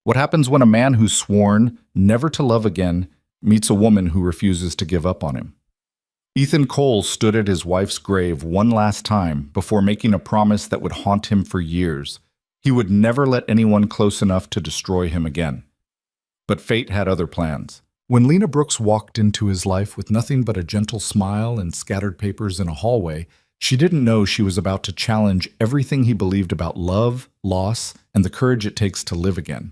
What happens when a man who's sworn never to love again meets a woman who refuses to give up on him? Ethan Cole stood at his wife's grave one last time before making a promise that would haunt him for years. He would never let anyone close enough to destroy him again. But fate had other plans. When Lena Brooks walked into his life with nothing but a gentle smile and scattered papers in a hallway, she didn't know she was about to challenge everything he believed about love, loss, and the courage it takes to live again.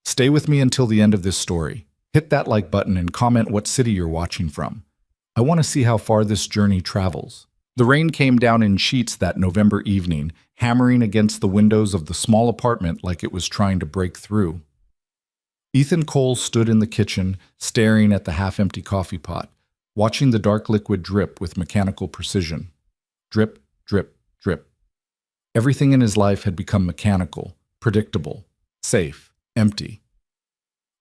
Stay with me until the end of this story. Hit that like button and comment what city you're watching from. I want to see how far this journey travels. The rain came down in sheets that November evening, hammering against the windows of the small apartment like it was trying to break through. Ethan Cole stood in the kitchen, staring at the half-empty coffee pot, watching the dark liquid drip with mechanical precision. Drip, drip, drip. Everything in his life had become mechanical, predictable, safe, empty.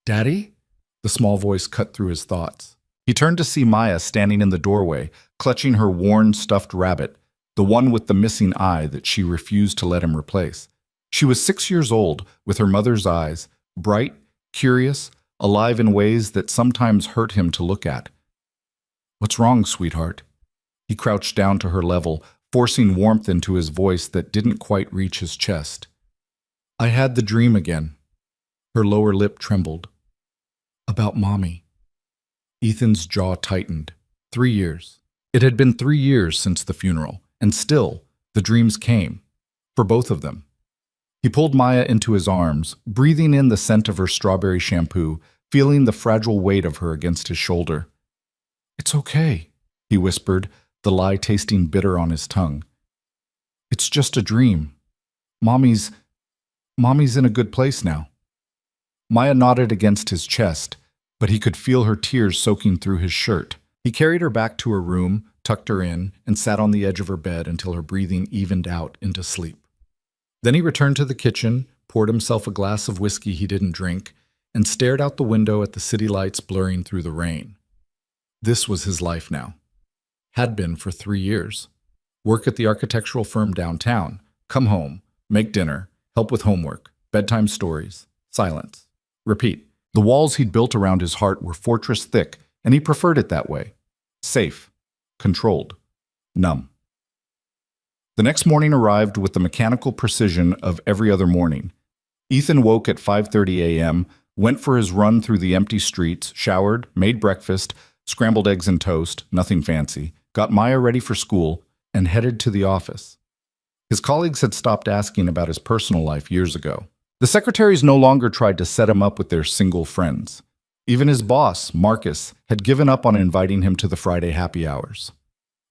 "Daddy?" The small voice cut through his thoughts. He turned to see Maya standing in the doorway, clutching her worn, stuffed rabbit, the one with the missing eye that she refused to let him replace. She was 6 years old, with her mother's eyes, bright, curious, alive in ways that sometimes hurt him to look at. "What's wrong, sweetheart?" He crouched down to her level, forcing warmth into his voice that didn't quite reach his chest. "I had the dream again." Her lower lip trembled. "About Mommy." Ethan's jaw tightened. 3 years. It had been 3 years since the funeral, and still, the dreams came. For both of them. He pulled Maya into his arms, breathing in the scent of her strawberry shampoo, feeling the fragile weight of her against his shoulder. "It's okay," he whispered, the lie tasting bitter on his tongue. "It's just a dream. Mommy's in a good place now." Maya nodded against his chest, but he could feel her tears soaking through his shirt. He carried her back to her room, tucked her in, and sat on the edge of her bed until her breathing evened out into sleep. Then he returned to the kitchen, poured himself a glass of whiskey he didn't drink, and stared out the window at the city lights blurring through the rain. This was his life now. Had been for 3 years. Work at the architectural firm downtown, come home, make dinner, help with homework, bedtime stories, silence. Repeat. The walls he'd built around his heart were fortress thick, and he preferred it that way. Safe, controlled, numb. The next morning arrived with the mechanical precision of every other morning. Ethan woke at 5:30 a.m., went for his run through the empty streets, showered, made breakfast, scrambled eggs and toast, nothing fancy, got Maya ready for school, and headed to the office. His colleagues had stopped asking about his personal life years ago. The secretaries no longer tried to set him up with their single friends. Even his boss, Marcus, had given up on inviting him to the Friday happy hours.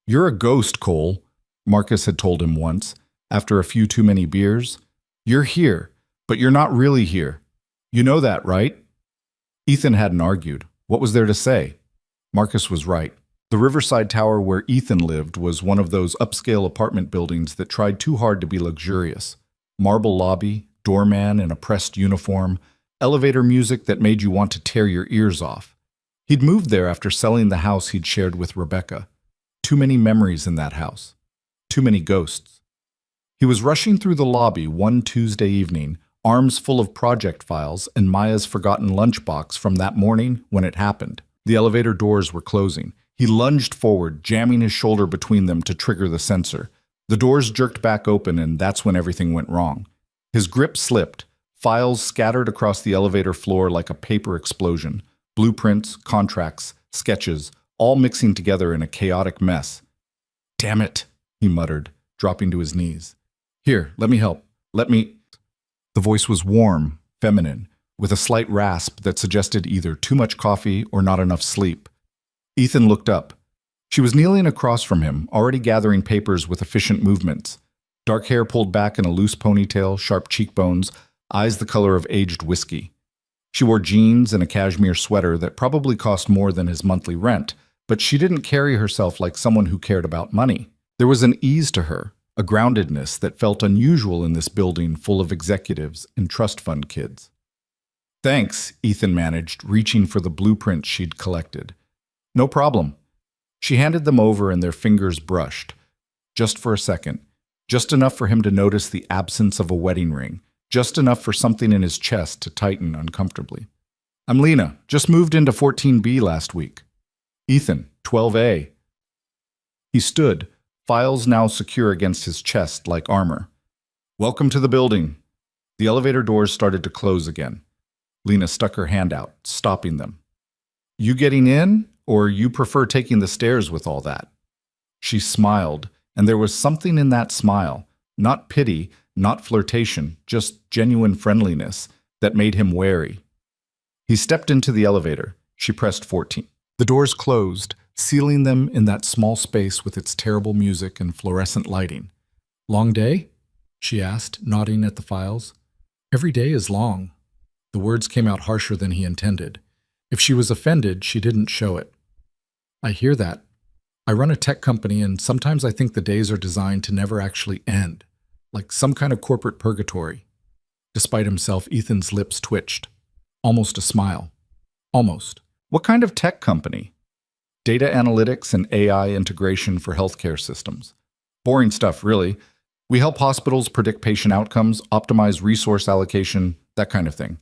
"You're a ghost, Cole," Marcus had told him once, after a few too many beers. "You're here, but you're not really here. You know that, right?" Ethan hadn't argued. What was there to say? Marcus was right. The Riverside Tower where Ethan lived was one of those upscale apartment buildings that tried too hard to be luxurious. Marble lobby, doorman in a pressed uniform, elevator music that made you want to tear your ears off. He'd moved there after selling the house he'd shared with Rebecca. Too many memories in that house. Too many ghosts. He was rushing through the lobby one Tuesday evening, arms full of project files and Maya's forgotten lunchbox from that morning when it happened. The elevator doors were closing. He lunged forward, jamming his shoulder between them to trigger the sensor. The doors jerked back open, and that's when everything went wrong. His grip slipped. Files scattered across the elevator floor like a paper explosion. Blueprints, contracts, sketches, all mixing together in a chaotic mess. "Damn it," he muttered, dropping to his knees. "Here, let me help. Let me—" The voice was warm, feminine, with a slight rasp that suggested either too much coffee or not enough sleep. Ethan looked up. She was kneeling across from him, already gathering papers with efficient movements. Dark hair pulled back in a loose ponytail, sharp cheekbones, eyes the color of aged whiskey. She wore jeans and a cashmere sweater that probably cost more than his monthly rent, but she didn't carry herself like someone who cared about money. There was an ease to her, a groundedness that felt unusual in this building full of executives and trust fund kids. "Thanks," Ethan managed, reaching for the blueprints she'd collected. "No problem." She handed them over and their fingers brushed. Just for a second. Just enough for him to notice the absence of a wedding ring, just enough for something in his chest to tighten uncomfortably. I'm Lena, just moved into 14B last week. Ethan, 12A. He stood, files now secure against his chest like armor. Welcome to the building. The elevator doors started to close again. Lena stuck her hand out, stopping them. You getting in, or you prefer taking the stairs with all that? She smiled, and there was something in that smile, not pity, not flirtation, just genuine friendliness, that made him wary. He stepped into the elevator. She pressed 14. The doors closed, sealing them in that small space with its terrible music and fluorescent lighting. Long day? She asked, nodding at the files. Every day is long. The words came out harsher than he intended. If she was offended, she didn't show it. I hear that. I run a tech company, and sometimes I think the days are designed to never actually end, like some kind of corporate purgatory. Despite himself, Ethan's lips twitched. Almost a smile. Almost. What kind of tech company? Data analytics and AI integration for healthcare systems. Boring stuff, really. We help hospitals predict patient outcomes, optimize resource allocation, that kind of thing.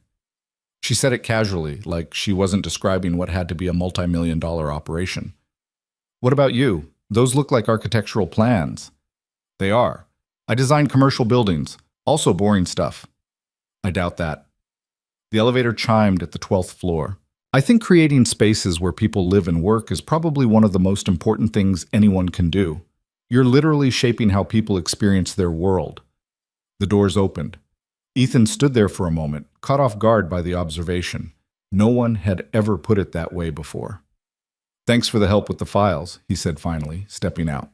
She said it casually, like she wasn't describing what had to be a multi-million-dollar operation. What about you? Those look like architectural plans. They are. I design commercial buildings, also boring stuff. I doubt that. The elevator chimed at the 12th floor. I think creating spaces where people live and work is probably one of the most important things anyone can do. You're literally shaping how people experience their world. The doors opened. Ethan stood there for a moment, caught off guard by the observation. No one had ever put it that way before. Thanks for the help with the files, he said finally, stepping out.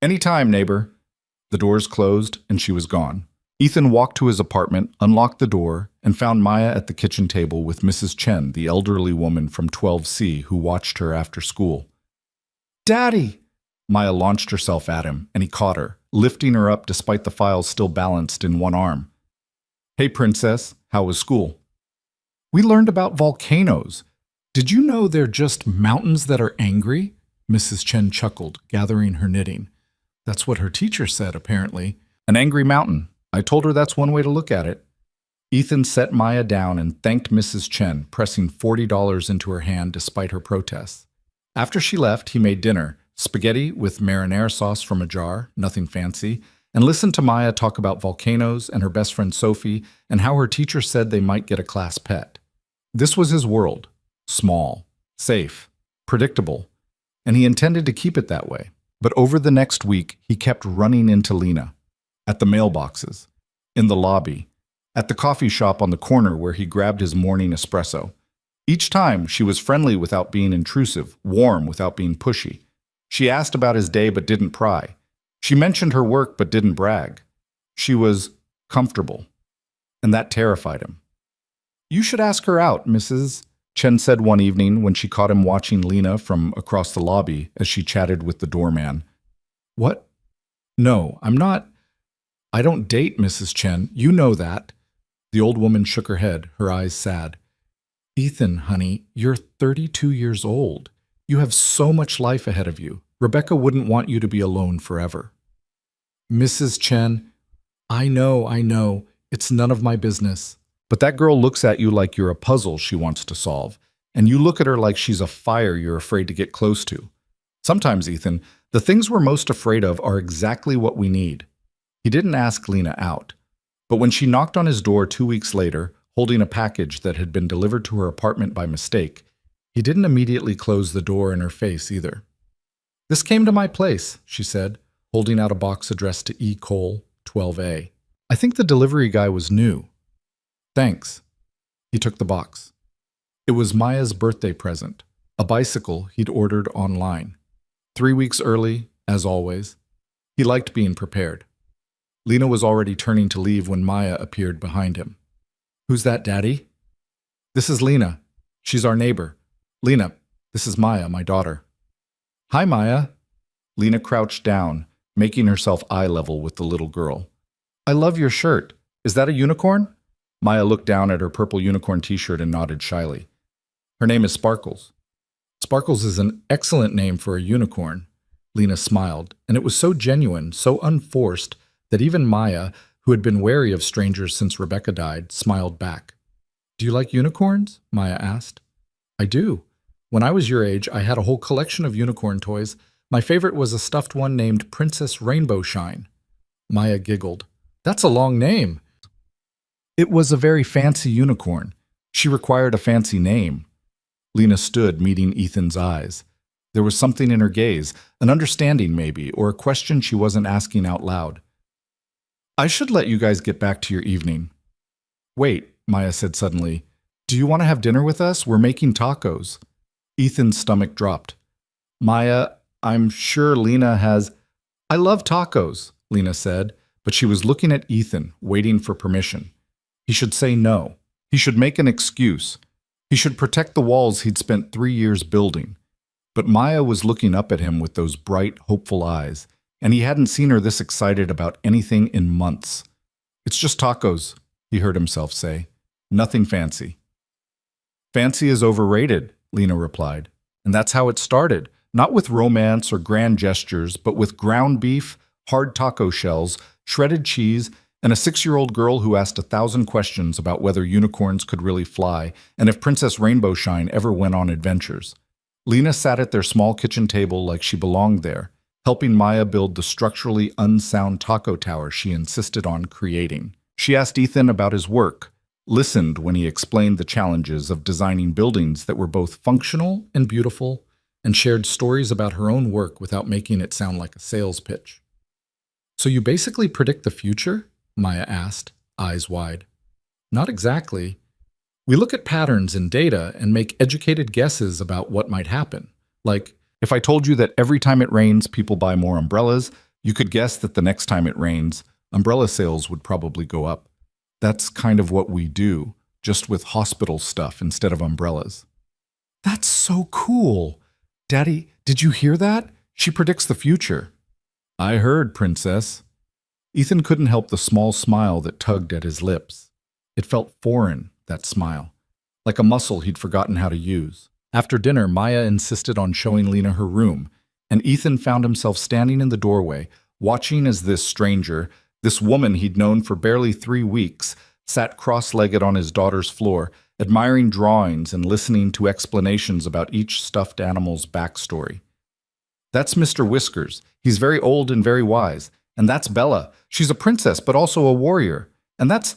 Anytime, neighbor. The doors closed, and she was gone. Ethan walked to his apartment, unlocked the door, and found Maya at the kitchen table with Mrs. Chen, the elderly woman from 12C who watched her after school. Daddy! Maya launched herself at him, and he caught her, lifting her up despite the files still balanced in one arm. Hey, princess, how was school? We learned about volcanoes. Did you know they're just mountains that are angry? Mrs. Chen chuckled, gathering her knitting. That's what her teacher said, apparently. An angry mountain. I told her that's one way to look at it. Ethan set Maya down and thanked Mrs. Chen, pressing $40 into her hand despite her protests. After she left, he made dinner, spaghetti with marinara sauce from a jar, nothing fancy, and listened to Maya talk about volcanoes and her best friend Sophie and how her teacher said they might get a class pet. This was his world. Small, safe, predictable, and he intended to keep it that way. But over the next week, he kept running into Lena. At the mailboxes, in the lobby, at the coffee shop on the corner where he grabbed his morning espresso. Each time, she was friendly without being intrusive, warm without being pushy. She asked about his day but didn't pry. She mentioned her work but didn't brag. She was comfortable, and that terrified him. You should ask her out, Mrs. Chen said one evening when she caught him watching Lena from across the lobby as she chatted with the doorman. What? No, I'm not. I don't date Mrs. Chen. You know that. The old woman shook her head, her eyes sad. Ethan, honey, you're 32 years old. You have so much life ahead of you. Rebecca wouldn't want you to be alone forever. Mrs. Chen, I know. It's none of my business. But that girl looks at you like you're a puzzle she wants to solve, and you look at her like she's a fire you're afraid to get close to. Sometimes, Ethan, the things we're most afraid of are exactly what we need. He didn't ask Lena out, but when she knocked on his door 2 weeks later, holding a package that had been delivered to her apartment by mistake, he didn't immediately close the door in her face either. This came to my place, she said, holding out a box addressed to E. Cole, 12A. I think the delivery guy was new. Thanks. He took the box. It was Maya's birthday present, a bicycle he'd ordered online. 3 weeks early, as always. He liked being prepared. Lena was already turning to leave when Maya appeared behind him. Who's that, Daddy? This is Lena. She's our neighbor. Lena, this is Maya, my daughter. Hi, Maya. Lena crouched down, making herself eye level with the little girl. I love your shirt. Is that a unicorn? Maya looked down at her purple unicorn t-shirt and nodded shyly. Her name is Sparkles. Sparkles is an excellent name for a unicorn. Lena smiled, and it was so genuine, so unforced, that even Maya, who had been wary of strangers since Rebecca died, smiled back. "Do you like unicorns?" Maya asked. "I do. When I was your age, I had a whole collection of unicorn toys. My favorite was a stuffed one named Princess Rainbow Shine." Maya giggled. "That's a long name." It was a very fancy unicorn. She required a fancy name. Lena stood, meeting Ethan's eyes. There was something in her gaze, an understanding maybe, or a question she wasn't asking out loud. "I should let you guys get back to your evening." "Wait," Maya said suddenly. "Do you want to have dinner with us? We're making tacos." Ethan's stomach dropped. "Maya, I'm sure Lena has—" "I love tacos," Lena said, but she was looking at Ethan, waiting for permission. He should say no. He should make an excuse. He should protect the walls he'd spent 3 years building. But Maya was looking up at him with those bright, hopeful eyes, and he hadn't seen her this excited about anything in months. "It's just tacos," he heard himself say. "Nothing fancy." "Fancy is overrated," Lena replied. "And that's how it started, not with romance or grand gestures, but with ground beef, hard taco shells, shredded cheese, and a 6-year-old girl who asked 1,000 questions about whether unicorns could really fly and if Princess Rainbow Shine ever went on adventures. Lena sat at their small kitchen table like she belonged there, helping Maya build the structurally unsound taco tower she insisted on creating. She asked Ethan about his work, listened when he explained the challenges of designing buildings that were both functional and beautiful, and shared stories about her own work without making it sound like a sales pitch. "So you basically predict the future?" Maya asked, eyes wide. "Not exactly. We look at patterns in data and make educated guesses about what might happen. Like, if I told you that every time it rains, people buy more umbrellas, you could guess that the next time it rains, umbrella sales would probably go up. That's kind of what we do, just with hospital stuff instead of umbrellas." "That's so cool. Daddy, did you hear that? She predicts the future." "I heard, Princess." Ethan couldn't help the small smile that tugged at his lips. It felt foreign, that smile, like a muscle he'd forgotten how to use. After dinner, Maya insisted on showing Lena her room, and Ethan found himself standing in the doorway, watching as this stranger, this woman he'd known for barely 3 weeks, sat cross-legged on his daughter's floor, admiring drawings and listening to explanations about each stuffed animal's backstory. "That's Mr. Whiskers. He's very old and very wise. And that's Bella. She's a princess, but also a warrior. And that's—"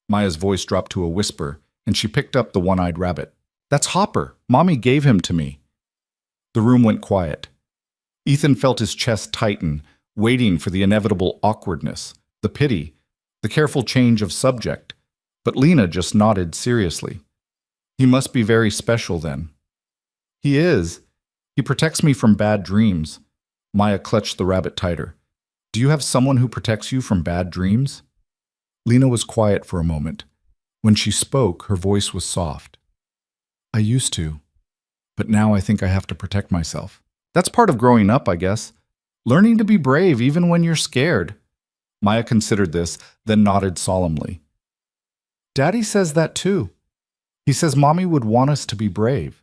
Maya's voice dropped to a whisper, and she picked up the one-eyed rabbit. "That's Hopper. Mommy gave him to me." The room went quiet. Ethan felt his chest tighten, waiting for the inevitable awkwardness, the pity, the careful change of subject. But Lena just nodded seriously. "He must be very special then." "He is. He protects me from bad dreams." Maya clutched the rabbit tighter. "Do you have someone who protects you from bad dreams?" Lena was quiet for a moment. When she spoke, her voice was soft. "I used to, but now I think I have to protect myself. That's part of growing up, I guess. Learning to be brave even when you're scared." Maya considered this, then nodded solemnly. "Daddy says that too. He says Mommy would want us to be brave."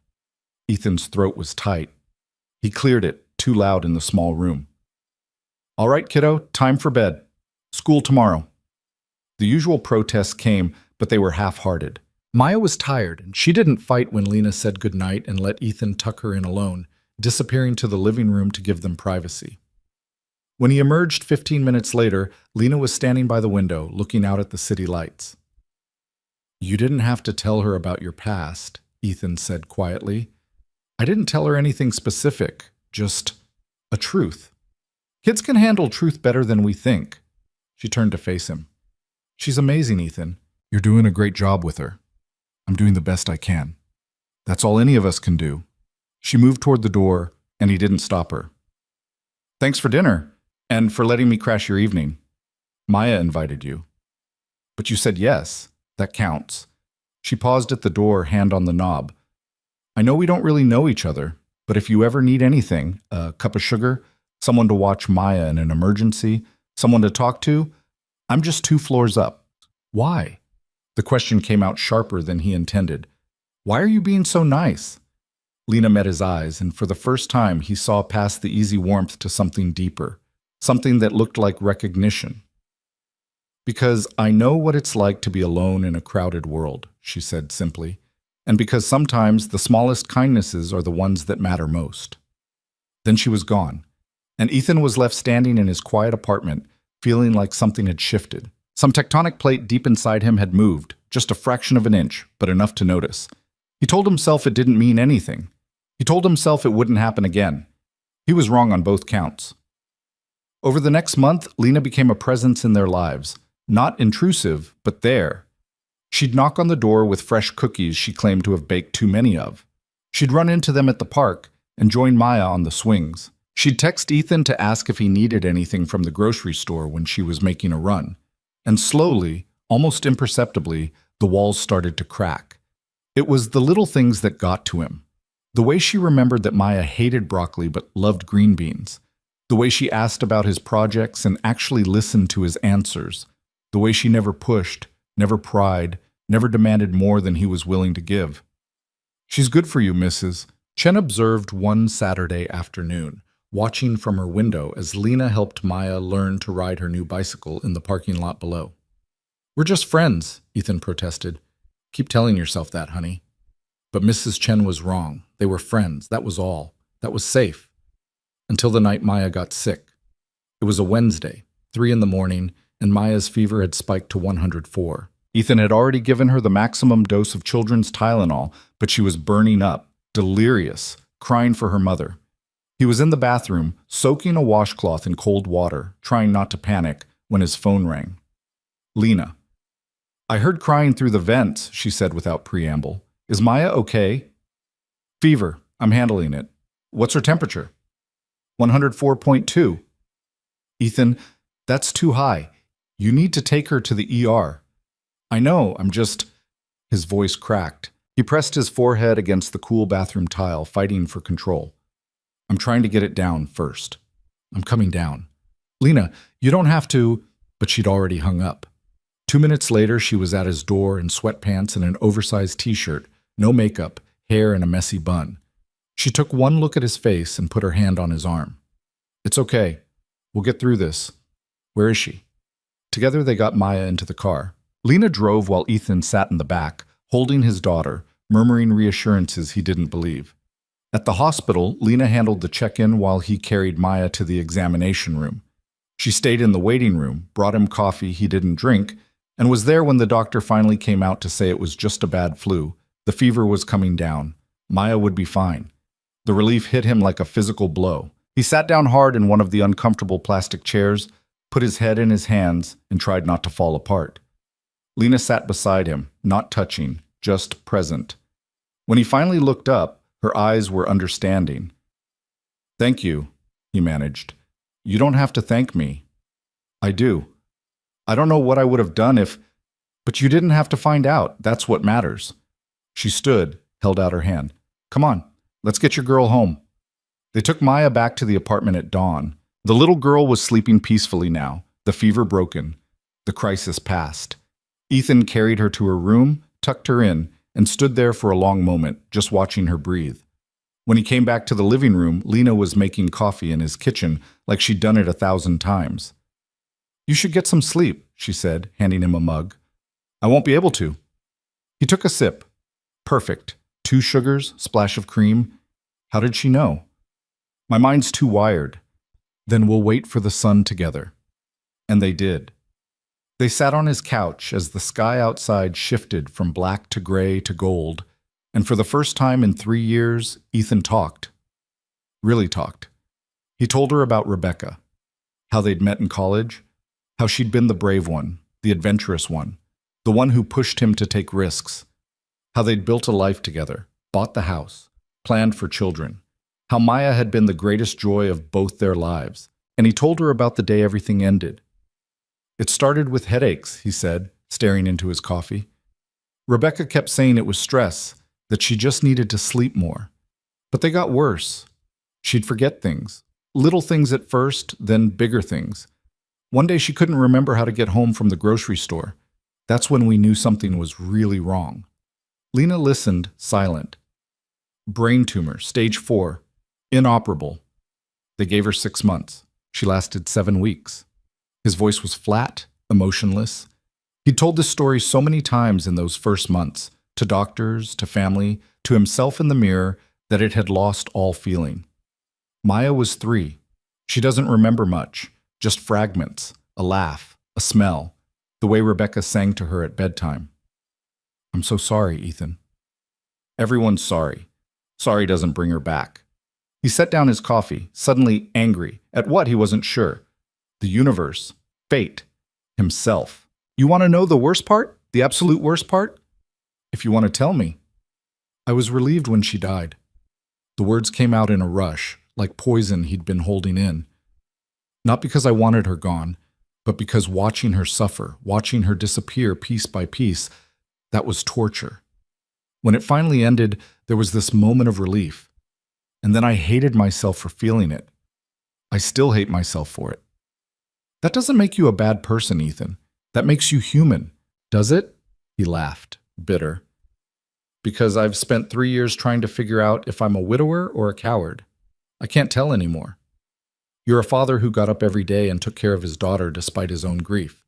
Ethan's throat was tight. He cleared it, too loud in the small room. "All right, kiddo, time for bed. School tomorrow." The usual protests came, but they were half-hearted. Maya was tired, and she didn't fight when Lena said goodnight and let Ethan tuck her in alone, disappearing to the living room to give them privacy. When he emerged 15 minutes later, Lena was standing by the window, looking out at the city lights. "You didn't have to tell her about your past," Ethan said quietly. "I didn't tell her anything specific, just a truth. Kids can handle truth better than we think." She turned to face him. "She's amazing, Ethan. You're doing a great job with her. I'm doing the best I can. That's all any of us can do." She moved toward the door, and he didn't stop her. "Thanks for dinner, and for letting me crash your evening. Maya invited you." "But you said yes. That counts." She paused at the door, hand on the knob. "I know we don't really know each other, but if you ever need anything, a cup of sugar, someone to watch Maya in an emergency, someone to talk to, I'm just 2 floors up." "Why?" The question came out sharper than he intended. "Why are you being so nice?" Lena met his eyes, and for the first time he saw past the easy warmth to something deeper, something that looked like recognition. Because I know what it's like to be alone in a crowded world, she said simply, and because sometimes the smallest kindnesses are the ones that matter most. Then she was gone, and Ethan was left standing in his quiet apartment, feeling like something had shifted. Some tectonic plate deep inside him had moved, just a fraction of an inch, but enough to notice. He told himself it didn't mean anything. He told himself it wouldn't happen again. He was wrong on both counts. Over the next month, Lena became a presence in their lives. Not intrusive, but there. She'd knock on the door with fresh cookies she claimed to have baked too many of. She'd run into them at the park and join Maya on the swings. She'd text Ethan to ask if he needed anything from the grocery store when she was making a run. And slowly, almost imperceptibly, the walls started to crack. It was the little things that got to him. The way she remembered that Maya hated broccoli but loved green beans. The way she asked about his projects and actually listened to his answers. The way she never pushed, never pried, never demanded more than he was willing to give. "She's good for you, Mrs." Chen observed one Saturday afternoon, watching from her window as Lena helped Maya learn to ride her new bicycle in the parking lot below. "We're just friends," Ethan protested. "Keep telling yourself that, honey." But Mrs. Chen was wrong. They were friends, that was all. That was safe. Until the night Maya got sick. It was a Wednesday, 3 a.m, and Maya's fever had spiked to 104. Ethan had already given her the maximum dose of children's Tylenol, but she was burning up, delirious, crying for her mother. He was in the bathroom, soaking a washcloth in cold water, trying not to panic, when his phone rang. Lena. "I heard crying through the vents," she said without preamble. "Is Maya okay?" "Fever. I'm handling it." "What's her temperature?" 104.2. "Ethan, that's too high. You need to take her to the ER." "I know, I'm just—" His voice cracked. He pressed his forehead against the cool bathroom tile, fighting for control. "I'm trying to get it down first. I'm coming down." "Lena, you don't have to—" But she'd already hung up. 2 minutes later, she was at his door in sweatpants and an oversized t-shirt, no makeup, hair in a messy bun. She took one look at his face and put her hand on his arm. "It's okay. We'll get through this. Where is she?" Together they got Maya into the car. Lena drove while Ethan sat in the back, holding his daughter, murmuring reassurances he didn't believe. At the hospital, Lena handled the check-in while he carried Maya to the examination room. She stayed in the waiting room, brought him coffee he didn't drink, and was there when the doctor finally came out to say it was just a bad flu. The fever was coming down. Maya would be fine. The relief hit him like a physical blow. He sat down hard in one of the uncomfortable plastic chairs, put his head in his hands, and tried not to fall apart. Lena sat beside him, not touching, just present. When he finally looked up, her eyes were understanding. "Thank you," he managed. "You don't have to thank me." "I do. I don't know what I would have done if—" "But you didn't have to find out. That's what matters." She stood, held out her hand. "Come on, let's get your girl home." They took Maya back to the apartment at dawn. The little girl was sleeping peacefully now, the fever broken. The crisis passed. Ethan carried her to her room, tucked her in, and stood there for a long moment, just watching her breathe. When he came back to the living room, Lena was making coffee in his kitchen like she'd done it 1,000 times. "You should get some sleep," she said, handing him a mug. "I won't be able to." He took a sip. Perfect. 2 sugars, splash of cream. How did she know? "My mind's too wired." "Then we'll wait for the sun together." And they did. They sat on his couch as the sky outside shifted from black to gray to gold, and for the first time in 3 years, Ethan talked. Really talked. He told her about Rebecca, how they'd met in college, how she'd been the brave one, the adventurous one, the one who pushed him to take risks, how they'd built a life together, bought the house, planned for children, how Maya had been the greatest joy of both their lives, and he told her about the day everything ended. "It started with headaches," he said, staring into his coffee. "Rebecca kept saying it was stress, that she just needed to sleep more. But they got worse. She'd forget things. Little things at first, then bigger things. One day she couldn't remember how to get home from the grocery store. That's when we knew something was really wrong." Lena listened, silent. "Brain tumor, stage 4. Inoperable." They gave her 6 months. She lasted 7 weeks. His voice was flat, emotionless. He'd told this story so many times in those first months, to doctors, to family, to himself in the mirror, that it had lost all feeling. Maya was 3. She doesn't remember much, just fragments, a laugh, a smell, the way Rebecca sang to her at bedtime. "I'm so sorry, Ethan." Everyone's sorry. Sorry doesn't bring her back. He set down his coffee, suddenly angry. At what, he wasn't sure. The universe, fate, himself. "You want to know the worst part? The absolute worst part?" "If you want to tell me." "I was relieved when she died." The words came out in a rush, like poison he'd been holding in. "Not because I wanted her gone, but because watching her suffer, watching her disappear piece by piece, that was torture. When it finally ended, there was this moment of relief. And then I hated myself for feeling it. I still hate myself for it." "That doesn't make you a bad person, Ethan. That makes you human." "Does it?" He laughed, bitter. "Because I've spent 3 years trying to figure out if I'm a widower or a coward. I can't tell anymore. You're a father who got up every day and took care of his daughter despite his own grief.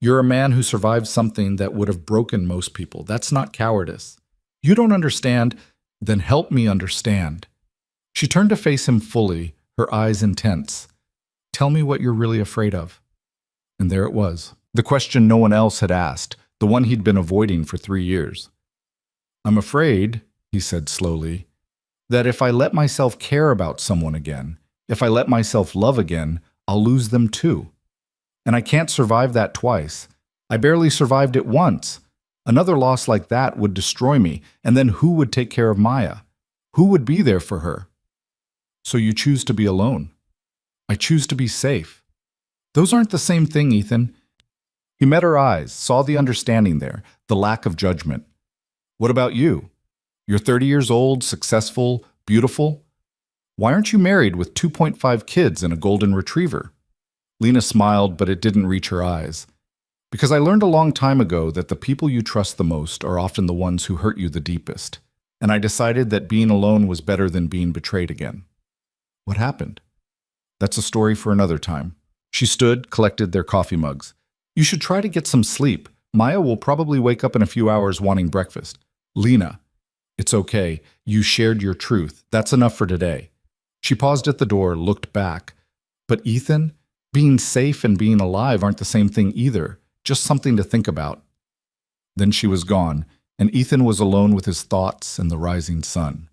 You're a man who survived something that would have broken most people. That's not cowardice. You don't understand? Then help me understand." She turned to face him fully, her eyes intense. "Tell me what you're really afraid of." And there it was, the question no one else had asked, the one he'd been avoiding for 3 years. "I'm afraid," he said slowly, "that if I let myself care about someone again, if I let myself love again, I'll lose them too. And I can't survive that twice. I barely survived it once. Another loss like that would destroy me, and then who would take care of Maya? Who would be there for her? So you choose to be alone." "I choose to be safe." "Those aren't the same thing, Ethan." He met her eyes, saw the understanding there, the lack of judgment. "What about you? You're 30 years old, successful, beautiful. Why aren't you married with 2.5 kids and a golden retriever?" Lena smiled, but it didn't reach her eyes. "Because I learned a long time ago that the people you trust the most are often the ones who hurt you the deepest. And I decided that being alone was better than being betrayed again." "What happened?" "That's a story for another time." She stood, collected their coffee mugs. "You should try to get some sleep. Maya will probably wake up in a few hours wanting breakfast." "Lena." "It's okay. You shared your truth. That's enough for today." She paused at the door, looked back. "But Ethan, being safe and being alive aren't the same thing either. Just something to think about." Then she was gone, and Ethan was alone with his thoughts and the rising sun.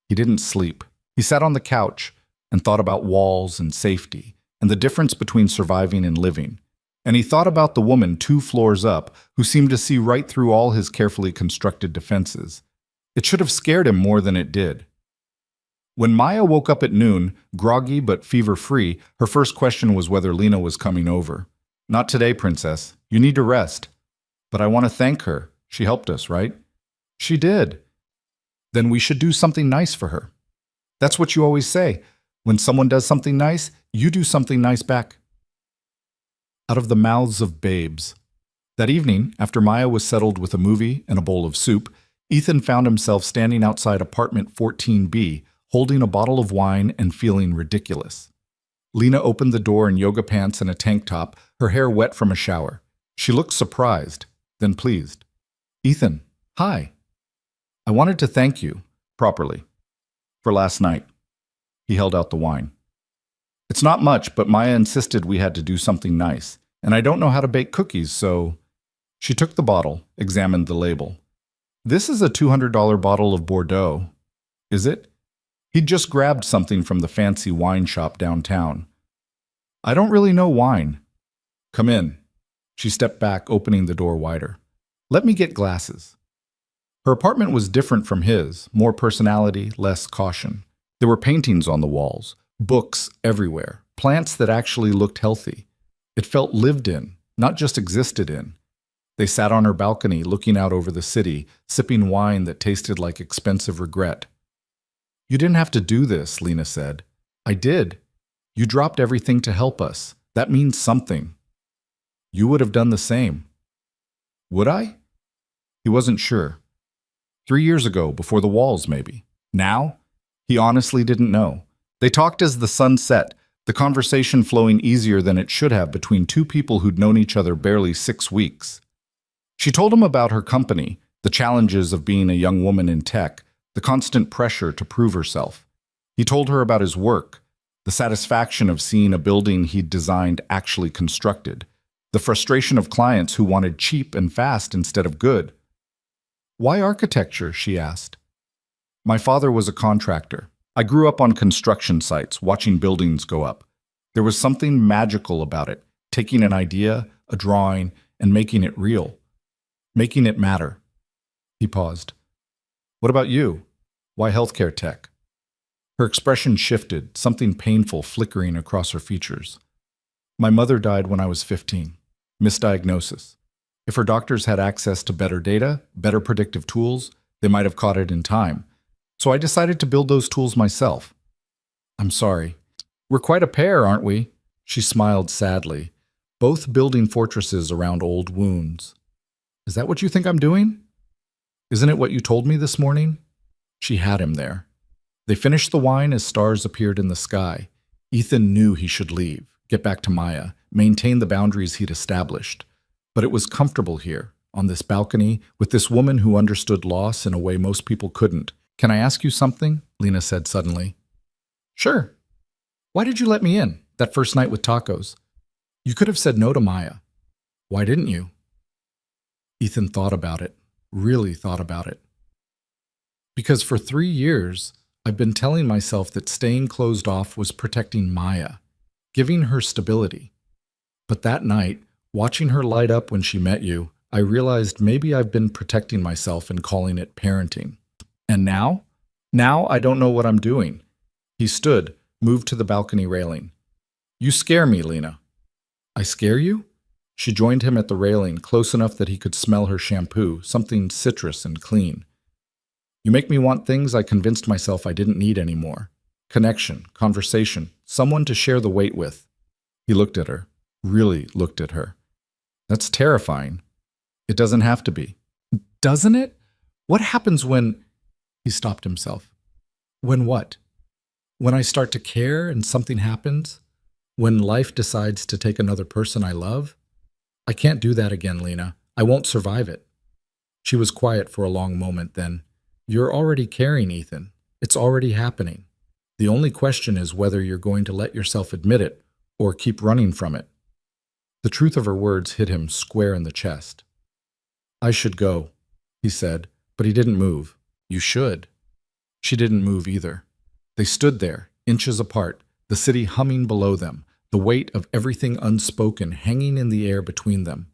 He didn't sleep. He sat on the couch and thought about walls and safety and the difference between surviving and living. And he thought about the woman 2 floors up who seemed to see right through all his carefully constructed defenses. It should have scared him more than it did. When Maya woke up at noon, groggy but fever-free, her first question was whether Lena was coming over. "Not today, Princess. You need to rest." "But I want to thank her. She helped us, right?" "She did." "Then we should do something nice for her." "That's what you always say. When someone does something nice, you do something nice back." Out of the mouths of babes. That evening, after Maya was settled with a movie and a bowl of soup, Ethan found himself standing outside apartment 14B, holding a bottle of wine and feeling ridiculous. Lena opened the door in yoga pants and a tank top, her hair wet from a shower. She looked surprised, then pleased. "Ethan, hi. I wanted to thank you, properly, for last night." He held out the wine. "It's not much, but Maya insisted we had to do something nice, and I don't know how to bake cookies, so..." She took the bottle, examined the label. "This is a $200 bottle of Bordeaux. Is it?" He'd just grabbed something from the fancy wine shop downtown. "I don't really know wine." "Come in." She stepped back, opening the door wider. "Let me get glasses." Her apartment was different from his, more personality, less caution. There were paintings on the walls, books everywhere, plants that actually looked healthy. It felt lived in, not just existed in. They sat on her balcony, looking out over the city, sipping wine that tasted like expensive regret. "You didn't have to do this," Lena said. "I did. You dropped everything to help us. That means something. You would have done the same." "Would I?" He wasn't sure. 3 years ago, before the walls, maybe. Now? He honestly didn't know. They talked as the sun set, the conversation flowing easier than it should have between two people who'd known each other barely 6 weeks. She told him about her company, the challenges of being a young woman in tech, the constant pressure to prove herself. He told her about his work, the satisfaction of seeing a building he'd designed actually constructed, the frustration of clients who wanted cheap and fast instead of good. "Why architecture?" she asked. "My father was a contractor. I grew up on construction sites, watching buildings go up. There was something magical about it, taking an idea, a drawing, and making it real. Making it matter." He paused. "What about you? Why healthcare tech?" Her expression shifted, something painful flickering across her features. "My mother died when I was 15. Misdiagnosis. If her doctors had access to better data, better predictive tools, they might have caught it in time. So I decided to build those tools myself." "I'm sorry. We're quite a pair, aren't we?" She smiled sadly, both building fortresses around old wounds. "Is that what you think I'm doing?" "Isn't it what you told me this morning?" She had him there. They finished the wine as stars appeared in the sky. Ethan knew he should leave, get back to Maya, maintain the boundaries he'd established. But it was comfortable here, on this balcony, with this woman who understood loss in a way most people couldn't. "Can I ask you something?" Lena said suddenly. "Sure. Why did you let me in, that first night with tacos? You could have said no to Maya. Why didn't you?" Ethan thought about it, really thought about it. "Because for 3 years, I've been telling myself that staying closed off was protecting Maya, giving her stability. But that night, watching her light up when she met you, I realized maybe I've been protecting myself and calling it parenting. And now? Now I don't know what I'm doing." He stood, moved to the balcony railing. "You scare me, Lena." "I scare you?" She joined him at the railing, close enough that he could smell her shampoo, something citrus and clean. "You make me want things I convinced myself I didn't need anymore. Connection, conversation, someone to share the weight with." He looked at her, really looked at her. "That's terrifying." "It doesn't have to be." "Doesn't it? What happens when—" He stopped himself. "When what?" "When I start to care and something happens? When life decides to take another person I love? I can't do that again, Lena. I won't survive it." She was quiet for a long moment, then, "You're already caring, Ethan. It's already happening. The only question is whether you're going to let yourself admit it or keep running from it." The truth of her words hit him square in the chest. "I should go," he said, but he didn't move. "You should." She didn't move either. They stood there, inches apart, the city humming below them, the weight of everything unspoken hanging in the air between them.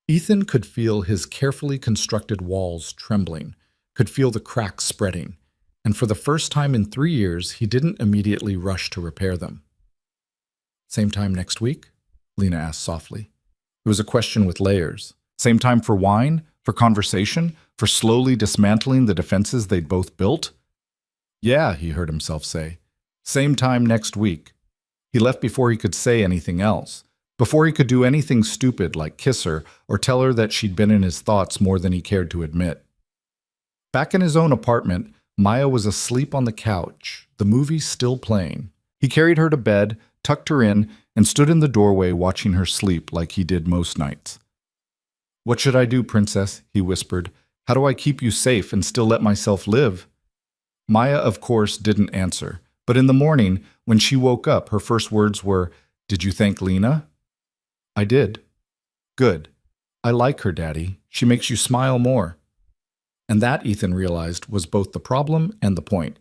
Ethan could feel his carefully constructed walls trembling, could feel the cracks spreading, and for the first time in 3 years, he didn't immediately rush to repair them. "Same time next week?" Lena asked softly. It was a question with layers. Same time for wine, for conversation, for slowly dismantling the defenses they'd both built? "Yeah," he heard himself say. "Same time next week." He left before he could say anything else, before he could do anything stupid like kiss her or tell her that she'd been in his thoughts more than he cared to admit. Back in his own apartment, Maya was asleep on the couch, the movie still playing. He carried her to bed, tucked her in, and stood in the doorway watching her sleep like he did most nights. "What should I do, princess?" he whispered. "How do I keep you safe and still let myself live?" Maya, of course, didn't answer, but in the morning, when she woke up, her first words were, "Did you thank Lena?" "I did." "Good. I like her, Daddy. She makes you smile more." And that, Ethan realized, was both the problem and the point,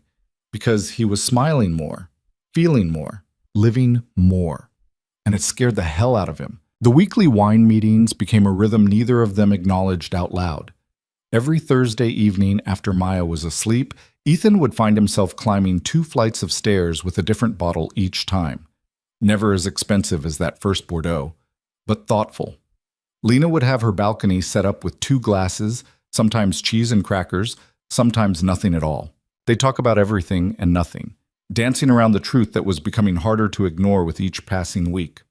because he was smiling more, feeling more, living more. And it scared the hell out of him. The weekly wine meetings became a rhythm neither of them acknowledged out loud. Every Thursday evening after Maya was asleep, Ethan would find himself climbing 2 flights of stairs with a different bottle each time. Never as expensive as that first Bordeaux, but thoughtful. Lena would have her balcony set up with 2 glasses, sometimes cheese and crackers, sometimes nothing at all. They'd talk about everything and nothing, dancing around the truth that was becoming harder to ignore with each passing week.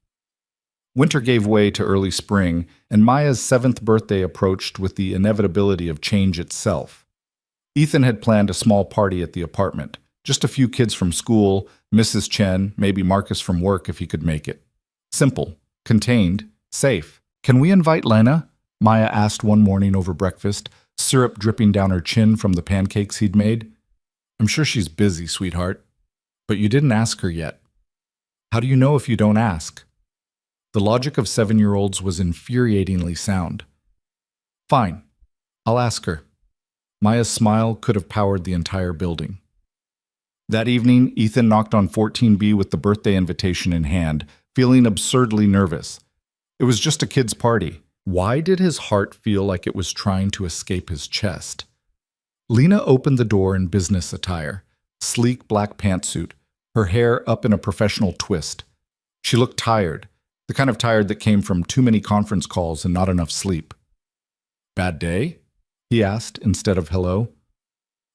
Winter gave way to early spring, and Maya's 7th birthday approached with the inevitability of change itself. Ethan had planned a small party at the apartment, Just a few kids from school, Mrs. Chen, maybe Marcus from work if he could make it. Simple, contained, safe. Can we invite Lena? Maya asked one morning over breakfast, syrup dripping down her chin from the pancakes he'd made. I'm sure she's busy, sweetheart. But you didn't ask her yet. How do you know if you don't ask? The logic of 7-year-olds was infuriatingly sound. Fine, I'll ask her. Maya's smile could have powered the entire building. That evening, Ethan knocked on 14B with the birthday invitation in hand, feeling absurdly nervous. It was just a kid's party. Why did his heart feel like it was trying to escape his chest? Lena opened the door in business attire, sleek black pantsuit, her hair up in a professional twist. She looked tired, the kind of tired that came from too many conference calls and not enough sleep. Bad day? He asked instead of hello.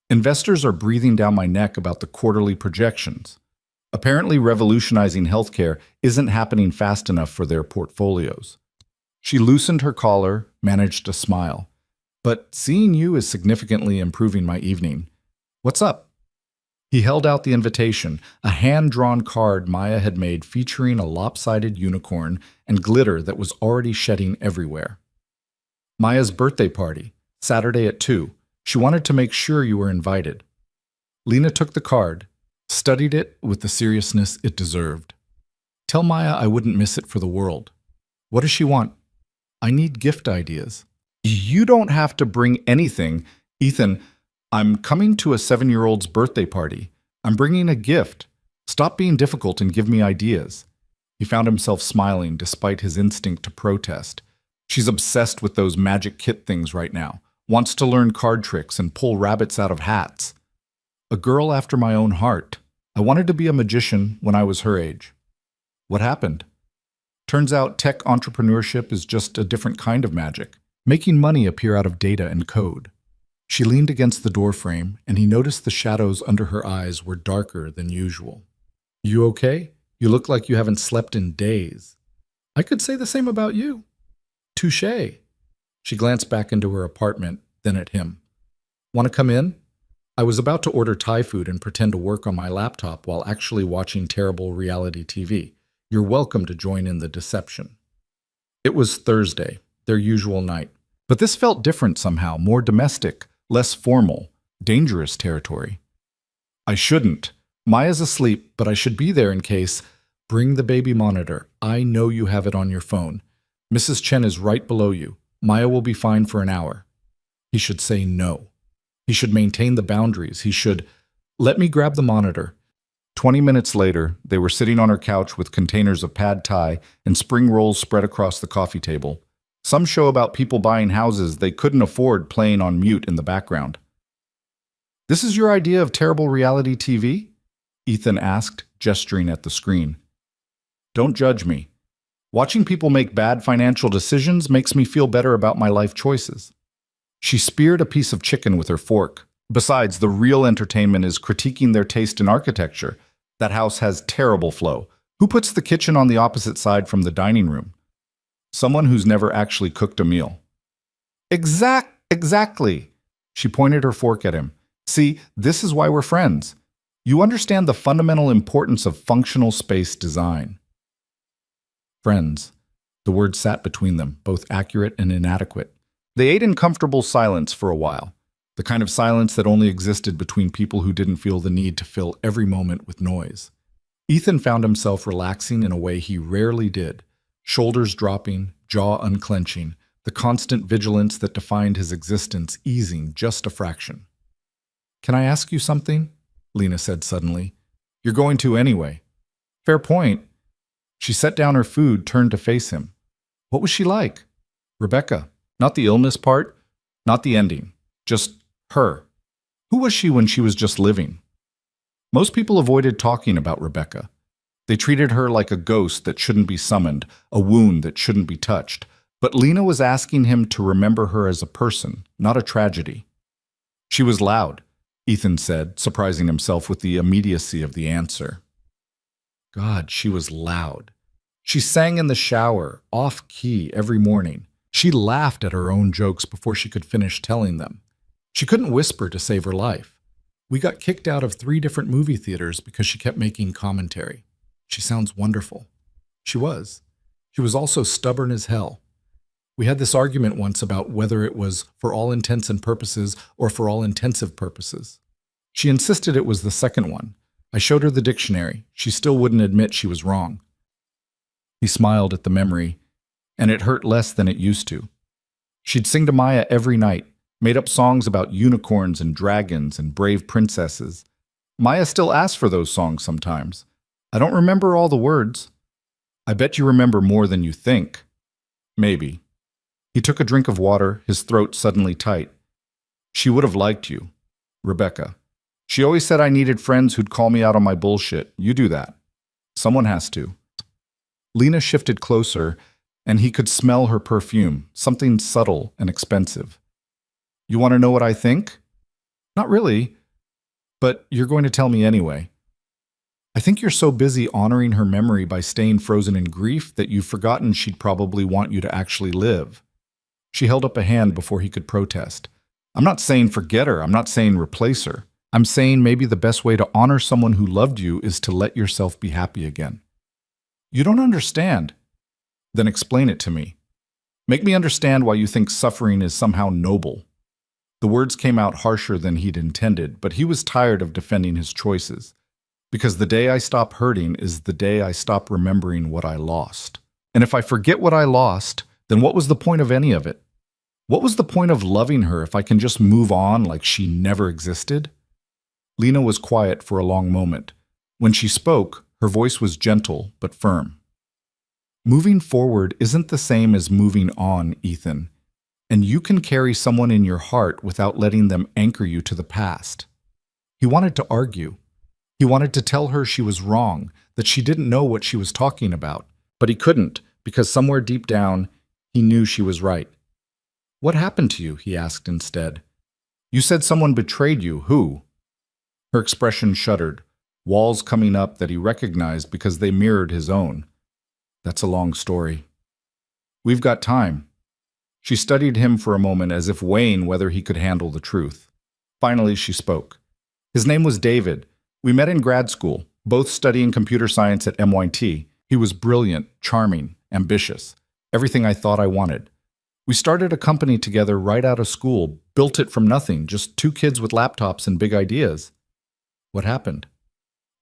Investors are breathing down my neck about the quarterly projections. Apparently revolutionizing healthcare isn't happening fast enough for their portfolios. She loosened her collar, managed a smile. But seeing you is significantly improving my evening. What's up? He held out the invitation, a hand-drawn card Maya had made featuring a lopsided unicorn and glitter that was already shedding everywhere. Maya's birthday party, Saturday at 2. She wanted to make sure you were invited. Lena took the card, studied it with the seriousness it deserved. Tell Maya I wouldn't miss it for the world. What does she want? I need gift ideas. You don't have to bring anything. Ethan, I'm coming to a 7-year-old's birthday party. I'm bringing a gift. Stop being difficult and give me ideas. He found himself smiling despite his instinct to protest. She's obsessed with those magic kit things right now. Wants to learn card tricks and pull rabbits out of hats. A girl after my own heart. I wanted to be a magician when I was her age. What happened? Turns out tech entrepreneurship is just a different kind of magic, making money appear out of data and code. She leaned against the doorframe, and he noticed the shadows under her eyes were darker than usual. You okay? You look like you haven't slept in days. I could say the same about you. Touché. She glanced back into her apartment, then at him. Want to come in? I was about to order Thai food and pretend to work on my laptop while actually watching terrible reality TV. You're welcome to join in the deception. It was Thursday, their usual night. But this felt different somehow, more domestic, less formal, dangerous territory. I shouldn't. Maya's asleep, but I should be there in case. Bring the baby monitor. I know you have it on your phone. Mrs. Chen is right below you. Maya will be fine for an hour. He should say no. He should maintain the boundaries. He should, let me grab the monitor. 20 minutes later, they were sitting on her couch with containers of pad thai and spring rolls spread across the coffee table. Some show about people buying houses they couldn't afford playing on mute in the background. This is your idea of terrible reality TV? Ethan asked, gesturing at the screen. Don't judge me. Watching people make bad financial decisions makes me feel better about my life choices. She speared a piece of chicken with her fork. Besides, the real entertainment is critiquing their taste in architecture. That house has terrible flow. Who puts the kitchen on the opposite side from the dining room? Someone who's never actually cooked a meal. Exactly. She pointed her fork at him. See, this is why we're friends. You understand the fundamental importance of functional space design. Friends. The word sat between them, both accurate and inadequate. They ate in comfortable silence for a while, the kind of silence that only existed between people who didn't feel the need to fill every moment with noise. Ethan found himself relaxing in a way he rarely did, shoulders dropping, jaw unclenching, the constant vigilance that defined his existence easing just a fraction. Can I ask you something? Lena said suddenly. You're going to anyway. Fair point. She set down her food, turned to face him. What was she like? Rebecca. Not the illness part, not the ending. Just her. Who was she when she was just living? Most people avoided talking about Rebecca. They treated her like a ghost that shouldn't be summoned, a wound that shouldn't be touched. But Lena was asking him to remember her as a person, not a tragedy. She was loud, Ethan said, surprising himself with the immediacy of the answer. God, she was loud. She sang in the shower, off-key, every morning. She laughed at her own jokes before she could finish telling them. She couldn't whisper to save her life. We got kicked out of 3 different movie theaters because she kept making commentary. She sounds wonderful. She was. She was also stubborn as hell. We had this argument once about whether it was for all intents and purposes or for all intensive purposes. She insisted it was the second one. I showed her the dictionary. She still wouldn't admit she was wrong. He smiled at the memory, and it hurt less than it used to. She'd sing to Maya every night, made up songs about unicorns and dragons and brave princesses. Maya still asks for those songs sometimes. I don't remember all the words. I bet you remember more than you think. Maybe. He took a drink of water, his throat suddenly tight. She would have liked you. Rebecca. She always said I needed friends who'd call me out on my bullshit. You do that. Someone has to. Lena shifted closer, and he could smell her perfume, something subtle and expensive. You want to know what I think? Not really, but you're going to tell me anyway. I think you're so busy honoring her memory by staying frozen in grief that you've forgotten she'd probably want you to actually live. She held up a hand before he could protest. I'm not saying forget her. I'm not saying replace her. I'm saying maybe the best way to honor someone who loved you is to let yourself be happy again. You don't understand. Then explain it to me. Make me understand why you think suffering is somehow noble. The words came out harsher than he'd intended, but he was tired of defending his choices. Because the day I stop hurting is the day I stop remembering what I lost. And if I forget what I lost, then what was the point of any of it? What was the point of loving her if I can just move on like she never existed? Lena was quiet for a long moment. When she spoke, her voice was gentle but firm. Moving forward isn't the same as moving on, Ethan. And you can carry someone in your heart without letting them anchor you to the past. He wanted to argue. He wanted to tell her she was wrong, that she didn't know what she was talking about. But he couldn't, because somewhere deep down, he knew she was right. What happened to you? He asked instead. You said someone betrayed you. Who? Her expression shuddered, walls coming up that he recognized because they mirrored his own. That's a long story. We've got time. She studied him for a moment as if weighing whether he could handle the truth. Finally, she spoke. His name was David. We met in grad school, both studying computer science at MIT. He was brilliant, charming, ambitious, everything I thought I wanted. We started a company together right out of school, built it from nothing, just 2 kids with laptops and big ideas. What happened?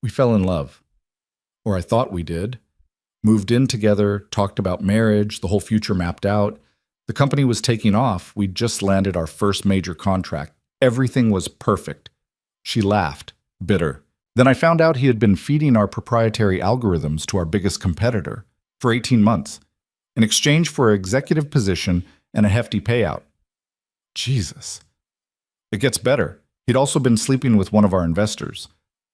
We fell in love. Or I thought we did. Moved in together, talked about marriage, the whole future mapped out. The company was taking off. We'd just landed our first major contract. Everything was perfect. She laughed, bitter. Then I found out he had been feeding our proprietary algorithms to our biggest competitor for 18 months, in exchange for an executive position and a hefty payout. Jesus. It gets better. He'd also been sleeping with one of our investors,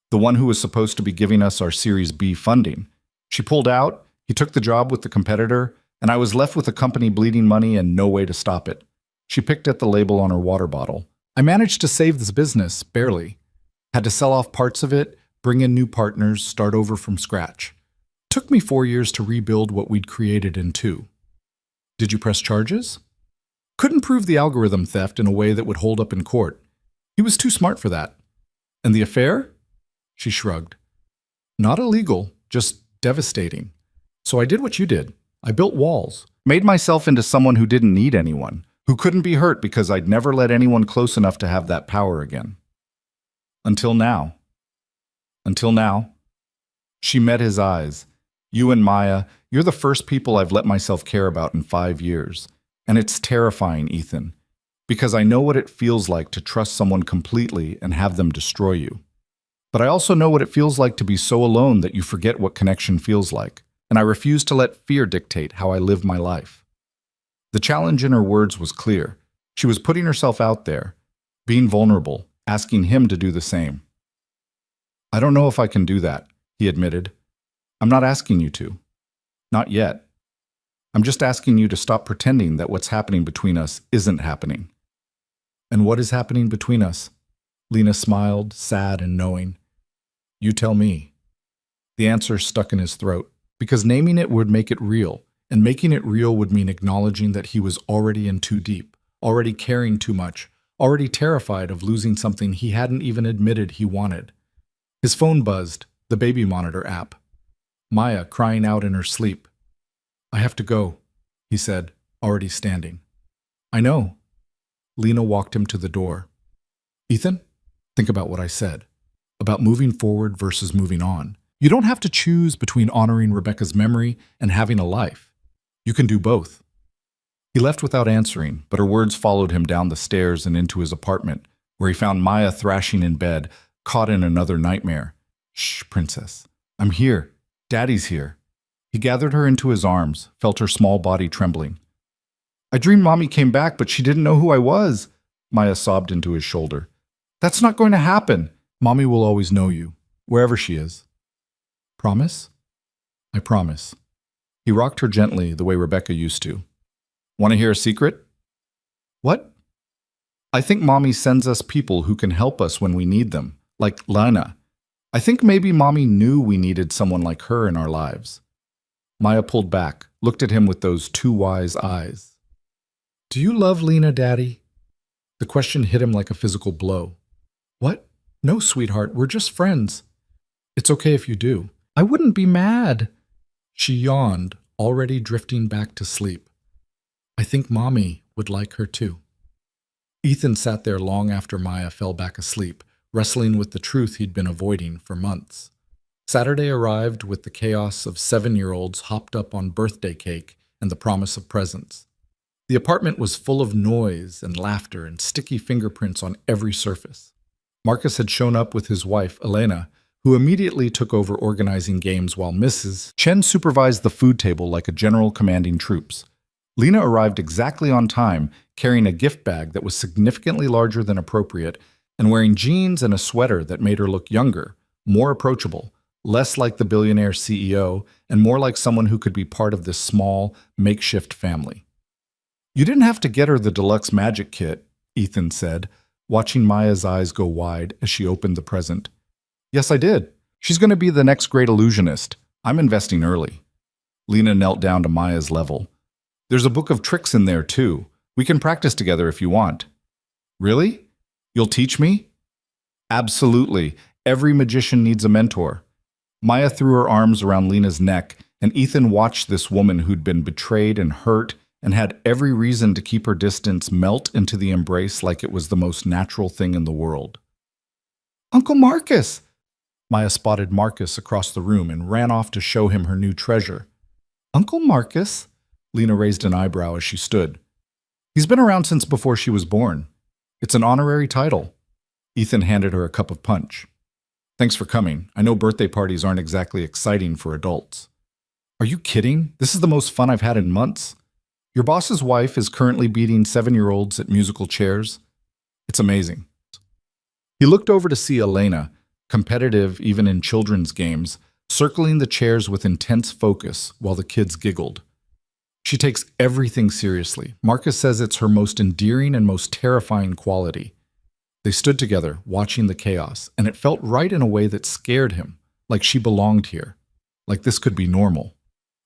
the one who was supposed to be giving us our Series B funding. She pulled out, he took the job with the competitor, and I was left with a company bleeding money and no way to stop it. She picked at the label on her water bottle. I managed to save this business, barely. Had to sell off parts of it, bring in new partners, start over from scratch. Took me 4 years to rebuild what we'd created in 2. Did you press charges? Couldn't prove the algorithm theft in a way that would hold up in court. He was too smart for that. And the affair? She shrugged. Not illegal, just devastating. So I did what you did. I built walls, made myself into someone who didn't need anyone, who couldn't be hurt because I'd never let anyone close enough to have that power again. Until now. Until now. She met his eyes. You and Maya, you're the first people I've let myself care about in 5 years. And it's terrifying, Ethan, because I know what it feels like to trust someone completely and have them destroy you. But I also know what it feels like to be so alone that you forget what connection feels like, and I refuse to let fear dictate how I live my life. The challenge in her words was clear. She was putting herself out there, being vulnerable, asking him to do the same. I don't know if I can do that, he admitted. I'm not asking you to. Not yet. I'm just asking you to stop pretending that what's happening between us isn't happening. And what is happening between us? Lena smiled, sad and knowing. You tell me. The answer stuck in his throat, because naming it would make it real, and making it real would mean acknowledging that he was already in too deep, already caring too much, already terrified of losing something he hadn't even admitted he wanted. His phone buzzed, the baby monitor app. Maya crying out in her sleep. "I have to go," he said, already standing. "I know." Lena walked him to the door. "Ethan, think about what I said, about moving forward versus moving on. You don't have to choose between honoring Rebecca's memory and having a life. You can do both." He left without answering, but her words followed him down the stairs and into his apartment, where he found Maya thrashing in bed, caught in another nightmare. "Shh, princess. I'm here. Daddy's here." He gathered her into his arms, felt her small body trembling. "I dreamed Mommy came back, but she didn't know who I was," Maya sobbed into his shoulder. "That's not going to happen. Mommy will always know you, wherever she is." "Promise?" "I promise." He rocked her gently the way Rebecca used to. "Want to hear a secret?" "What?" "I think Mommy sends us people who can help us when we need them, like Lana. I think maybe Mommy knew we needed someone like her in our lives." Maya pulled back, looked at him with those two wise eyes. "Do you love Lena, Daddy?" The question hit him like a physical blow. "What? No, sweetheart, we're just friends." "It's okay if you do. I wouldn't be mad." She yawned, already drifting back to sleep. "I think Mommy would like her too." Ethan sat there long after Maya fell back asleep, wrestling with the truth he'd been avoiding for months. Saturday arrived with the chaos of 7-year-olds hopped up on birthday cake and the promise of presents. The apartment was full of noise and laughter and sticky fingerprints on every surface. Marcus had shown up with his wife, Elena, who immediately took over organizing games while Mrs. Chen supervised the food table like a general commanding troops. Lena arrived exactly on time, carrying a gift bag that was significantly larger than appropriate and wearing jeans and a sweater that made her look younger, more approachable, less like the billionaire CEO and more like someone who could be part of this small, makeshift family. "You didn't have to get her the deluxe magic kit," Ethan said, watching Maya's eyes go wide as she opened the present. "Yes, I did. She's going to be the next great illusionist. I'm investing early." Lena knelt down to Maya's level. "There's a book of tricks in there, too. We can practice together if you want." "Really? You'll teach me?" "Absolutely. Every magician needs a mentor." Maya threw her arms around Lena's neck, and Ethan watched this woman who'd been betrayed and hurt and had every reason to keep her distance melt into the embrace like it was the most natural thing in the world. "Uncle Marcus!" Maya spotted Marcus across the room and ran off to show him her new treasure. "Uncle Marcus?" Lena raised an eyebrow as she stood. "He's been around since before she was born. It's an honorary title." Ethan handed her a cup of punch. "Thanks for coming. I know birthday parties aren't exactly exciting for adults." "Are you kidding? This is the most fun I've had in months. Your boss's wife is currently beating 7-year-olds at musical chairs. It's amazing." He looked over to see Elena, competitive even in children's games, circling the chairs with intense focus while the kids giggled. "She takes everything seriously. Marcus says it's her most endearing and most terrifying quality." They stood together, watching the chaos, and it felt right in a way that scared him, like she belonged here, like this could be normal.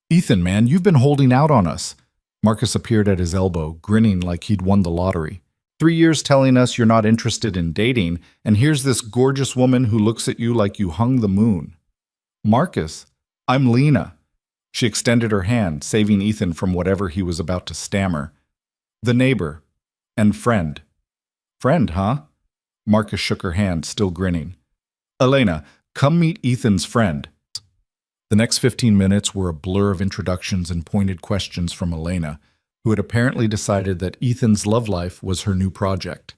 "Ethan, man, you've been holding out on us." Marcus appeared at his elbow, grinning like he'd won the lottery. 3 years telling us you're not interested in dating, and here's this gorgeous woman who looks at you like you hung the moon." "Marcus, I'm Lena." She extended her hand, saving Ethan from whatever he was about to stammer. "The neighbor. And friend." "Friend, huh?" Marcus shook her hand, still grinning. "Elena, come meet Ethan's friend." The next 15 minutes were a blur of introductions and pointed questions from Elena, who had apparently decided that Ethan's love life was her new project.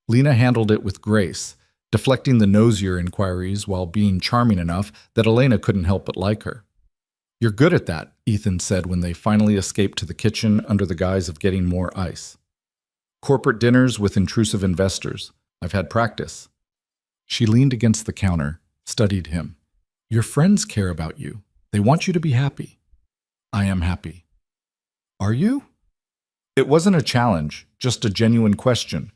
Lena handled it with grace, deflecting the nosier inquiries while being charming enough that Elena couldn't help but like her. "You're good at that," Ethan said when they finally escaped to the kitchen under the guise of getting more ice. "Corporate dinners with intrusive investors. I've had practice." She leaned against the counter, studied him. "Your friends care about you. They want you to be happy." "I am happy." "Are you?" It wasn't a challenge, just a genuine question.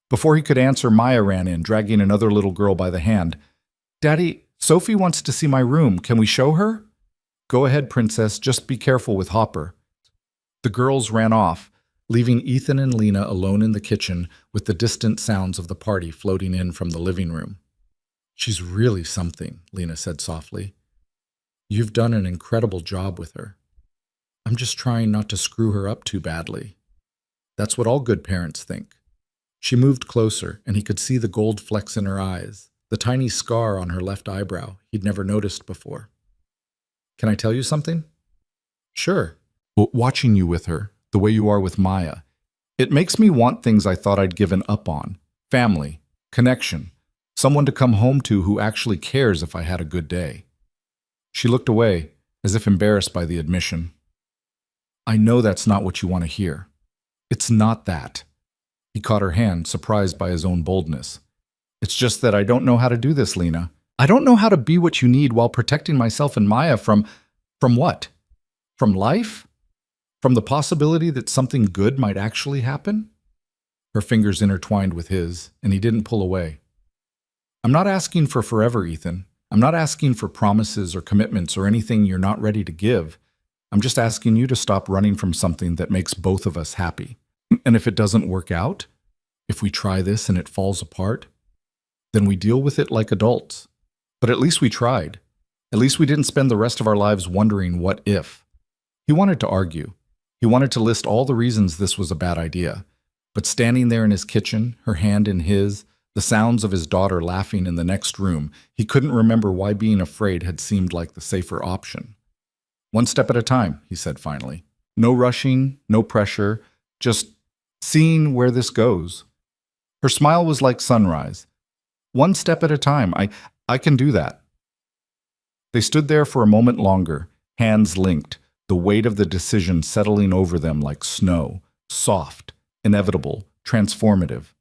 Before he could answer, Maya ran in, dragging another little girl by the hand. "Daddy, Sophie wants to see my room. Can we show her?" "Go ahead, princess. Just be careful with Hopper." The girls ran off. leaving Ethan and Lena alone in the kitchen with the distant sounds of the party floating in from the living room. "She's really something," Lena said softly. "You've done an incredible job with her. I'm just trying not to screw her up too badly." That's what all good parents think. She moved closer, and he could see the gold flecks in her eyes, the tiny scar on her left eyebrow he'd never noticed before. "Can I tell you something?" "Sure." "Well, watching you with her, the way you are with Maya, it makes me want things I thought I'd given up on. Family, connection, someone to come home to who actually cares if I had a good day." She looked away, as if embarrassed by the admission. "I know that's not what you want to hear. It's not that." He caught her hand, surprised by his own boldness. "It's just that I don't know how to do this, Lena. I don't know how to be what you need while protecting myself and Maya from what? From life? From the possibility that something good might actually happen?" Her fingers intertwined with his, and he didn't pull away. "I'm not asking for forever, Ethan. I'm not asking for promises or commitments or anything you're not ready to give. I'm just asking you to stop running from something that makes both of us happy. And if it doesn't work out, if we try this and it falls apart, then we deal with it like adults. But at least we tried. At least we didn't spend the rest of our lives wondering what if." He wanted to argue. He wanted to list all the reasons this was a bad idea. But standing there in his kitchen, her hand in his, the sounds of his daughter laughing in the next room, he couldn't remember why being afraid had seemed like the safer option. "One step at a time," he said finally. "No rushing, no pressure, just seeing where this goes." Her smile was like sunrise. "One step at a time. I can do that." They stood there for a moment longer, hands linked, the weight of the decision settling over them like snow, soft, inevitable, transformative.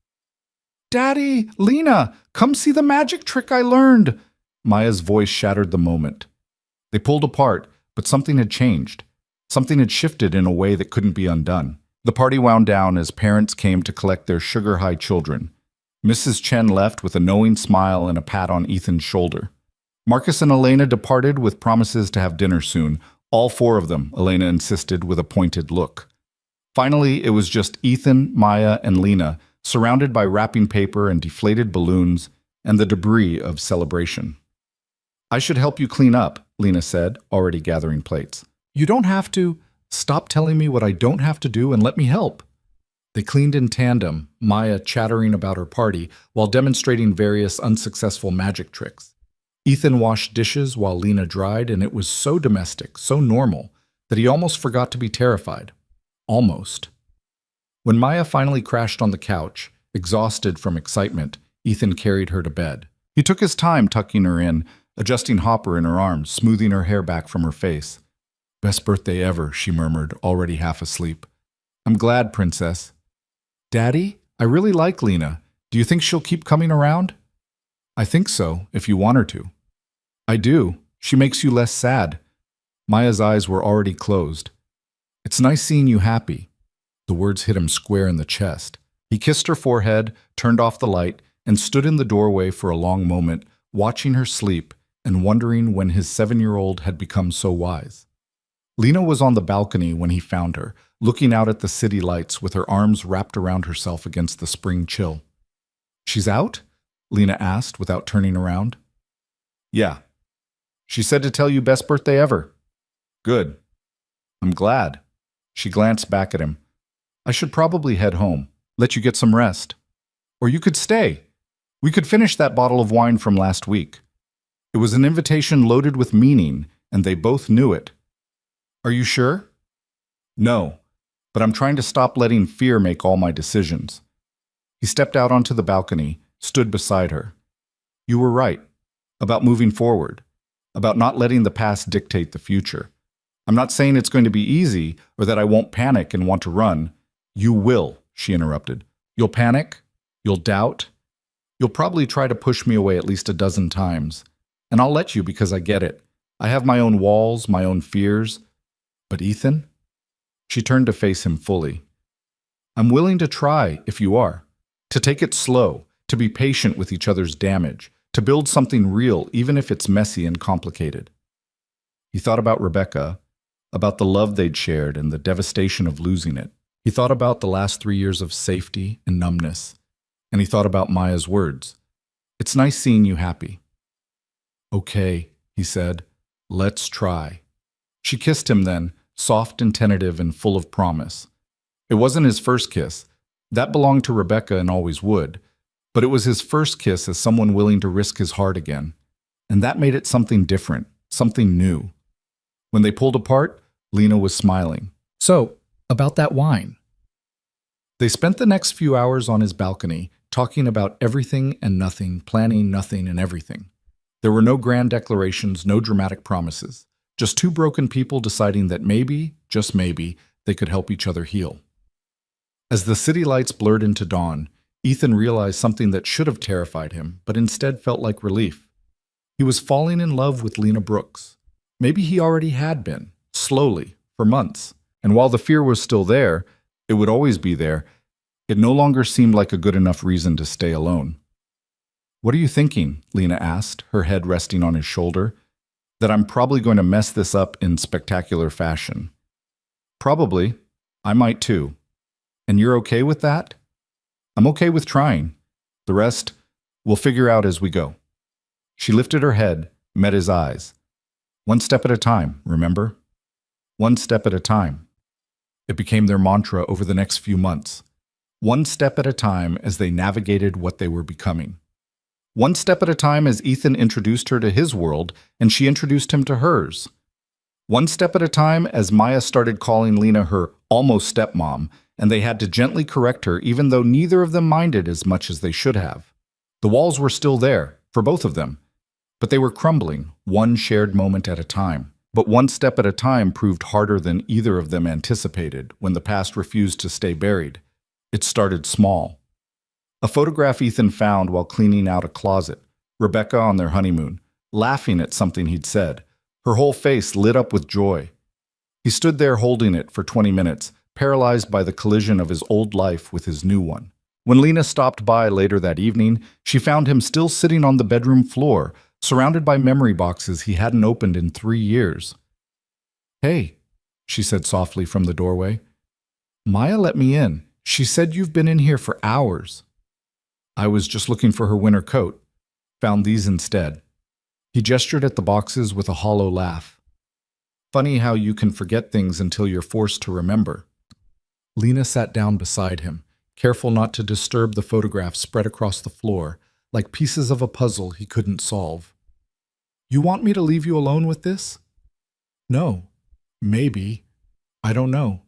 "Daddy, Lena, come see the magic trick I learned." Maya's voice shattered the moment. They pulled apart, but something had changed. Something had shifted in a way that couldn't be undone. The party wound down as parents came to collect their sugar-high children. Mrs. Chen left with a knowing smile and a pat on Ethan's shoulder. Marcus and Elena departed with promises to have dinner soon. All four of them, Elena insisted with a pointed look. Finally, it was just Ethan, Maya, and Lena, surrounded by wrapping paper and deflated balloons and the debris of celebration. "I should help you clean up," Lena said, already gathering plates. "You don't have to. Stop telling me what I don't have to do and let me help." They cleaned in tandem, Maya chattering about her party while demonstrating various unsuccessful magic tricks. Ethan washed dishes while Lena dried, and it was so domestic, so normal, that he almost forgot to be terrified. Almost. When Maya finally crashed on the couch, exhausted from excitement, Ethan carried her to bed. He took his time tucking her in, adjusting Hopper in her arms, smoothing her hair back from her face. "Best birthday ever," she murmured, already half asleep. "I'm glad, Princess." "Daddy, I really like Lena. Do you think she'll keep coming around?" "I think so, if you want her to." "I do. She makes you less sad." Maya's eyes were already closed. "It's nice seeing you happy." The words hit him square in the chest. He kissed her forehead, turned off the light, and stood in the doorway for a long moment, watching her sleep and wondering when his 7-year-old had become so wise. Lena was on the balcony when he found her, looking out at the city lights with her arms wrapped around herself against the spring chill. "She's out?" Lena asked without turning around. "Yeah. She said to tell you best birthday ever." "Good. I'm glad." She glanced back at him. "I should probably head home, let you get some rest. Or you could stay. We could finish that bottle of wine from last week." It was an invitation loaded with meaning, and they both knew it. "Are you sure?" "No, but I'm trying to stop letting fear make all my decisions." He stepped out onto the balcony, stood beside her. "You were right. About moving forward. About not letting the past dictate the future. I'm not saying it's going to be easy or that I won't panic and want to run. You will," she interrupted. "You'll panic. You'll doubt. You'll probably try to push me away at least a dozen times. And I'll let you because I get it. I have my own walls, my own fears. But Ethan?" She turned to face him fully. "I'm willing to try, if you are. To take it slow, to be patient with each other's damage, to build something real even if it's messy and complicated." He thought about Rebecca, about the love they'd shared and the devastation of losing it. He thought about the last 3 years of safety and numbness, and he thought about Maya's words. "It's nice seeing you happy." "Okay," he said, "let's try." She kissed him then, soft and tentative and full of promise. It wasn't his first kiss. That belonged to Rebecca and always would. But it was his first kiss as someone willing to risk his heart again. And that made it something different, something new. When they pulled apart, Lena was smiling. "So, about that wine." They spent the next few hours on his balcony, talking about everything and nothing, planning nothing and everything. There were no grand declarations, no dramatic promises. Just two broken people deciding that maybe, just maybe, they could help each other heal. As the city lights blurred into dawn, Ethan realized something that should have terrified him, but instead felt like relief. He was falling in love with Lena Brooks. Maybe he already had been, slowly, for months. And while the fear was still there, it would always be there, it no longer seemed like a good enough reason to stay alone. "What are you thinking?" Lena asked, her head resting on his shoulder. "That I'm probably going to mess this up in spectacular fashion." "Probably. I might too. And you're okay with that?" "I'm okay with trying. The rest, we'll figure out as we go." She lifted her head, met his eyes. "One step at a time, remember? One step at a time." It became their mantra over the next few months. One step at a time as they navigated what they were becoming. One step at a time as Ethan introduced her to his world and she introduced him to hers. One step at a time as Maya started calling Lena her almost stepmom, and they had to gently correct her even though neither of them minded as much as they should have. The walls were still there, for both of them, but they were crumbling, one shared moment at a time. But one step at a time proved harder than either of them anticipated when the past refused to stay buried. It started small. A photograph Ethan found while cleaning out a closet, Rebecca on their honeymoon, laughing at something he'd said, her whole face lit up with joy. He stood there holding it for 20 minutes, paralyzed by the collision of his old life with his new one. When Lena stopped by later that evening, she found him still sitting on the bedroom floor, surrounded by memory boxes he hadn't opened in 3 years. "Hey," she said softly from the doorway. "Maya let me in. She said you've been in here for hours." "I was just looking for her winter coat. Found these instead." He gestured at the boxes with a hollow laugh. "Funny how you can forget things until you're forced to remember." Lena sat down beside him, careful not to disturb the photographs spread across the floor, like pieces of a puzzle he couldn't solve. "You want me to leave you alone with this?" "No. Maybe. I don't know."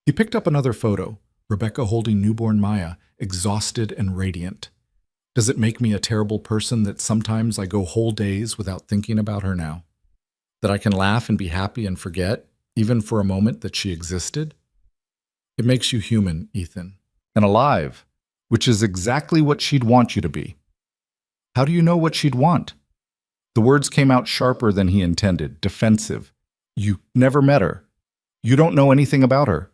He picked up another photo, Rebecca holding newborn Maya, exhausted and radiant. "Does it make me a terrible person that sometimes I go whole days without thinking about her now? That I can laugh and be happy and forget, even for a moment, that she existed? It makes you human, Ethan. And alive, which is exactly what she'd want you to be." "How do you know what she'd want?" The words came out sharper than he intended, defensive. "You never met her. You don't know anything about her."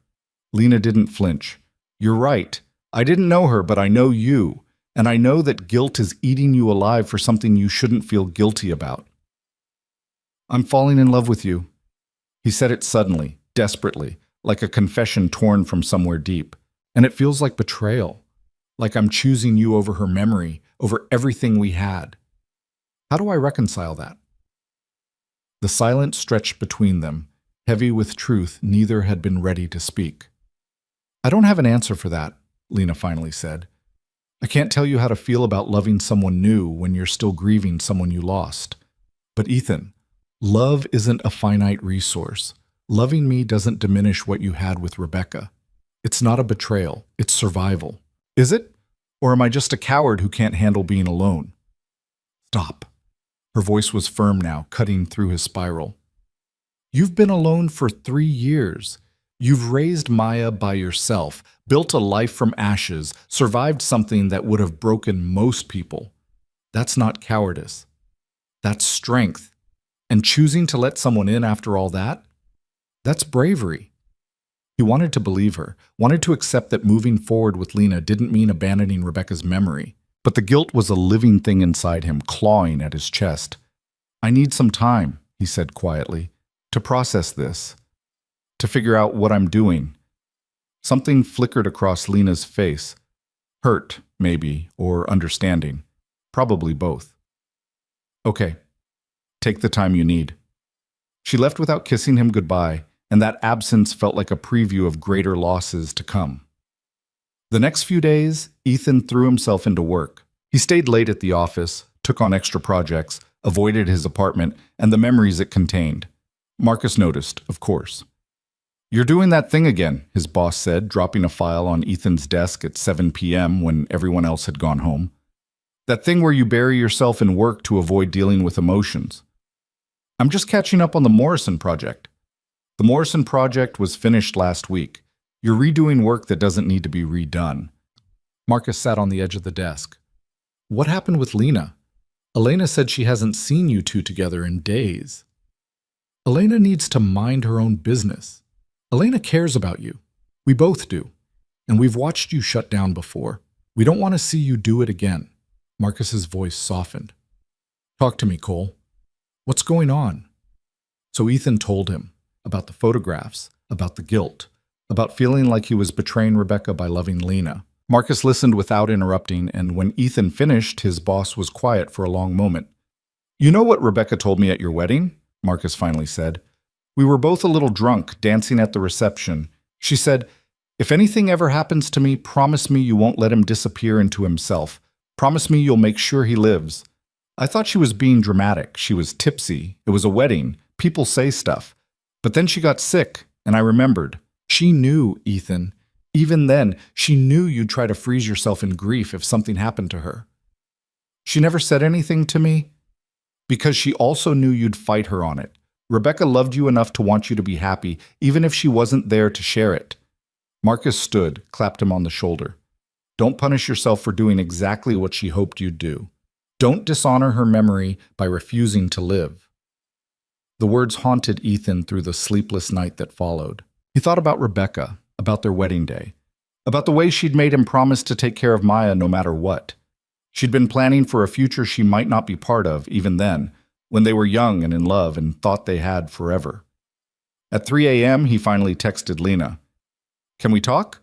Lena didn't flinch. "You're right. I didn't know her, but I know you. And I know that guilt is eating you alive for something you shouldn't feel guilty about." "I'm falling in love with you." He said it suddenly, desperately, like a confession torn from somewhere deep. "And it feels like betrayal. Like I'm choosing you over her memory, over everything we had. How do I reconcile that?" The silence stretched between them, heavy with truth neither had been ready to speak. "I don't have an answer for that," Lena finally said. "I can't tell you how to feel about loving someone new when you're still grieving someone you lost. But Ethan, love isn't a finite resource. Loving me doesn't diminish what you had with Rebecca. It's not a betrayal, it's survival. Is it? Or am I just a coward who can't handle being alone?" "Stop." Her voice was firm now, cutting through his spiral. "You've been alone for 3 years. You've raised Maya by yourself, built a life from ashes, survived something that would have broken most people. That's not cowardice. That's strength. And choosing to let someone in after all that? That's bravery." He wanted to believe her, wanted to accept that moving forward with Lena didn't mean abandoning Rebecca's memory. But the guilt was a living thing inside him, clawing at his chest. "I need some time," he said quietly, "to process this, to figure out what I'm doing." Something flickered across Lena's face. Hurt, maybe, or understanding. Probably both. Okay, take the time you need. She left without kissing him goodbye, and that absence felt like a preview of greater losses to come. The next few days, Ethan threw himself into work. He stayed late at the office, took on extra projects, avoided his apartment, and the memories it contained. Marcus noticed, of course. "You're doing that thing again," his boss said, dropping a file on Ethan's desk at 7 p.m. when everyone else had gone home. "That thing where you bury yourself in work to avoid dealing with emotions." "I'm just catching up on the Morrison project." "The Morrison project was finished last week. You're redoing work that doesn't need to be redone." Marcus sat on the edge of the desk. "What happened with Lena? Elena said she hasn't seen you two together in days." "Elena needs to mind her own business. Elena cares about you. We both do. And we've watched you shut down before. We don't want to see you do it again." Marcus's voice softened. "Talk to me, Cole. What's going on?" So Ethan told him about the photographs, about the guilt, about feeling like he was betraying Rebecca by loving Lena. Marcus listened without interrupting, and when Ethan finished, his boss was quiet for a long moment. "You know what Rebecca told me at your wedding?" Marcus finally said. "We were both a little drunk, dancing at the reception. She said, 'If anything ever happens to me, promise me you won't let him disappear into himself. Promise me you'll make sure he lives.' I thought she was being dramatic. She was tipsy. It was a wedding. People say stuff. But then she got sick, and I remembered. She knew, Ethan. Even then, she knew you'd try to freeze yourself in grief if something happened to her. She never said anything to me because she also knew you'd fight her on it. Rebecca loved you enough to want you to be happy, even if she wasn't there to share it." Marcus stood, clapped him on the shoulder. "Don't punish yourself for doing exactly what she hoped you'd do. Don't dishonor her memory by refusing to live." The words haunted Ethan through the sleepless night that followed. He thought about Rebecca, about their wedding day, about the way she'd made him promise to take care of Maya no matter what. She'd been planning for a future she might not be part of, even then, when they were young and in love and thought they had forever. At 3 a.m., he finally texted Lena. "Can we talk?"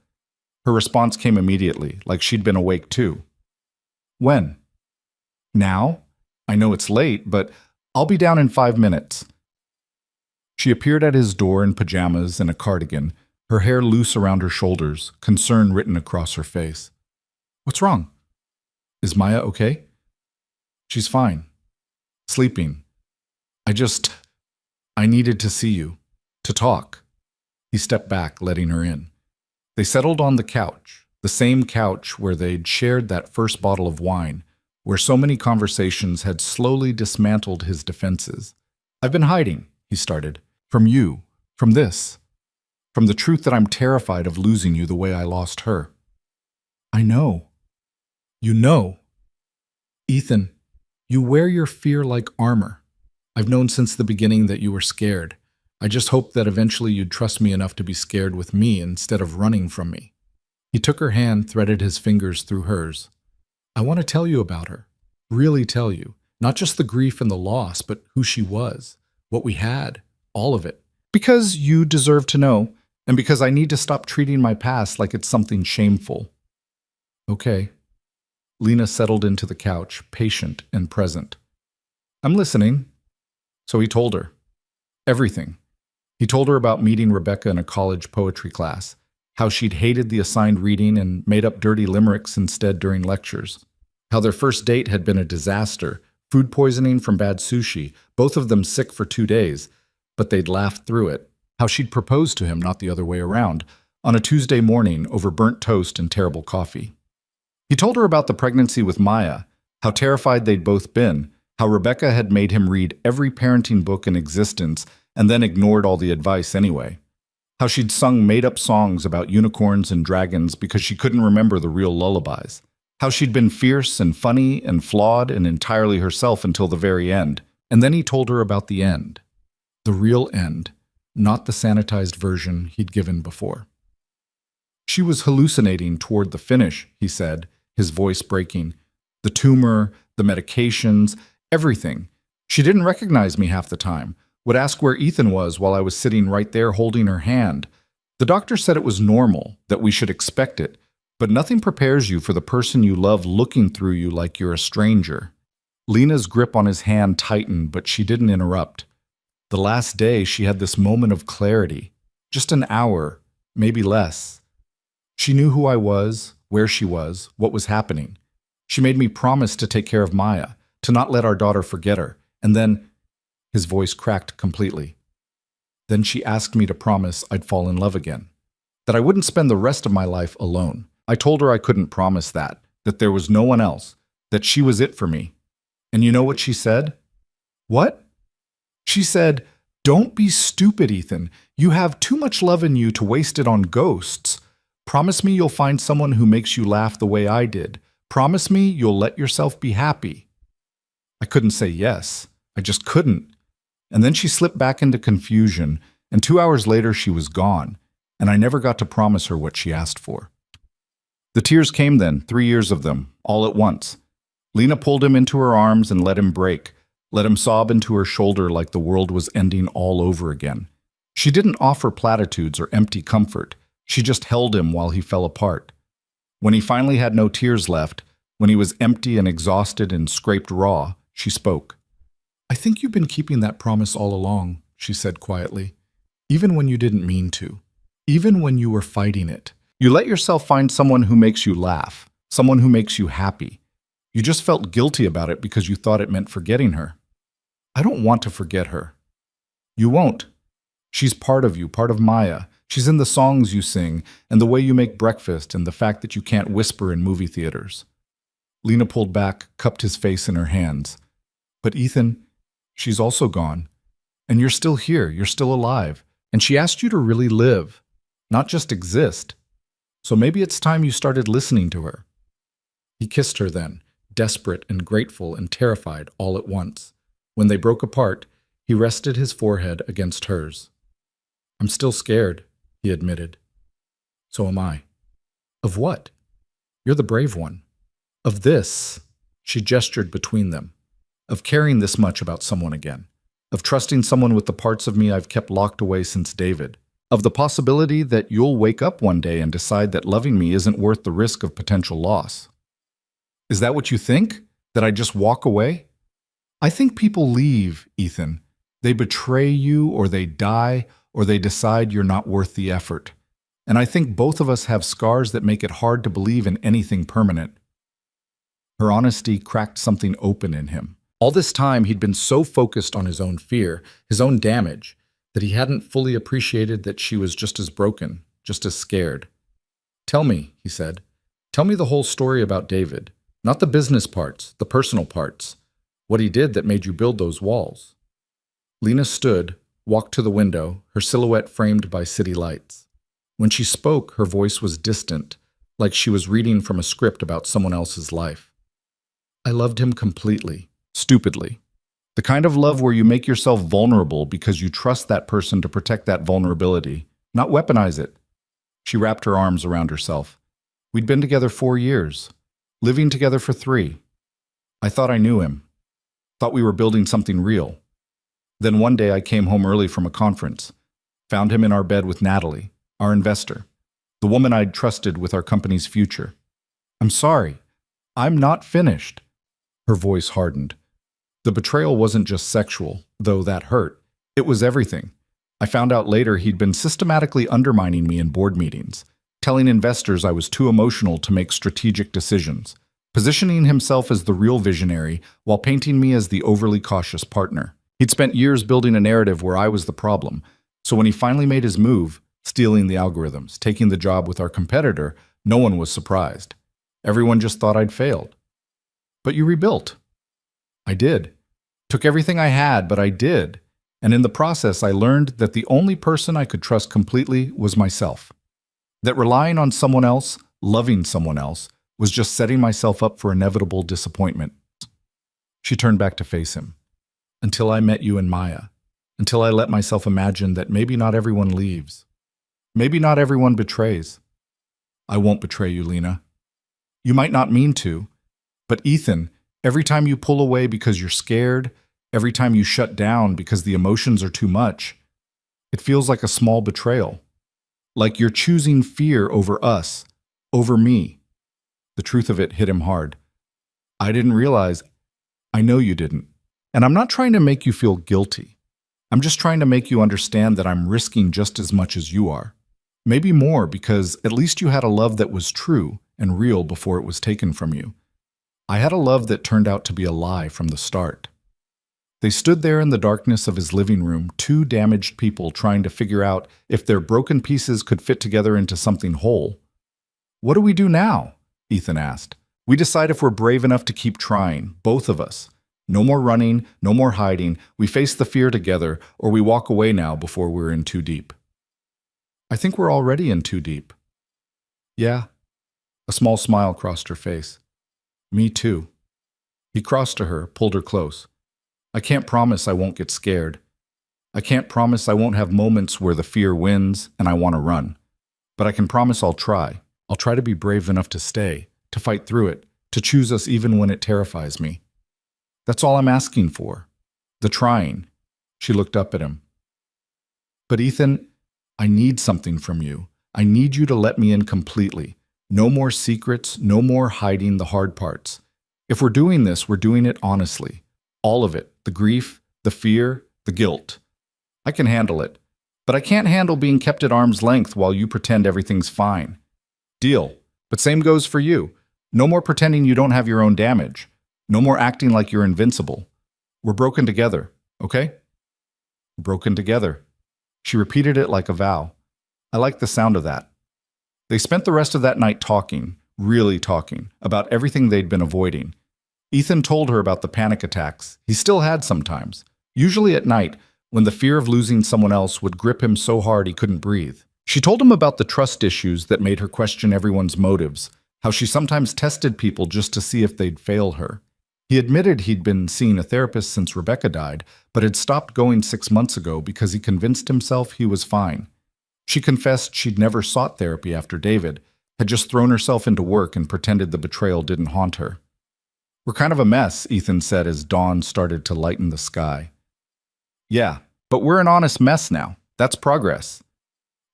Her response came immediately, like she'd been awake too. "When?" "Now? I know it's late, but I'll be down in 5 minutes." She appeared at his door in pajamas and a cardigan, her hair loose around her shoulders, concern written across her face. "What's wrong? Is Maya okay?" "She's fine. Sleeping. I needed to see you. To talk." He stepped back, letting her in. They settled on the couch, the same couch where they'd shared that first bottle of wine, where so many conversations had slowly dismantled his defenses. "I've been hiding," he started, "from you, from this, from the truth that I'm terrified of losing you the way I lost her." "I know." "You know." "Ethan, you wear your fear like armor. I've known since the beginning that you were scared. I just hoped that eventually you'd trust me enough to be scared with me instead of running from me." He took her hand, threaded his fingers through hers. "I want to tell you about her. Really tell you. Not just the grief and the loss, but who she was, what we had, all of it. Because you deserve to know, and because I need to stop treating my past like it's something shameful." "Okay." Lena settled into the couch, patient and present. "I'm listening." So he told her. Everything. He told her about meeting Rebecca in a college poetry class, how she'd hated the assigned reading and made up dirty limericks instead during lectures, how their first date had been a disaster, food poisoning from bad sushi, both of them sick for 2 days, but they'd laughed through it, how she'd proposed to him, not the other way around, on a Tuesday morning over burnt toast and terrible coffee. He told her about the pregnancy with Maya, how terrified they'd both been, how Rebecca had made him read every parenting book in existence and then ignored all the advice anyway, how she'd sung made-up songs about unicorns and dragons because she couldn't remember the real lullabies, how she'd been fierce and funny and flawed and entirely herself until the very end. And then he told her about the end, the real end, not the sanitized version he'd given before. She was hallucinating toward the finish, he said, his voice breaking. The tumor, the medications, everything. She didn't recognize me half the time, would ask where Ethan was while I was sitting right there holding her hand. The doctor said it was normal, that we should expect it, but nothing prepares you for the person you love looking through you like you're a stranger. Lena's grip on his hand tightened, but she didn't interrupt. The last day, she had this moment of clarity. Just an hour, maybe less. She knew who I was, where she was, what was happening. She made me promise to take care of Maya, to not let our daughter forget her. And then, his voice cracked completely. Then she asked me to promise I'd fall in love again, that I wouldn't spend the rest of my life alone. I told her I couldn't promise that there was no one else, that she was it for me. And you know what she said? What? She said, "Don't be stupid, Ethan. You have too much love in you to waste it on ghosts. Promise me you'll find someone who makes you laugh the way I did. Promise me you'll let yourself be happy." I couldn't say yes. I just couldn't. And then she slipped back into confusion, and 2 hours later she was gone, and I never got to promise her what she asked for. The tears came then, 3 years of them, all at once. Lena pulled him into her arms and let him break, let him sob into her shoulder like the world was ending all over again. She didn't offer platitudes or empty comfort. She just held him while he fell apart. When he finally had no tears left, when he was empty and exhausted and scraped raw, she spoke. "I think you've been keeping that promise all along," she said quietly, "even when you didn't mean to, even when you were fighting it. You let yourself find someone who makes you laugh, someone who makes you happy. You just felt guilty about it because you thought it meant forgetting her. I don't want to forget her. You won't. She's part of you, part of Maya. She's in the songs you sing, and the way you make breakfast, and the fact that you can't whisper in movie theaters." Lena pulled back, cupped his face in her hands. "But Ethan, she's also gone. And you're still here, you're still alive. And she asked you to really live, not just exist. So maybe it's time you started listening to her." He kissed her then, desperate and grateful and terrified all at once. When they broke apart, he rested his forehead against hers. "I'm still scared," he admitted. "So am I." "Of what?" "You're the brave one." "Of this," she gestured between them, "of caring this much about someone again, of trusting someone with the parts of me I've kept locked away since David, of the possibility that you'll wake up one day and decide that loving me isn't worth the risk of potential loss." "Is that what you think? That I just walk away?" "I think people leave, Ethan. They betray you, or they die, or they decide you're not worth the effort. And I think both of us have scars that make it hard to believe in anything permanent." Her honesty cracked something open in him. All this time, he'd been so focused on his own fear, his own damage, that he hadn't fully appreciated that she was just as broken, just as scared. "Tell me," he said. "Tell me the whole story about David. Not the business parts, the personal parts. What he did that made you build those walls." Lena stood, walked to the window, her silhouette framed by city lights. When she spoke, her voice was distant, like she was reading from a script about someone else's life. "I loved him completely, stupidly. The kind of love where you make yourself vulnerable because you trust that person to protect that vulnerability, not weaponize it." She wrapped her arms around herself. "We'd been together 4 years, living together for 3. I thought I knew him, thought we were building something real. Then one day I came home early from a conference, found him in our bed with Natalie, our investor, the woman I'd trusted with our company's future. I'm sorry, I'm not finished." Her voice hardened. The betrayal wasn't just sexual, though that hurt. It was everything. I found out later he'd been systematically undermining me in board meetings, telling investors I was too emotional to make strategic decisions, positioning himself as the real visionary while painting me as the overly cautious partner. He'd spent years building a narrative where I was the problem, so when he finally made his move, stealing the algorithms, taking the job with our competitor, no one was surprised. Everyone just thought I'd failed. "But you rebuilt." "I did. Took everything I had, but I did. And in the process, I learned that the only person I could trust completely was myself. That relying on someone else, loving someone else, was just setting myself up for inevitable disappointment." She turned back to face him. "Until I met you and Maya. Until I let myself imagine that maybe not everyone leaves. Maybe not everyone betrays. I won't betray you, Lena. You might not mean to, but Ethan, every time you pull away because you're scared, every time you shut down because the emotions are too much, it feels like a small betrayal. Like you're choosing fear over us, over me. The truth of it hit him hard. I didn't realize. I know you didn't. And I'm not trying to make you feel guilty. I'm just trying to make you understand that I'm risking just as much as you are. Maybe more, because at least you had a love that was true and real before it was taken from you. I had a love that turned out to be a lie from the start. They stood there in the darkness of his living room, two damaged people trying to figure out if their broken pieces could fit together into something whole. What do we do now? Ethan asked. We decide if we're brave enough to keep trying, both of us. No more running, no more hiding. We face the fear together, or we walk away now before we're in too deep. I think we're already in too deep. Yeah. A small smile crossed her face. Me too. He crossed to her, pulled her close. I can't promise I won't get scared. I can't promise I won't have moments where the fear wins and I want to run. But I can promise I'll try. I'll try to be brave enough to stay, to fight through it, to choose us even when it terrifies me. That's all I'm asking for. The trying. She looked up at him. But Ethan, I need something from you. I need you to let me in completely. No more secrets, no more hiding the hard parts. If we're doing this, we're doing it honestly. All of it. The grief, the fear, the guilt. I can handle it. But I can't handle being kept at arm's length while you pretend everything's fine. Deal. But same goes for you. No more pretending you don't have your own damage. No more acting like you're invincible. We're broken together, okay? Broken together. She repeated it like a vow. I like the sound of that. They spent the rest of that night talking, really talking, about everything they'd been avoiding. Ethan told her about the panic attacks he still had sometimes, usually at night, when the fear of losing someone else would grip him so hard he couldn't breathe. She told him about the trust issues that made her question everyone's motives, how she sometimes tested people just to see if they'd fail her. He admitted he'd been seeing a therapist since Rebecca died, but had stopped going 6 months ago because he convinced himself he was fine. She confessed she'd never sought therapy after David, had just thrown herself into work and pretended the betrayal didn't haunt her. We're kind of a mess, Ethan said as dawn started to lighten the sky. Yeah, but we're an honest mess now. That's progress.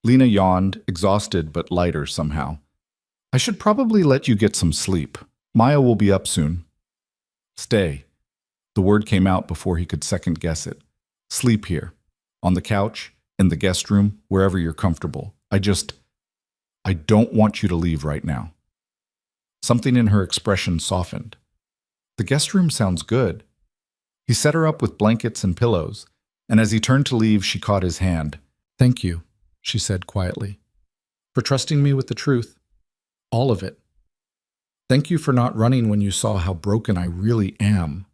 Lena yawned, exhausted but lighter somehow. I should probably let you get some sleep. Maya will be up soon. Stay. The word came out before he could second guess it. Sleep here. On the couch, in the guest room, wherever you're comfortable. I don't want you to leave right now. Something in her expression softened. The guest room sounds good. He set her up with blankets and pillows, and as he turned to leave, she caught his hand. Thank you, she said quietly, for trusting me with the truth. All of it. Thank you for not running when you saw how broken I really am.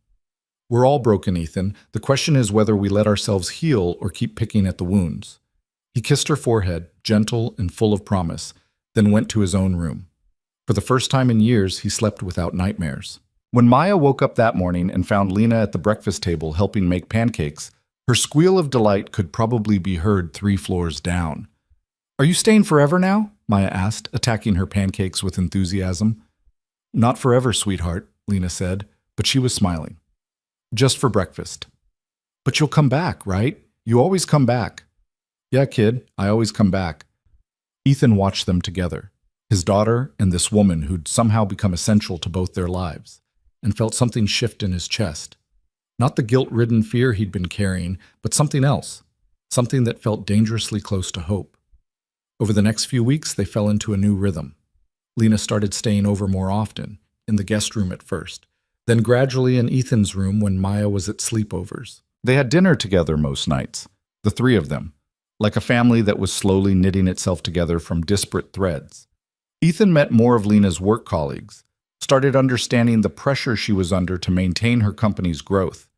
We're all broken, Ethan. The question is whether we let ourselves heal or keep picking at the wounds. He kissed her forehead, gentle and full of promise, then went to his own room. For the first time in years, he slept without nightmares. When Maya woke up that morning and found Lena at the breakfast table helping make pancakes, her squeal of delight could probably be heard 3 floors down. Are you staying forever now? Maya asked, attacking her pancakes with enthusiasm. Not forever, sweetheart, Lena said, but she was smiling. Just for breakfast. But you'll come back, right? You always come back. Yeah, kid, I always come back. Ethan watched them together, his daughter and this woman who'd somehow become essential to both their lives, and felt something shift in his chest. Not the guilt-ridden fear he'd been carrying, but something else, something that felt dangerously close to hope. Over the next few weeks, they fell into a new rhythm. Lena started staying over more often, in the guest room at first, then gradually in Ethan's room when Maya was at sleepovers. They had dinner together most nights, the 3 of them, like a family that was slowly knitting itself together from disparate threads. Ethan met more of Lena's work colleagues, started understanding the pressure she was under to maintain her company's growth.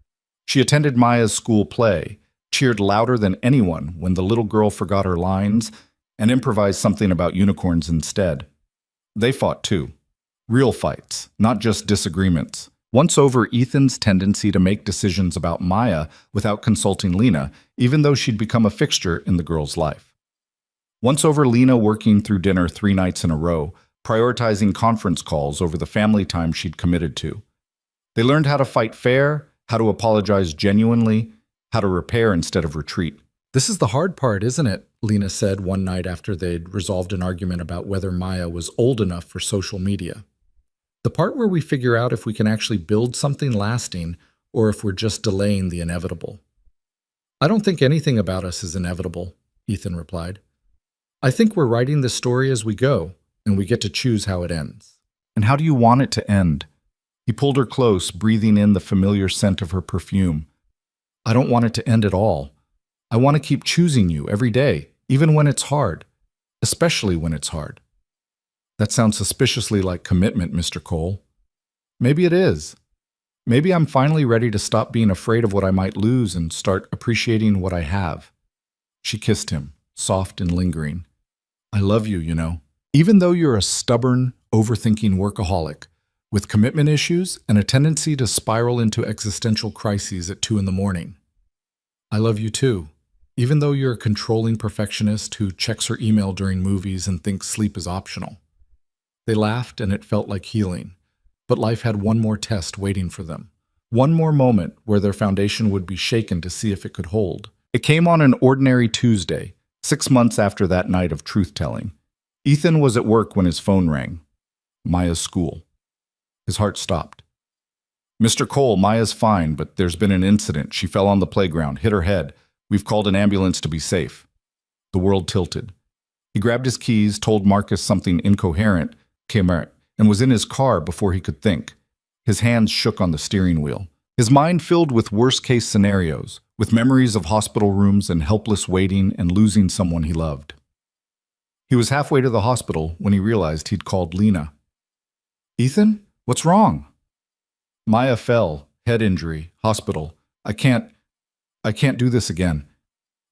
She attended Maya's school play, cheered louder than anyone when the little girl forgot her lines, and improvised something about unicorns instead. They fought too. Real fights, not just disagreements. Once over Ethan's tendency to make decisions about Maya without consulting Lena, even though she'd become a fixture in the girl's life. Once over Lena working through dinner 3 nights in a row, prioritizing conference calls over the family time she'd committed to. They learned how to fight fair, how to apologize genuinely, how to repair instead of retreat. This is the hard part, isn't it? Lena said one night after they'd resolved an argument about whether Maya was old enough for social media. The part where we figure out if we can actually build something lasting or if we're just delaying the inevitable. I don't think anything about us is inevitable, Ethan replied. I think we're writing the story as we go, and we get to choose how it ends. And how do you want it to end? He pulled her close, breathing in the familiar scent of her perfume. I don't want it to end at all. I want to keep choosing you every day, even when it's hard, especially when it's hard. That sounds suspiciously like commitment, Mr. Cole. Maybe it is. Maybe I'm finally ready to stop being afraid of what I might lose and start appreciating what I have. She kissed him, soft and lingering. I love you, you know. Even though you're a stubborn, overthinking workaholic with commitment issues and a tendency to spiral into existential crises at 2 a.m. I love you too. Even though you're a controlling perfectionist who checks her email during movies and thinks sleep is optional. They laughed and it felt like healing, but life had one more test waiting for them. One more moment where their foundation would be shaken to see if it could hold. It came on an ordinary Tuesday, 6 months after that night of truth-telling. Ethan was at work when his phone rang. Maya's school. His heart stopped. Mr. Cole, Maya's fine, but there's been an incident. She fell on the playground, hit her head. We've called an ambulance to be safe. The world tilted. He grabbed his keys, told Marcus something incoherent, and was in his car before he could think. His hands shook on the steering wheel. His mind filled with worst-case scenarios, with memories of hospital rooms and helpless waiting and losing someone he loved. He was halfway to the hospital when he realized he'd called Lena. Ethan, what's wrong? Maya fell, head injury, hospital. I can't do this again.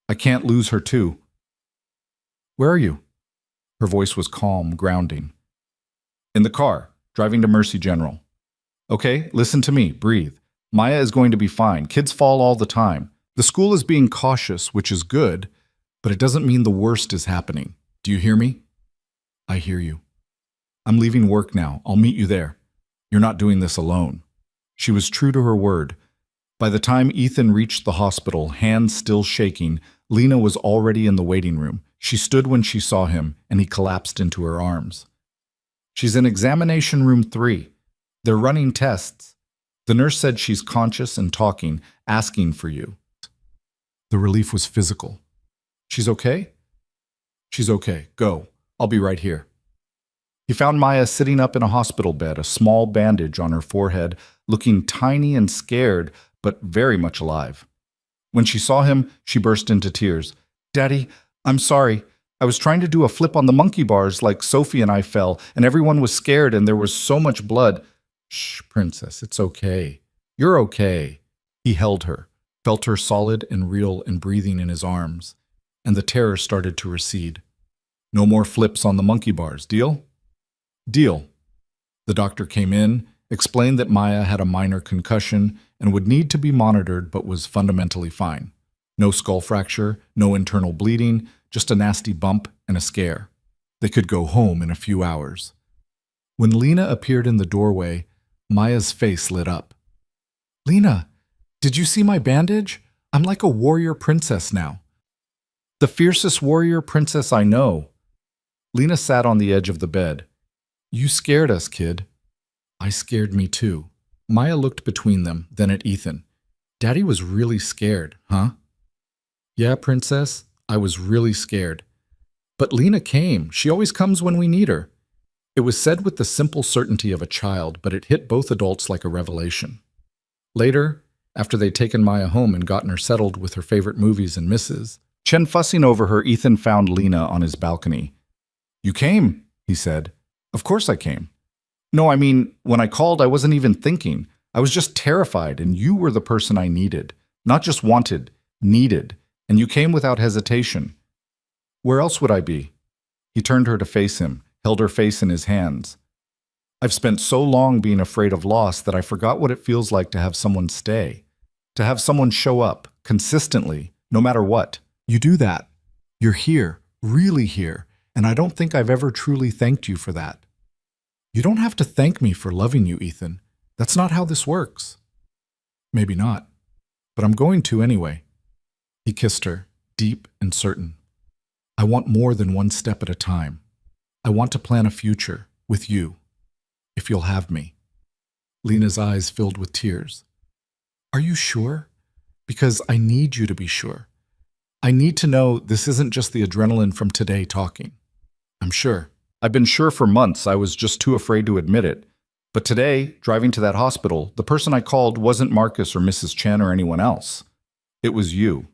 I can't lose her too. Where are you? Her voice was calm, grounding. In the car, driving to Mercy General. Okay, listen to me, breathe. Maya is going to be fine. Kids fall all the time. The school is being cautious, which is good, but it doesn't mean the worst is happening. Do you hear me? I hear you. I'm leaving work now. I'll meet you there. You're not doing this alone. She was true to her word. By the time Ethan reached the hospital, hands still shaking, Lena was already in the waiting room. She stood when she saw him, and he collapsed into her arms. She's in examination room 3. They're running tests. The nurse said she's conscious and talking, asking for you. The relief was physical. She's okay? She's okay. Go. I'll be right here. He found Maya sitting up in a hospital bed, a small bandage on her forehead, looking tiny and scared, but very much alive. When she saw him, she burst into tears. Daddy, I'm sorry. I was trying to do a flip on the monkey bars like Sophie and I fell, and everyone was scared and there was so much blood. Shh, princess, it's okay. You're okay. He held her, felt her solid and real and breathing in his arms, and the terror started to recede. No more flips on the monkey bars, deal? Deal. The doctor came in, explained that Maya had a minor concussion and would need to be monitored but was fundamentally fine. No skull fracture, no internal bleeding, just a nasty bump and a scare. They could go home in a few hours. When Lena appeared in the doorway, Maya's face lit up. Lena, did you see my bandage? I'm like a warrior princess now. The fiercest warrior princess I know. Lena sat on the edge of the bed. You scared us, kid. I scared me too. Maya looked between them, then at Ethan. Daddy was really scared, huh? Yeah, princess, I was really scared. But Lena came. She always comes when we need her. It was said with the simple certainty of a child, but it hit both adults like a revelation. Later, after they'd taken Maya home and gotten her settled with her favorite movies and misses, Chen fussing over her, Ethan found Lena on his balcony. You came, he said. Of course I came. No, I mean, when I called, I wasn't even thinking. I was just terrified, and you were the person I needed. Not just wanted, needed. And you came without hesitation. Where else would I be? He turned her to face him, held her face in his hands. I've spent so long being afraid of loss that I forgot what it feels like to have someone stay, to have someone show up, consistently, no matter what. You do that. You're here, really here, and I don't think I've ever truly thanked you for that. You don't have to thank me for loving you, Ethan. That's not how this works. Maybe not, but I'm going to anyway. He kissed her. deep and certain. I want more than one step at a time. I want to plan a future with you, if you'll have me. Lena's eyes filled with tears. Are you sure? Because I need you to be sure. I need to know this isn't just the adrenaline from today talking. I'm sure. I've been sure for months. I was just too afraid to admit it. But today, driving to that hospital, the person I called wasn't Marcus or Mrs. Chen or anyone else. It was you.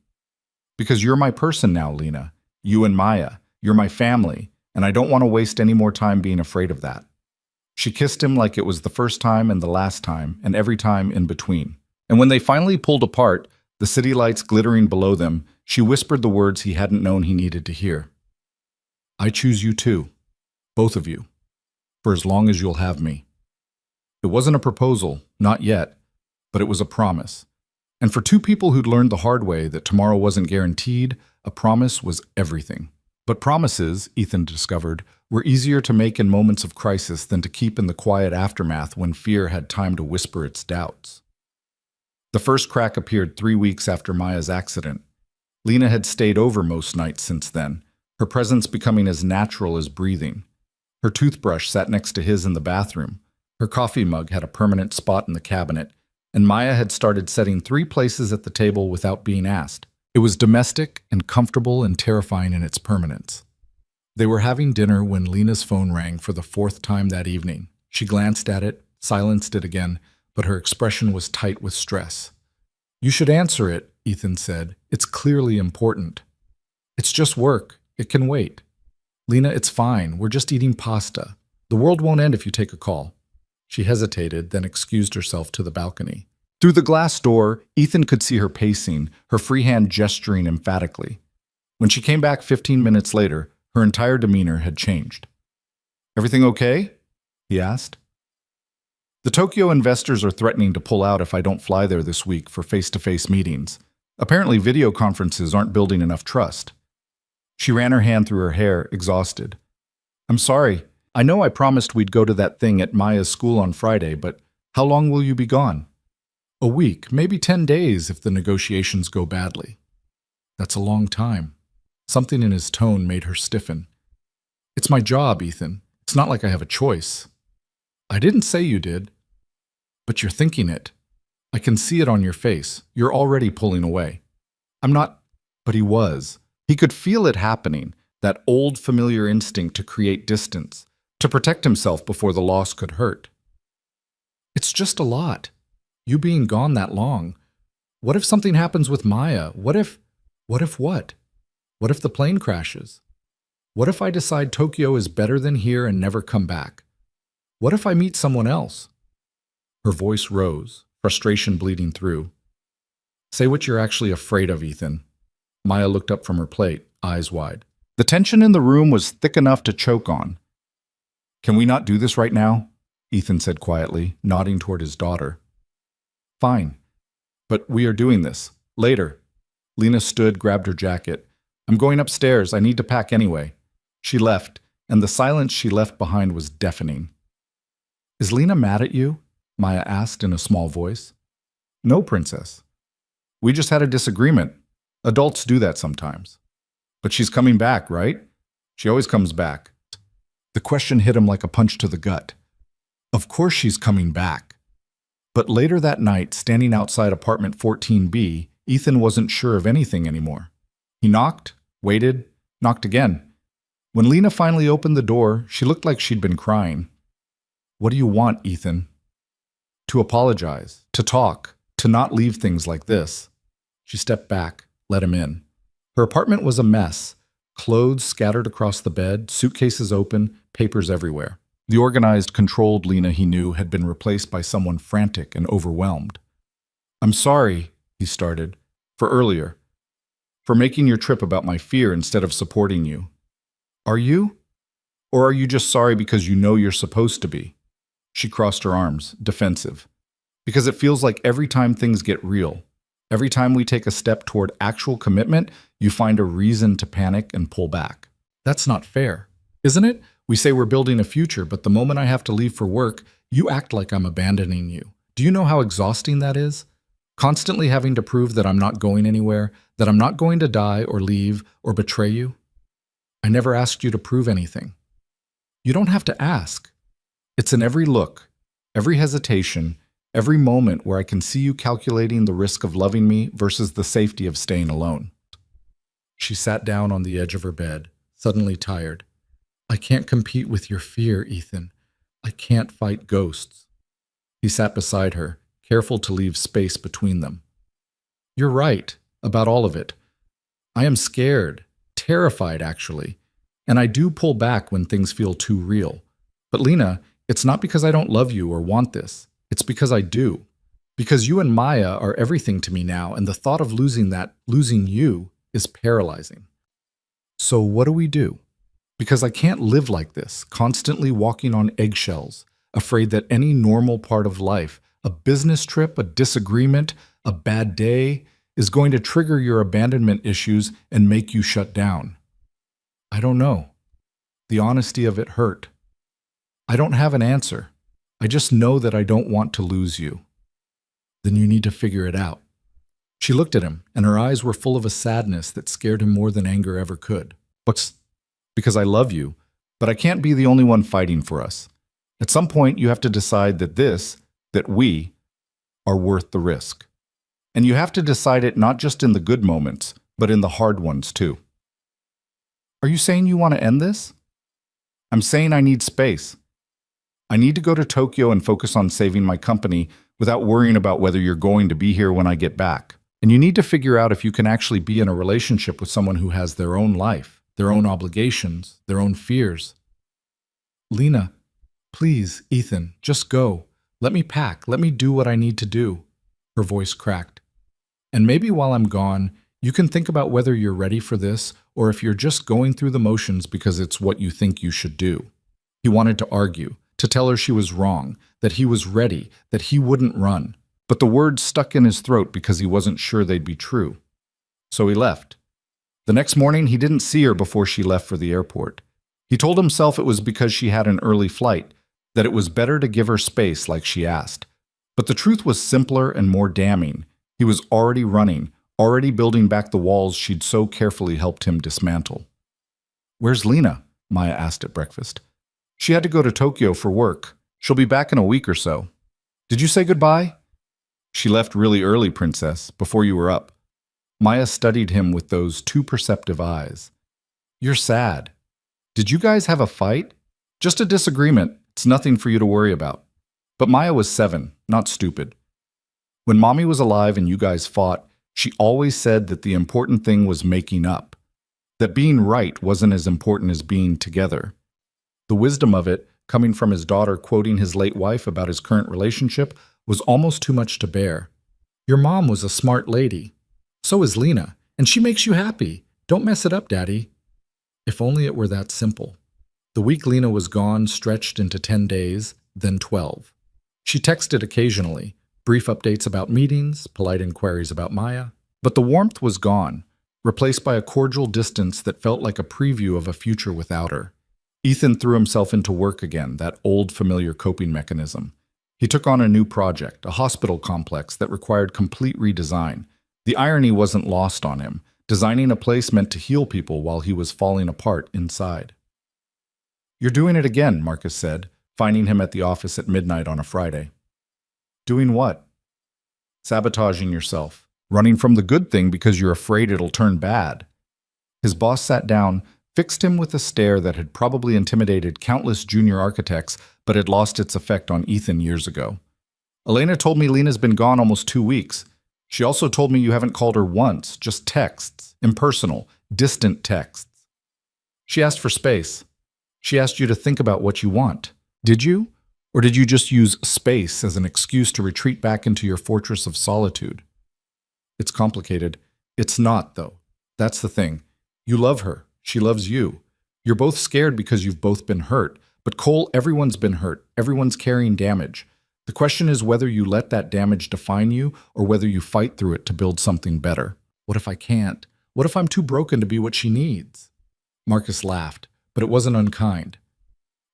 Because you're my person now, Lena. You and Maya. You're my family, and I don't want to waste any more time being afraid of that. She kissed him like it was the first time and the last time, and every time in between. And when they finally pulled apart, the city lights glittering below them, she whispered the words he hadn't known he needed to hear. I choose you too. Both of you. For as long as you'll have me. It wasn't a proposal, not yet, but it was a promise. And for two people who'd learned the hard way that tomorrow wasn't guaranteed, a promise was everything. But promises, Ethan discovered, were easier to make in moments of crisis than to keep in the quiet aftermath when fear had time to whisper its doubts. The first crack appeared 3 weeks after Maya's accident. Lena had stayed over most nights since then, her presence becoming as natural as breathing. Her toothbrush sat next to his in the bathroom. Her coffee mug had a permanent spot in the cabinet, and Maya had started setting 3 places at the table without being asked. It was domestic and comfortable and terrifying in its permanence. They were having dinner when Lena's phone rang for the 4th time that evening. She glanced at it, silenced it again, but her expression was tight with stress. You should answer it, Ethan said. It's clearly important. It's just work. It can wait. Lena, it's fine. We're just eating pasta. The world won't end if you take a call. She hesitated, then excused herself to the balcony. Through the glass door, Ethan could see her pacing, her free hand gesturing emphatically. When she came back 15 minutes later, her entire demeanor had changed. Everything okay? He asked. The Tokyo investors are threatening to pull out if I don't fly there this week for face-to-face meetings. Apparently, video conferences aren't building enough trust. She ran her hand through her hair, exhausted. I'm sorry. I know I promised we'd go to that thing at Maya's school on Friday, but how long will you be gone? A week, maybe 10 days if the negotiations go badly. That's a long time. Something in his tone made her stiffen. It's my job, Ethan. It's not like I have a choice. I didn't say you did. But you're thinking it. I can see it on your face. You're already pulling away. I'm not. But he was. He could feel it happening, that old familiar instinct to create distance, to protect himself before the loss could hurt. It's just a lot. You being gone that long. What if something happens with Maya? What if what? What if the plane crashes? What if I decide Tokyo is better than here and never come back? What if I meet someone else? Her voice rose, frustration bleeding through. Say what you're actually afraid of, Ethan. Maya looked up from her plate, eyes wide. The tension in the room was thick enough to choke on. Can we not do this right now? Ethan said quietly, nodding toward his daughter. Fine. But we are doing this. Later. Lena stood, grabbed her jacket. I'm going upstairs. I need to pack anyway. She left, and the silence she left behind was deafening. Is Lena mad at you? Maya asked in a small voice. No, princess. We just had a disagreement. Adults do that sometimes. But she's coming back, right? She always comes back. The question hit him like a punch to the gut. Of course she's coming back. But later that night, standing outside apartment 14B, Ethan wasn't sure of anything anymore. He knocked, waited, knocked again. When Lena finally opened the door, she looked like she'd been crying. What do you want, Ethan? To apologize, to talk, to not leave things like this. She stepped back, let him in. Her apartment was a mess. Clothes scattered across the bed, suitcases open, papers everywhere. The organized, controlled Lena he knew had been replaced by someone frantic and overwhelmed. I'm sorry, he started, for earlier. For making your trip about my fear instead of supporting you. Are you? Or are you just sorry because you know you're supposed to be? She crossed her arms, defensive. Because it feels like every time things get real, every time we take a step toward actual commitment, you find a reason to panic and pull back. That's not fair, isn't it? We say we're building a future, but the moment I have to leave for work, you act like I'm abandoning you. Do you know how exhausting that is? Constantly having to prove that I'm not going anywhere, that I'm not going to die or leave or betray you? I never asked you to prove anything. You don't have to ask. It's in every look, every hesitation, every moment where I can see you calculating the risk of loving me versus the safety of staying alone. She sat down on the edge of her bed, suddenly tired. I can't compete with your fear, Ethan. I can't fight ghosts. He sat beside her, careful to leave space between them. You're right about all of it. I am scared, terrified actually, and I do pull back when things feel too real. But Lena, it's not because I don't love you or want this. It's because I do. Because you and Maya are everything to me now, and the thought of losing you, is paralyzing. So what do we do? Because I can't live like this, constantly walking on eggshells, afraid that any normal part of life, a business trip, a disagreement, a bad day, is going to trigger your abandonment issues and make you shut down. I don't know. The honesty of it hurt. I don't have an answer. I just know that I don't want to lose you. Then you need to figure it out. She looked at him, and her eyes were full of a sadness that scared him more than anger ever could. Because I love you, but I can't be the only one fighting for us. At some point, you have to decide that we, are worth the risk. And you have to decide it not just in the good moments, but in the hard ones too. Are you saying you want to end this? I'm saying I need space. I need to go to Tokyo and focus on saving my company without worrying about whether you're going to be here when I get back. And you need to figure out if you can actually be in a relationship with someone who has their own life, their own obligations, their own fears. Lena, please, Ethan, just go. Let me pack. Let me do what I need to do. Her voice cracked. And maybe while I'm gone, you can think about whether you're ready for this or if you're just going through the motions because it's what you think you should do. He wanted to argue, to tell her she was wrong, that he was ready, that he wouldn't run. But the words stuck in his throat because he wasn't sure they'd be true. So he left. The next morning, he didn't see her before she left for the airport. He told himself it was because she had an early flight, that it was better to give her space like she asked. But the truth was simpler and more damning. He was already running, already building back the walls she'd so carefully helped him dismantle. Where's Lena? Maya asked at breakfast. She had to go to Tokyo for work. She'll be back in a week or so. Did you say goodbye? She left really early, Princess, before you were up. Maya studied him with those too perceptive eyes. You're sad. Did you guys have a fight? Just a disagreement. It's nothing for you to worry about. But Maya was 7, not stupid. When Mommy was alive and you guys fought, she always said that the important thing was making up. That being right wasn't as important as being together. The wisdom of it, coming from his daughter quoting his late wife about his current relationship, was almost too much to bear. Your mom was a smart lady. So is Lena, and she makes you happy. Don't mess it up, Daddy. If only it were that simple. The week Lena was gone stretched into 10 days, then 12. She texted occasionally, brief updates about meetings, polite inquiries about Maya. But the warmth was gone, replaced by a cordial distance that felt like a preview of a future without her. Ethan threw himself into work again, that old familiar coping mechanism. He took on a new project, a hospital complex that required complete redesign. The irony wasn't lost on him, designing a place meant to heal people while he was falling apart inside. You're doing it again, Marcus said, finding him at the office at midnight on a Friday. Doing what? Sabotaging yourself, running from the good thing because you're afraid it'll turn bad. His boss sat down, fixed him with a stare that had probably intimidated countless junior architects but had lost its effect on Ethan years ago. Elena told me Lena's been gone almost 2 weeks. She also told me you haven't called her once, just texts, impersonal, distant texts. She asked for space. She asked you to think about what you want. Did you? Or did you just use space as an excuse to retreat back into your fortress of solitude? It's complicated. It's not, though. That's the thing. You love her. She loves you. You're both scared because you've both been hurt. But Cole, everyone's been hurt. Everyone's carrying damage. The question is whether you let that damage define you or whether you fight through it to build something better. What if I can't? What if I'm too broken to be what she needs? Marcus laughed, but it wasn't unkind.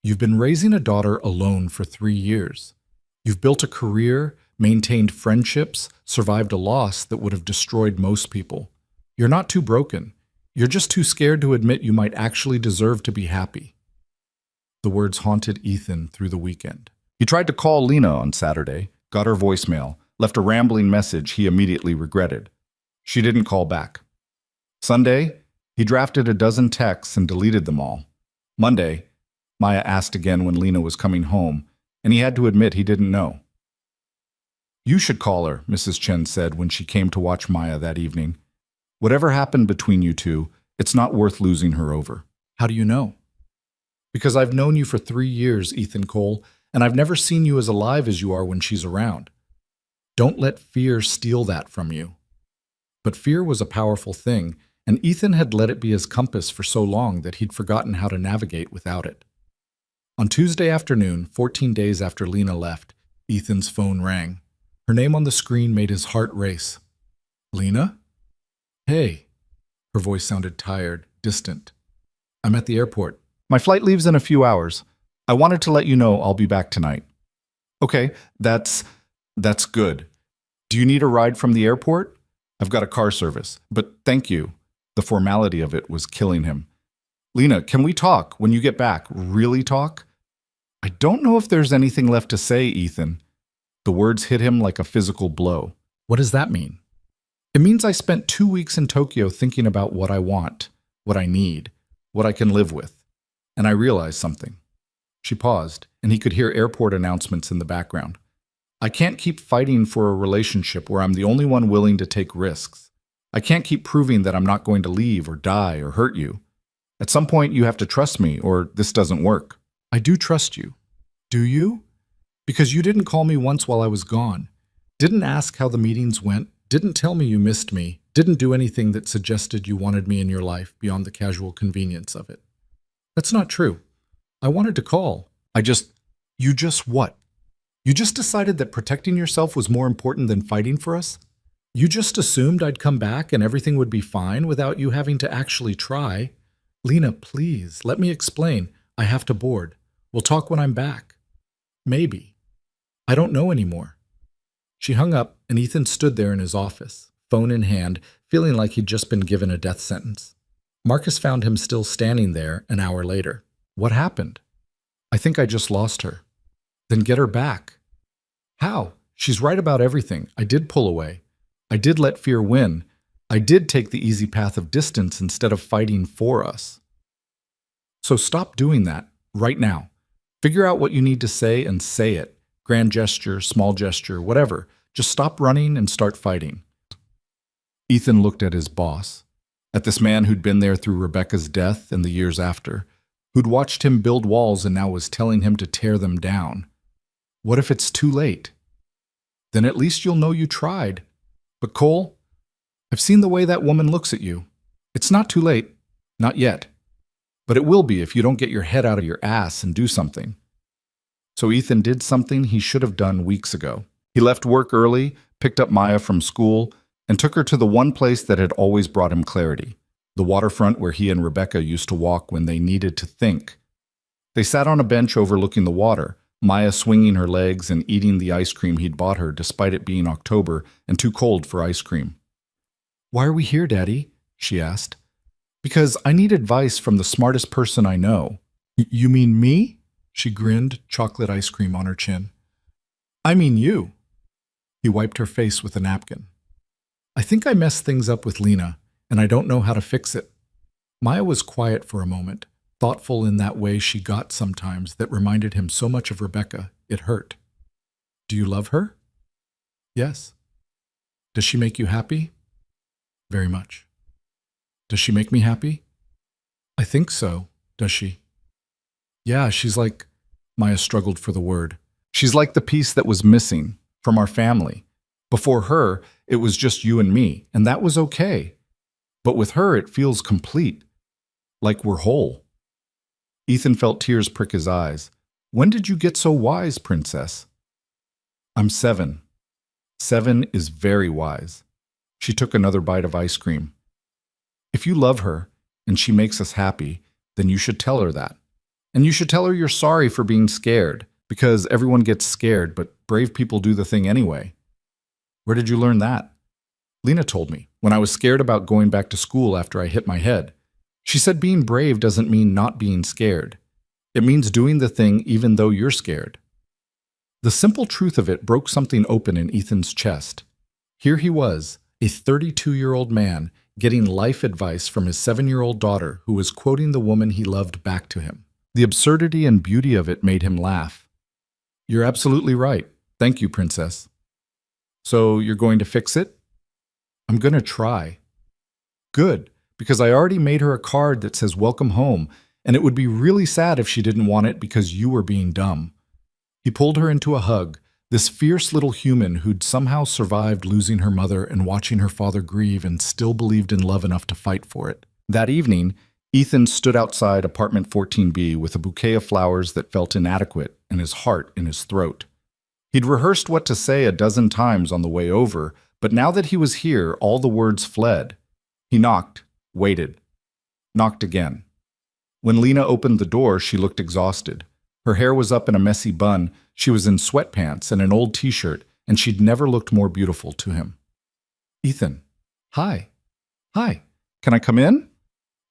You've been raising a daughter alone for 3 years. You've built a career, maintained friendships, survived a loss that would have destroyed most people. You're not too broken. You're just too scared to admit you might actually deserve to be happy. The words haunted Ethan through the weekend. He tried to call Lena on Saturday, got her voicemail, left a rambling message he immediately regretted. She didn't call back. Sunday, he drafted a dozen texts and deleted them all. Monday, Maya asked again when Lena was coming home, and he had to admit he didn't know. "You should call her," Mrs. Chen said when she came to watch Maya that evening. "Whatever happened between you two, it's not worth losing her over." How do you know? Because I've known you for 3 years, Ethan Cole, and I've never seen you as alive as you are when she's around. Don't let fear steal that from you. But fear was a powerful thing, and Ethan had let it be his compass for so long that he'd forgotten how to navigate without it. On Tuesday afternoon, 14 days after Lena left, Ethan's phone rang. Her name on the screen made his heart race. "Lena?" "Hey." Her voice sounded tired, distant. "I'm at the airport." "My flight leaves in a few hours. I wanted to let you know I'll be back tonight." "Okay, that's good. Do you need a ride from the airport? I've got a car service, but thank you." The formality of it was killing him. "Lena, can we talk when you get back? Really talk?" "I don't know if there's anything left to say, Ethan." The words hit him like a physical blow. What does that mean? It means I spent 2 weeks in Tokyo thinking about what I want, what I need, what I can live with. And I realized something. She paused, and he could hear airport announcements in the background. "I can't keep fighting for a relationship where I'm the only one willing to take risks. I can't keep proving that I'm not going to leave or die or hurt you. At some point, you have to trust me, or this doesn't work." "I do trust you." "Do you?" "Because you didn't call me once while I was gone. Didn't ask how the meetings went. Didn't tell me you missed me. Didn't do anything that suggested you wanted me in your life beyond the casual convenience of it." "That's not true. I wanted to call. You just what? You just decided that protecting yourself was more important than fighting for us? You just assumed I'd come back and everything would be fine without you having to actually try. Lena, please, let me explain. I have to board. We'll talk when I'm back. Maybe. I don't know anymore." She hung up, and Ethan stood there in his office, phone in hand, feeling like he'd just been given a death sentence. Marcus found him still standing there an hour later. "What happened?" "I think I just lost her." "Then get her back." "How? She's right about everything. I did pull away. I did let fear win. I did take the easy path of distance instead of fighting for us." "So stop doing that, right now. Figure out what you need to say and say it. Grand gesture, small gesture, whatever. Just stop running and start fighting." Ethan looked at his boss, at this man who'd been there through Rebecca's death and the years after, who'd watched him build walls and now was telling him to tear them down. What if it's too late? Then at least you'll know you tried. "But Cole, I've seen the way that woman looks at you. It's not too late. Not yet. But it will be if you don't get your head out of your ass and do something." So Ethan did something he should have done weeks ago. He left work early, picked up Maya from school, and took her to the one place that had always brought him clarity, the waterfront where he and Rebecca used to walk when they needed to think. They sat on a bench overlooking the water, Maya swinging her legs and eating the ice cream he'd bought her despite it being October and too cold for ice cream. "Why are we here, Daddy?" she asked. "Because I need advice from the smartest person I know." You mean me?" She grinned, chocolate ice cream on her chin. "I mean you." He wiped her face with a napkin. "I think I messed things up with Lena, and I don't know how to fix it." Maya was quiet for a moment, thoughtful in that way she got sometimes that reminded him so much of Rebecca, it hurt. "Do you love her?" "Yes." "Does she make you happy?" "Very much." "Does she make me happy?" "I think so. Does she?" "Yeah, she's like..." Maya struggled for the word. "She's like the piece that was missing from our family. Before her, it was just you and me, and that was okay. But with her, it feels complete, like we're whole." Ethan felt tears prick his eyes. "When did you get so wise, princess?" "I'm 7. 7 is very wise." She took another bite of ice cream. "If you love her, and she makes us happy, then you should tell her that. And you should tell her you're sorry for being scared, Because everyone gets scared, but brave people do the thing anyway. Where did you learn that? Lena told me, when I was scared about going back to school after I hit my head. She said being brave doesn't mean not being scared. It means doing the thing even though you're scared. The simple truth of it broke something open in Ethan's chest. Here he was, a 32-year-old man, getting life advice from his 7-year-old daughter who was quoting the woman he loved back to him. The absurdity and beauty of it made him laugh. You're absolutely right. Thank you, Princess. So you're going to fix it? I'm going to try. Good, because I already made her a card that says welcome home, and it would be really sad if she didn't want it because you were being dumb. He pulled her into a hug, this fierce little human who'd somehow survived losing her mother and watching her father grieve and still believed in love enough to fight for it. That evening, Ethan stood outside apartment 14B with a bouquet of flowers that felt inadequate and his heart in his throat. He'd rehearsed what to say a dozen times on the way over, but now that he was here, all the words fled. He knocked, waited, knocked again. When Lena opened the door, she looked exhausted. Her hair was up in a messy bun, she was in sweatpants and an old t-shirt, and she'd never looked more beautiful to him. Ethan. Hi. Hi. Can I come in?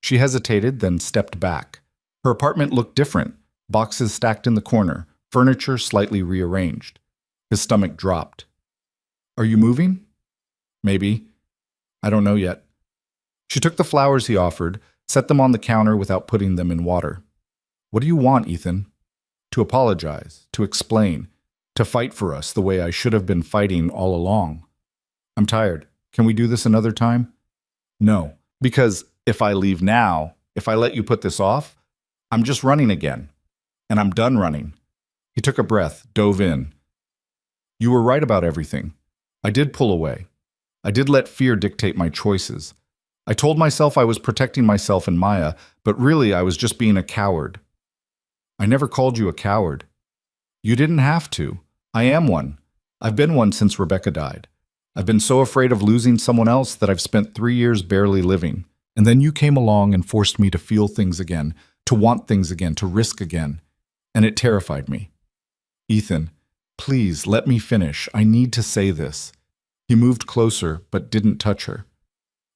She hesitated, then stepped back. Her apartment looked different, boxes stacked in the corner, furniture slightly rearranged. His stomach dropped. Are you moving? Maybe. I don't know yet. She took the flowers he offered, set them on the counter without putting them in water. What do you want, Ethan? To apologize, to explain, to fight for us the way I should have been fighting all along. I'm tired. Can we do this another time? No, because if I leave now, if I let you put this off, I'm just running again. And I'm done running. He took a breath, dove in. You were right about everything. I did pull away. I did let fear dictate my choices. I told myself I was protecting myself and Maya, but really I was just being a coward. I never called you a coward. You didn't have to. I am one. I've been one since Rebecca died. I've been so afraid of losing someone else that I've spent 3 years barely living. And then you came along and forced me to feel things again, to want things again, to risk again. And it terrified me. Ethan, please let me finish. I need to say this. He moved closer, but didn't touch her.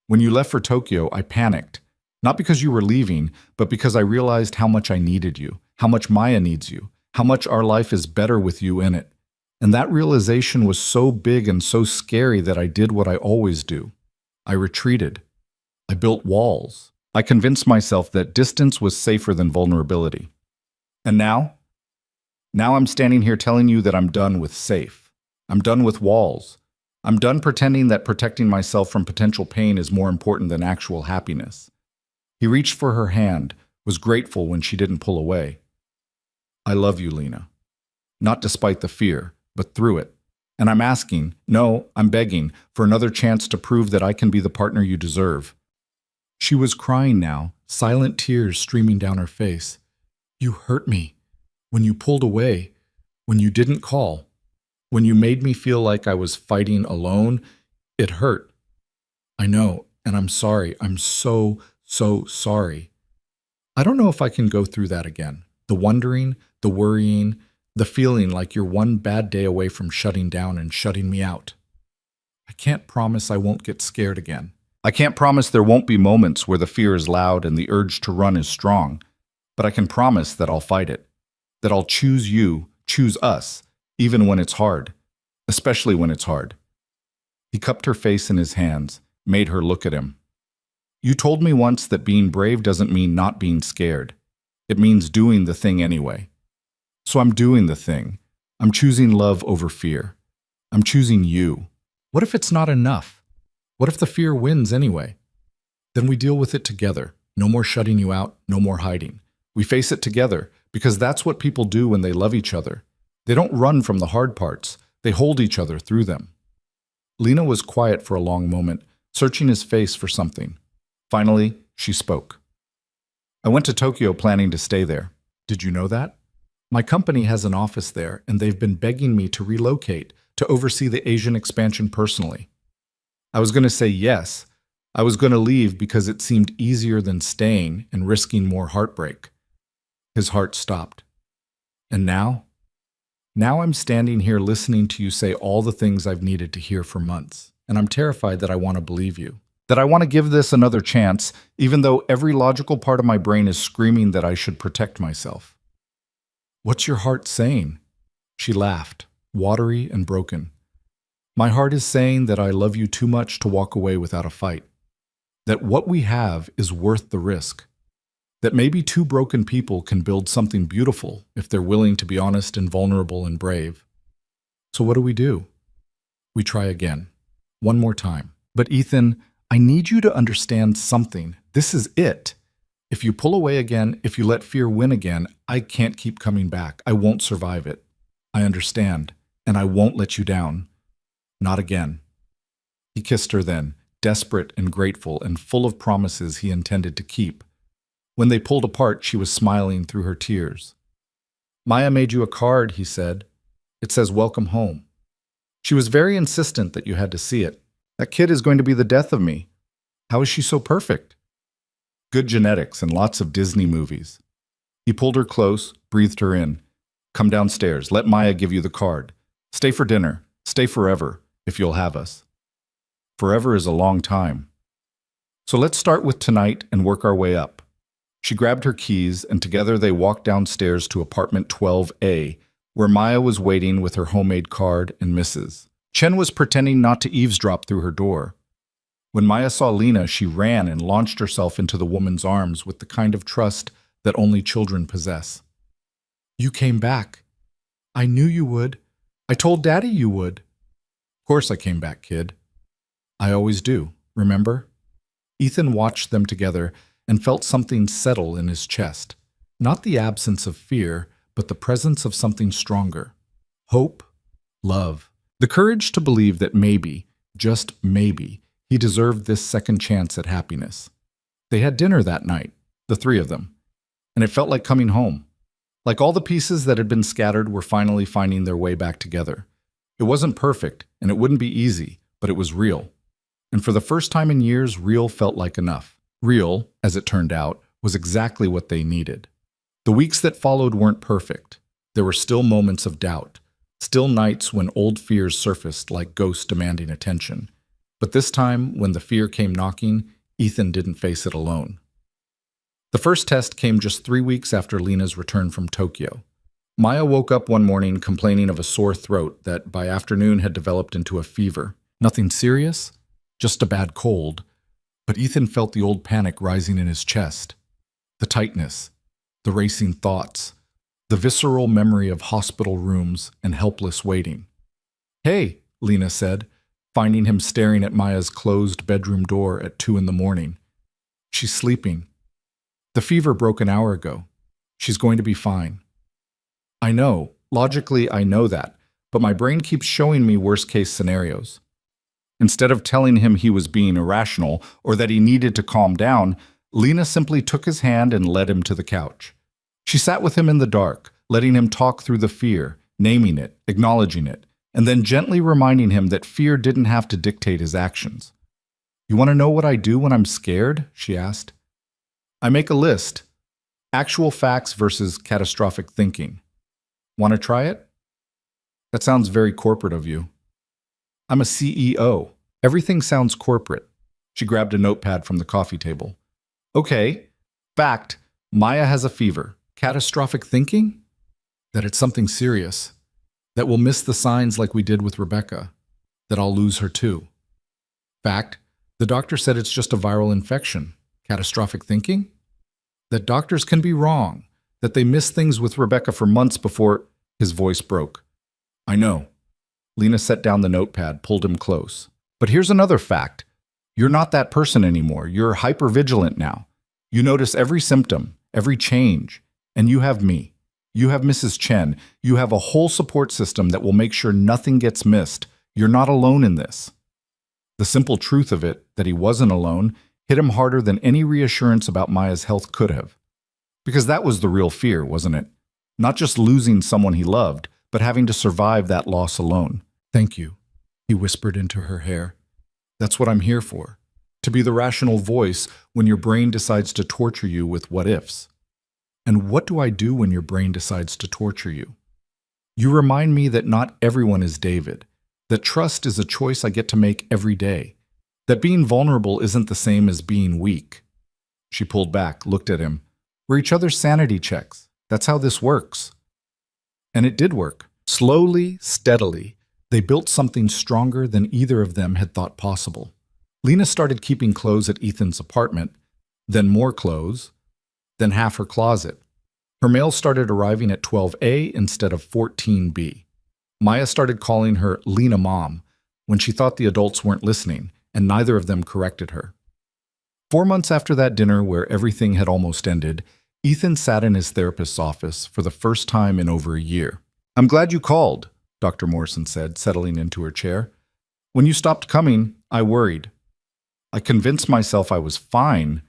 When you left for Tokyo, I panicked. Not because you were leaving, but because I realized how much I needed you, how much Maya needs you, how much our life is better with you in it. And that realization was so big and so scary that I did what I always do. I retreated. I built walls. I convinced myself that distance was safer than vulnerability. And now? Now I'm standing here telling you that I'm done with safe. I'm done with walls. I'm done pretending that protecting myself from potential pain is more important than actual happiness. He reached for her hand, was grateful when she didn't pull away. I love you, Lena. Not despite the fear, but through it. And I'm asking, no, I'm begging, for another chance to prove that I can be the partner you deserve. She was crying now, silent tears streaming down her face. You hurt me. When you pulled away, when you didn't call, when you made me feel like I was fighting alone, it hurt. I know, and I'm sorry. I'm so sorry. I don't know if I can go through that again. The wondering, the worrying, the feeling like you're one bad day away from shutting down and shutting me out. I can't promise I won't get scared again. I can't promise there won't be moments where the fear is loud and the urge to run is strong, but I can promise that I'll fight it, that I'll choose you, choose us, even when it's hard, especially when it's hard. He cupped her face in his hands, made her look at him. You told me once that being brave doesn't mean not being scared. It means doing the thing anyway. So I'm doing the thing. I'm choosing love over fear. I'm choosing you. What if it's not enough? What if the fear wins anyway? Then we deal with it together. No more shutting you out, no more hiding. We face it together, because that's what people do when they love each other. They don't run from the hard parts. They hold each other through them. Lena was quiet for a long moment, searching his face for something. Finally, she spoke. I went to Tokyo planning to stay there. Did you know that? My company has an office there, and they've been begging me to relocate, to oversee the Asian expansion personally. I was going to say yes. I was going to leave because it seemed easier than staying and risking more heartbreak. His heart stopped. And now? Now I'm standing here listening to you say all the things I've needed to hear for months, and I'm terrified that I want to believe you. That I want to give this another chance, even though every logical part of my brain is screaming that I should protect myself. What's your heart saying? She laughed, watery and broken. My heart is saying that I love you too much to walk away without a fight. That what we have is worth the risk. That maybe two broken people can build something beautiful if they're willing to be honest and vulnerable and brave. So what do? We try again. One more time. But Ethan, I need you to understand something. This is it. If you pull away again, if you let fear win again, I can't keep coming back. I won't survive it. I understand, and I won't let you down. Not again. He kissed her then, desperate and grateful and full of promises he intended to keep. When they pulled apart, she was smiling through her tears. Maya made you a card, he said. It says, "Welcome home." She was very insistent that you had to see it. That kid is going to be the death of me. How is she so perfect? Good genetics and lots of Disney movies. He pulled her close, breathed her in. Come downstairs. Let Maya give you the card. Stay for dinner. Stay forever, if you'll have us. Forever is a long time. So let's start with tonight and work our way up. She grabbed her keys, and together they walked downstairs to apartment 12A, where Maya was waiting with her homemade card and Mrs. Chen was pretending not to eavesdrop through her door. When Maya saw Lena, she ran and launched herself into the woman's arms with the kind of trust that only children possess. You came back. I knew you would. I told Daddy you would. Of course I came back, kid. I always do, remember? Ethan watched them together and felt something settle in his chest. Not the absence of fear, but the presence of something stronger. Hope, love, the courage to believe that maybe, just maybe, he deserved this second chance at happiness. They had dinner that night, the three of them, and it felt like coming home. Like all the pieces that had been scattered were finally finding their way back together. It wasn't perfect, and it wouldn't be easy, but it was real. And for the first time in years, real felt like enough. Real, as it turned out, was exactly what they needed. The weeks that followed weren't perfect. There were still moments of doubt, still nights when old fears surfaced like ghosts demanding attention. But this time, when the fear came knocking, Ethan didn't face it alone. The first test came just 3 weeks after Lena's return from Tokyo. Maya woke up one morning complaining of a sore throat that by afternoon had developed into a fever. Nothing serious, just a bad cold. But Ethan felt the old panic rising in his chest. The tightness, the racing thoughts, the visceral memory of hospital rooms and helpless waiting. Hey, Lena said, finding him staring at Maya's closed bedroom door at 2 a.m. She's sleeping. The fever broke an hour ago. She's going to be fine. I know, logically I know that, but my brain keeps showing me worst-case scenarios. Instead of telling him he was being irrational or that he needed to calm down, Lena simply took his hand and led him to the couch. She sat with him in the dark, letting him talk through the fear, naming it, acknowledging it, and then gently reminding him that fear didn't have to dictate his actions. You want to know what I do when I'm scared? She asked. I make a list. Actual facts versus catastrophic thinking. Want to try it? That sounds very corporate of you. I'm a CEO. Everything sounds corporate. She grabbed a notepad from the coffee table. Okay. Fact. Maya has a fever. Catastrophic thinking? That it's something serious. That we'll miss the signs like we did with Rebecca. That I'll lose her too. Fact. The doctor said it's just a viral infection. Catastrophic thinking? That doctors can be wrong. That they missed things with Rebecca for months before. His voice broke. I know. Lena set down the notepad, pulled him close. But here's another fact. You're not that person anymore. You're hypervigilant now. You notice every symptom, every change. And you have me. You have Mrs. Chen. You have a whole support system that will make sure nothing gets missed. You're not alone in this. The simple truth of it, that he wasn't alone, hit him harder than any reassurance about Maya's health could have. Because that was the real fear, wasn't it? Not just losing someone he loved, but having to survive that loss alone. Thank you, he whispered into her hair. That's what I'm here for. To be the rational voice when your brain decides to torture you with what-ifs. And what do I do when your brain decides to torture you? You remind me that not everyone is David, that trust is a choice I get to make every day, that being vulnerable isn't the same as being weak." She pulled back, looked at him. "We're each other's sanity checks. That's how this works." And it did work. Slowly, steadily, they built something stronger than either of them had thought possible. Lena started keeping clothes at Ethan's apartment, then more clothes, then half her closet. Her mail started arriving at 12A instead of 14B. Maya started calling her Lena Mom when she thought the adults weren't listening, and neither of them corrected her. 4 months after that dinner where everything had almost ended, Ethan sat in his therapist's office for the first time in over a year. "I'm glad you called," Dr. Morrison said, settling into her chair. "When you stopped coming, I worried. I convinced myself I was fine,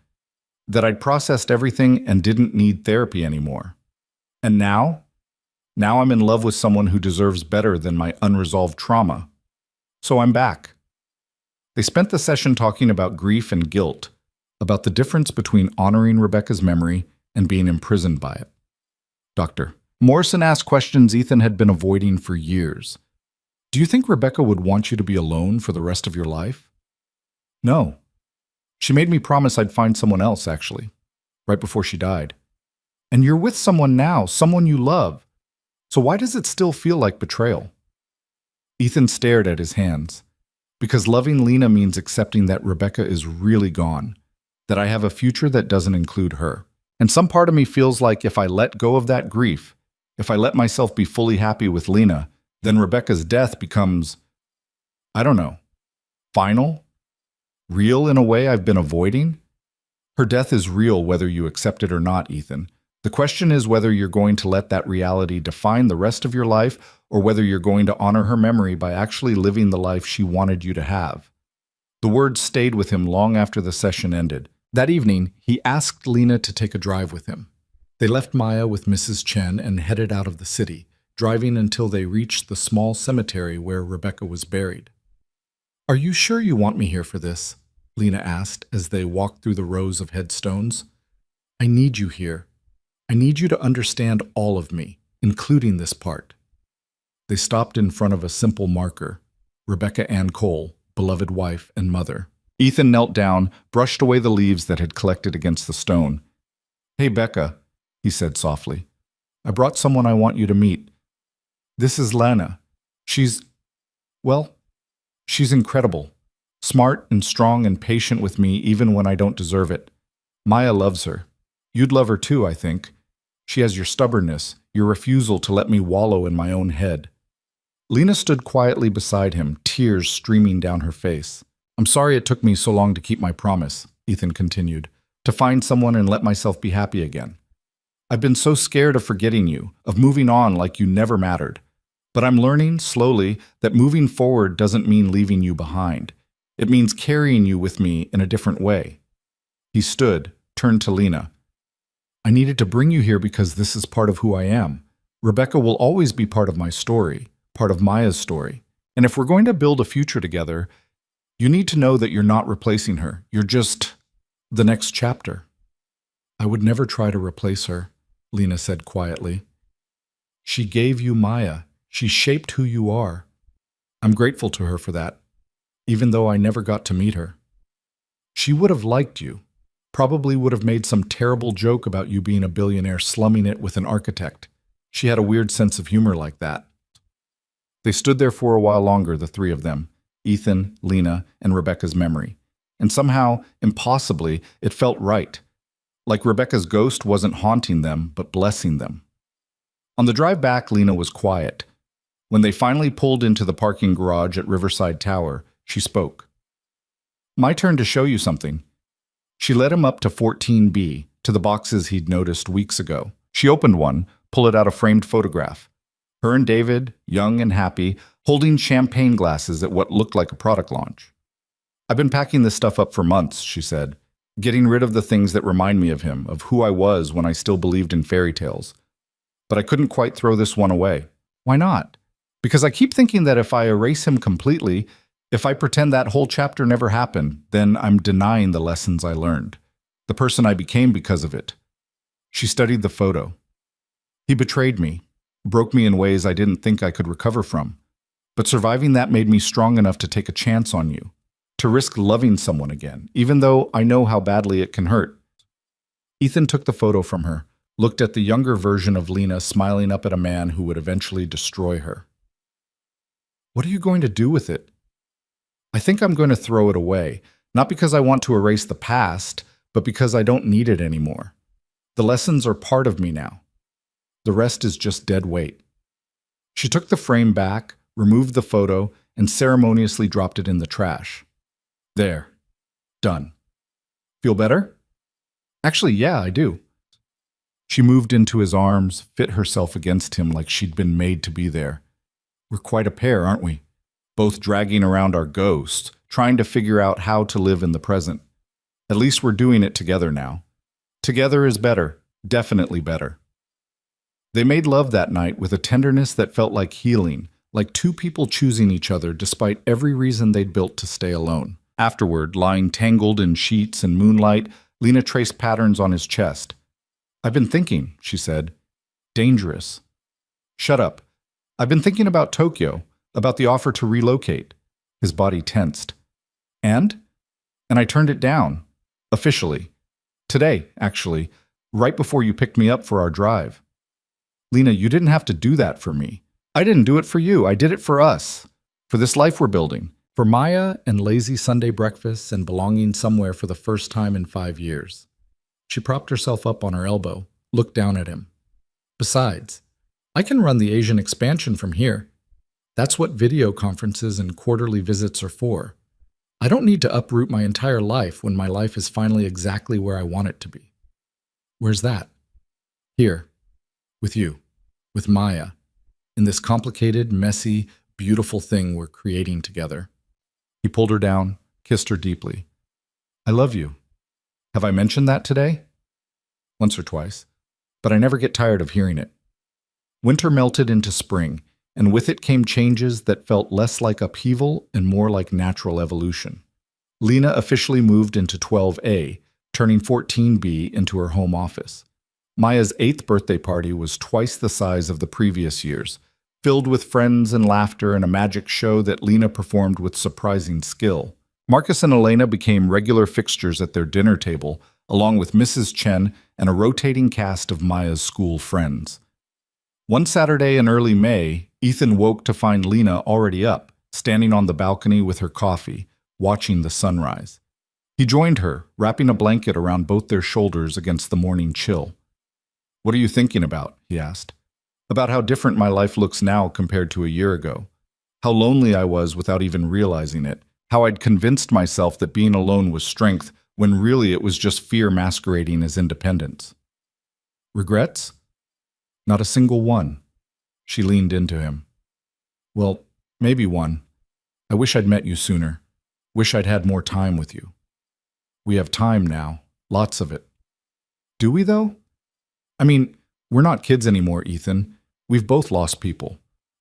that I'd processed everything and didn't need therapy anymore. And now I'm in love with someone who deserves better than my unresolved trauma. So I'm back." They spent the session talking about grief and guilt, about the difference between honoring Rebecca's memory and being imprisoned by it. Dr. Morrison asked questions Ethan had been avoiding for years. "Do you think Rebecca would want you to be alone for the rest of your life?" "No. She made me promise I'd find someone else, actually, right before she died. And you're with someone now, someone you love. So why does it still feel like betrayal?" Ethan stared at his hands. "Because loving Lena means accepting that Rebecca is really gone, that I have a future that doesn't include her. And some part of me feels like if I let go of that grief, if I let myself be fully happy with Lena, then Rebecca's death becomes, I don't know, final? Real in a way I've been avoiding? Her death is real whether you accept it or not, Ethan. The question is whether you're going to let that reality define the rest of your life or whether you're going to honor her memory by actually living the life she wanted you to have." The words stayed with him long after the session ended. That evening, he asked Lena to take a drive with him. They left Maya with Mrs. Chen and headed out of the city, driving until they reached the small cemetery where Rebecca was buried. "Are you sure you want me here for this?" Lena asked as they walked through the rows of headstones. "I need you here. I need you to understand all of me, including this part." They stopped in front of a simple marker, Rebecca Ann Cole, beloved wife and mother. Ethan knelt down, brushed away the leaves that had collected against the stone. "Hey, Becca," he said softly. "I brought someone I want you to meet. This is Lana. She's incredible. Smart and strong and patient with me even when I don't deserve it. Maya loves her. You'd love her too, I think. She has your stubbornness, your refusal to let me wallow in my own head." Lena stood quietly beside him, tears streaming down her face. "I'm sorry it took me so long to keep my promise," Ethan continued, "to find someone and let myself be happy again. I've been so scared of forgetting you, of moving on like you never mattered. But I'm learning, slowly, that moving forward doesn't mean leaving you behind. It means carrying you with me in a different way." He stood, turned to Lena. "I needed to bring you here because this is part of who I am. Rebecca will always be part of my story, part of Maya's story. And if we're going to build a future together, you need to know that you're not replacing her. You're just the next chapter." "I would never try to replace her," Lena said quietly. "She gave you Maya. She shaped who you are. I'm grateful to her for that, even though I never got to meet her. She would have liked you, probably would have made some terrible joke about you being a billionaire slumming it with an architect. She had a weird sense of humor like that." They stood there for a while longer, the three of them, Ethan, Lena, and Rebecca's memory. And somehow, impossibly, it felt right. Like Rebecca's ghost wasn't haunting them, but blessing them. On the drive back, Lena was quiet. When they finally pulled into the parking garage at Riverside Tower, she spoke. "My turn to show you something." She led him up to 14B, to the boxes he'd noticed weeks ago. She opened one, pulled out a framed photograph. Her and David, young and happy, holding champagne glasses at what looked like a product launch. "I've been packing this stuff up for months," she said, "getting rid of the things that remind me of him, of who I was when I still believed in fairy tales. But I couldn't quite throw this one away." "Why not?" "Because I keep thinking that if I erase him completely, if I pretend that whole chapter never happened, then I'm denying the lessons I learned, the person I became because of it." She studied the photo. "He betrayed me. broke me in ways I didn't think I could recover from. But surviving that made me strong enough to take a chance on you, to risk loving someone again, even though I know how badly it can hurt. Ethan took the photo from her, looked at the younger version of Lena smiling up at a man who would eventually destroy her. What are you going to do with it? I think I'm going to throw it away, not because I want to erase the past, but because I don't need it anymore. The lessons are part of me now. The rest is just dead weight. She took the frame back, removed the photo, and ceremoniously dropped it in the trash. There. Done. Feel better? Actually, yeah, I do. She moved into his arms, fit herself against him like she'd been made to be there. We're quite a pair, aren't we? Both dragging around our ghosts, trying to figure out how to live in the present. At least we're doing it together now. Together is better, definitely better. They made love that night with a tenderness that felt like healing, like two people choosing each other despite every reason they'd built to stay alone. Afterward, lying tangled in sheets and moonlight, Lena traced patterns on his chest. I've been thinking, she said. Dangerous. Shut up. I've been thinking about Tokyo, about the offer to relocate. His body tensed. And I turned it down. Officially. Today, actually, right before you picked me up for our drive. Lena, you didn't have to do that for me. I didn't do it for you. I did it for us. For this life we're building. For Maya and lazy Sunday breakfasts and belonging somewhere for the first time in 5 years. She propped herself up on her elbow, looked down at him. Besides, I can run the Asian expansion from here. That's what video conferences and quarterly visits are for. I don't need to uproot my entire life when my life is finally exactly where I want it to be. Where's that? Here. With you. With Maya. In this complicated, messy, beautiful thing we're creating together. He pulled her down, kissed her deeply. I love you. Have I mentioned that today? Once or twice, but I never get tired of hearing it. Winter melted into spring, and with it came changes that felt less like upheaval and more like natural evolution. Lena officially moved into 12A, turning 14B into her home office. Maya's 8th birthday party was twice the size of the previous year's, filled with friends and laughter and a magic show that Lena performed with surprising skill. Marcus and Elena became regular fixtures at their dinner table, along with Mrs. Chen and a rotating cast of Maya's school friends. One Saturday in early May, Ethan woke to find Lena already up, standing on the balcony with her coffee, watching the sunrise. He joined her, wrapping a blanket around both their shoulders against the morning chill. What are you thinking about? He asked. About how different my life looks now compared to a year ago. How lonely I was without even realizing it. How I'd convinced myself that being alone was strength when really it was just fear masquerading as independence. Regrets? Not a single one. She leaned into him. Well, maybe one. I wish I'd met you sooner. Wish I'd had more time with you. We have time now. Lots of it. Do we, though? I mean, we're not kids anymore, Ethan. We've both lost people.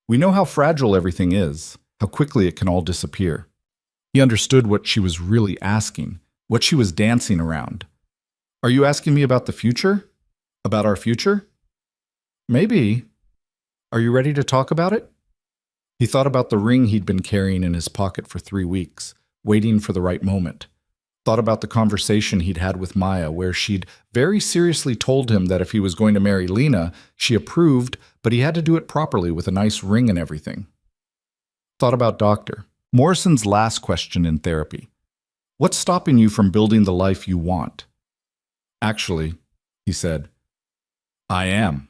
We know how fragile everything is, how quickly it can all disappear. He understood what she was really asking, what she was dancing around. Are you asking me about the future? About our future? Maybe. Are you ready to talk about it? He thought about the ring he'd been carrying in his pocket for 3 weeks, waiting for the right moment. Thought about the conversation he'd had with Maya where she'd very seriously told him that if he was going to marry Lena, she approved, but he had to do it properly with a nice ring and everything. Thought about Dr. Morrison's last question in therapy. What's stopping you from building the life you want? Actually, he said, I am.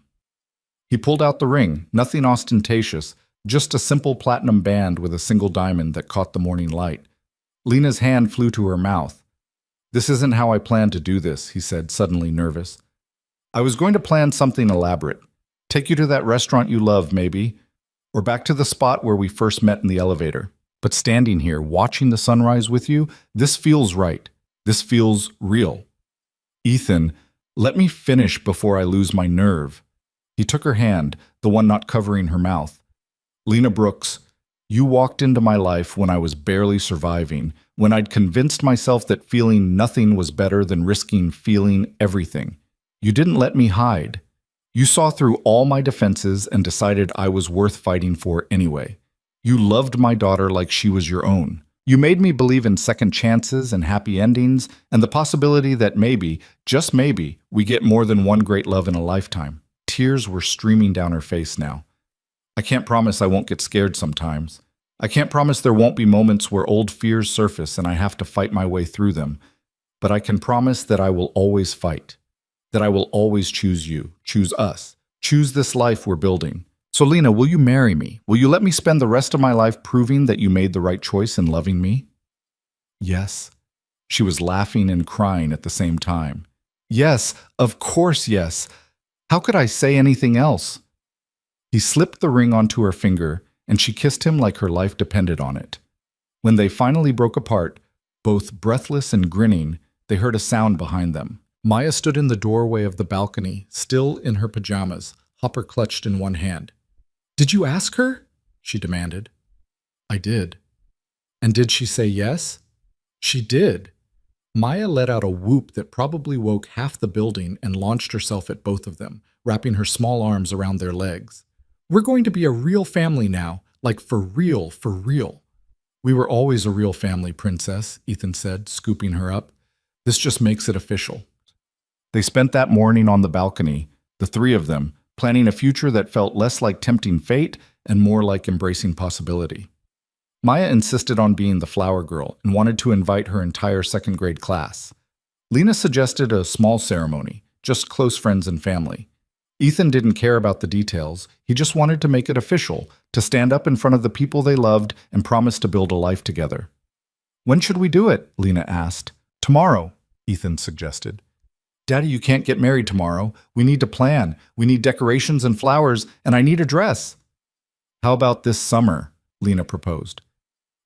He pulled out the ring, nothing ostentatious, just a simple platinum band with a single diamond that caught the morning light. Lena's hand flew to her mouth. This isn't how I planned to do this, he said, suddenly nervous. I was going to plan something elaborate. Take you to that restaurant you love, maybe, or back to the spot where we first met in the elevator. But standing here, watching the sunrise with you, this feels right. This feels real. Ethan, let me finish before I lose my nerve. He took her hand, the one not covering her mouth. Lena Brooks, you walked into my life when I was barely surviving, when I'd convinced myself that feeling nothing was better than risking feeling everything. You didn't let me hide. You saw through all my defenses and decided I was worth fighting for anyway. You loved my daughter like she was your own. You made me believe in second chances and happy endings and the possibility that maybe, just maybe, we get more than one great love in a lifetime. Tears were streaming down her face now. I can't promise I won't get scared sometimes. I can't promise there won't be moments where old fears surface and I have to fight my way through them. But I can promise that I will always fight. That I will always choose you, choose us, choose this life we're building. So Lena, will you marry me? Will you let me spend the rest of my life proving that you made the right choice in loving me? Yes. She was laughing and crying at the same time. Yes, of course yes. How could I say anything else? He slipped the ring onto her finger, and she kissed him like her life depended on it. When they finally broke apart, both breathless and grinning, they heard a sound behind them. Maya stood in the doorway of the balcony, still in her pajamas, Hopper clutched in one hand. "Did you ask her?" she demanded. "I did." "And did she say yes?" "She did." Maya let out a whoop that probably woke half the building and launched herself at both of them, wrapping her small arms around their legs. "We're going to be a real family now, like for real, for real." "We were always a real family, Princess," Ethan said, scooping her up. "This just makes it official." They spent that morning on the balcony, the three of them, planning a future that felt less like tempting fate and more like embracing possibility. Maya insisted on being the flower girl and wanted to invite her entire second-grade class. Lena suggested a small ceremony, just close friends and family. Ethan didn't care about the details. He just wanted to make it official, to stand up in front of the people they loved and promise to build a life together. "When should we do it?" Lena asked. "Tomorrow," Ethan suggested. "Daddy, you can't get married tomorrow. We need to plan. We need decorations and flowers, and I need a dress." "How about this summer?" Lena proposed.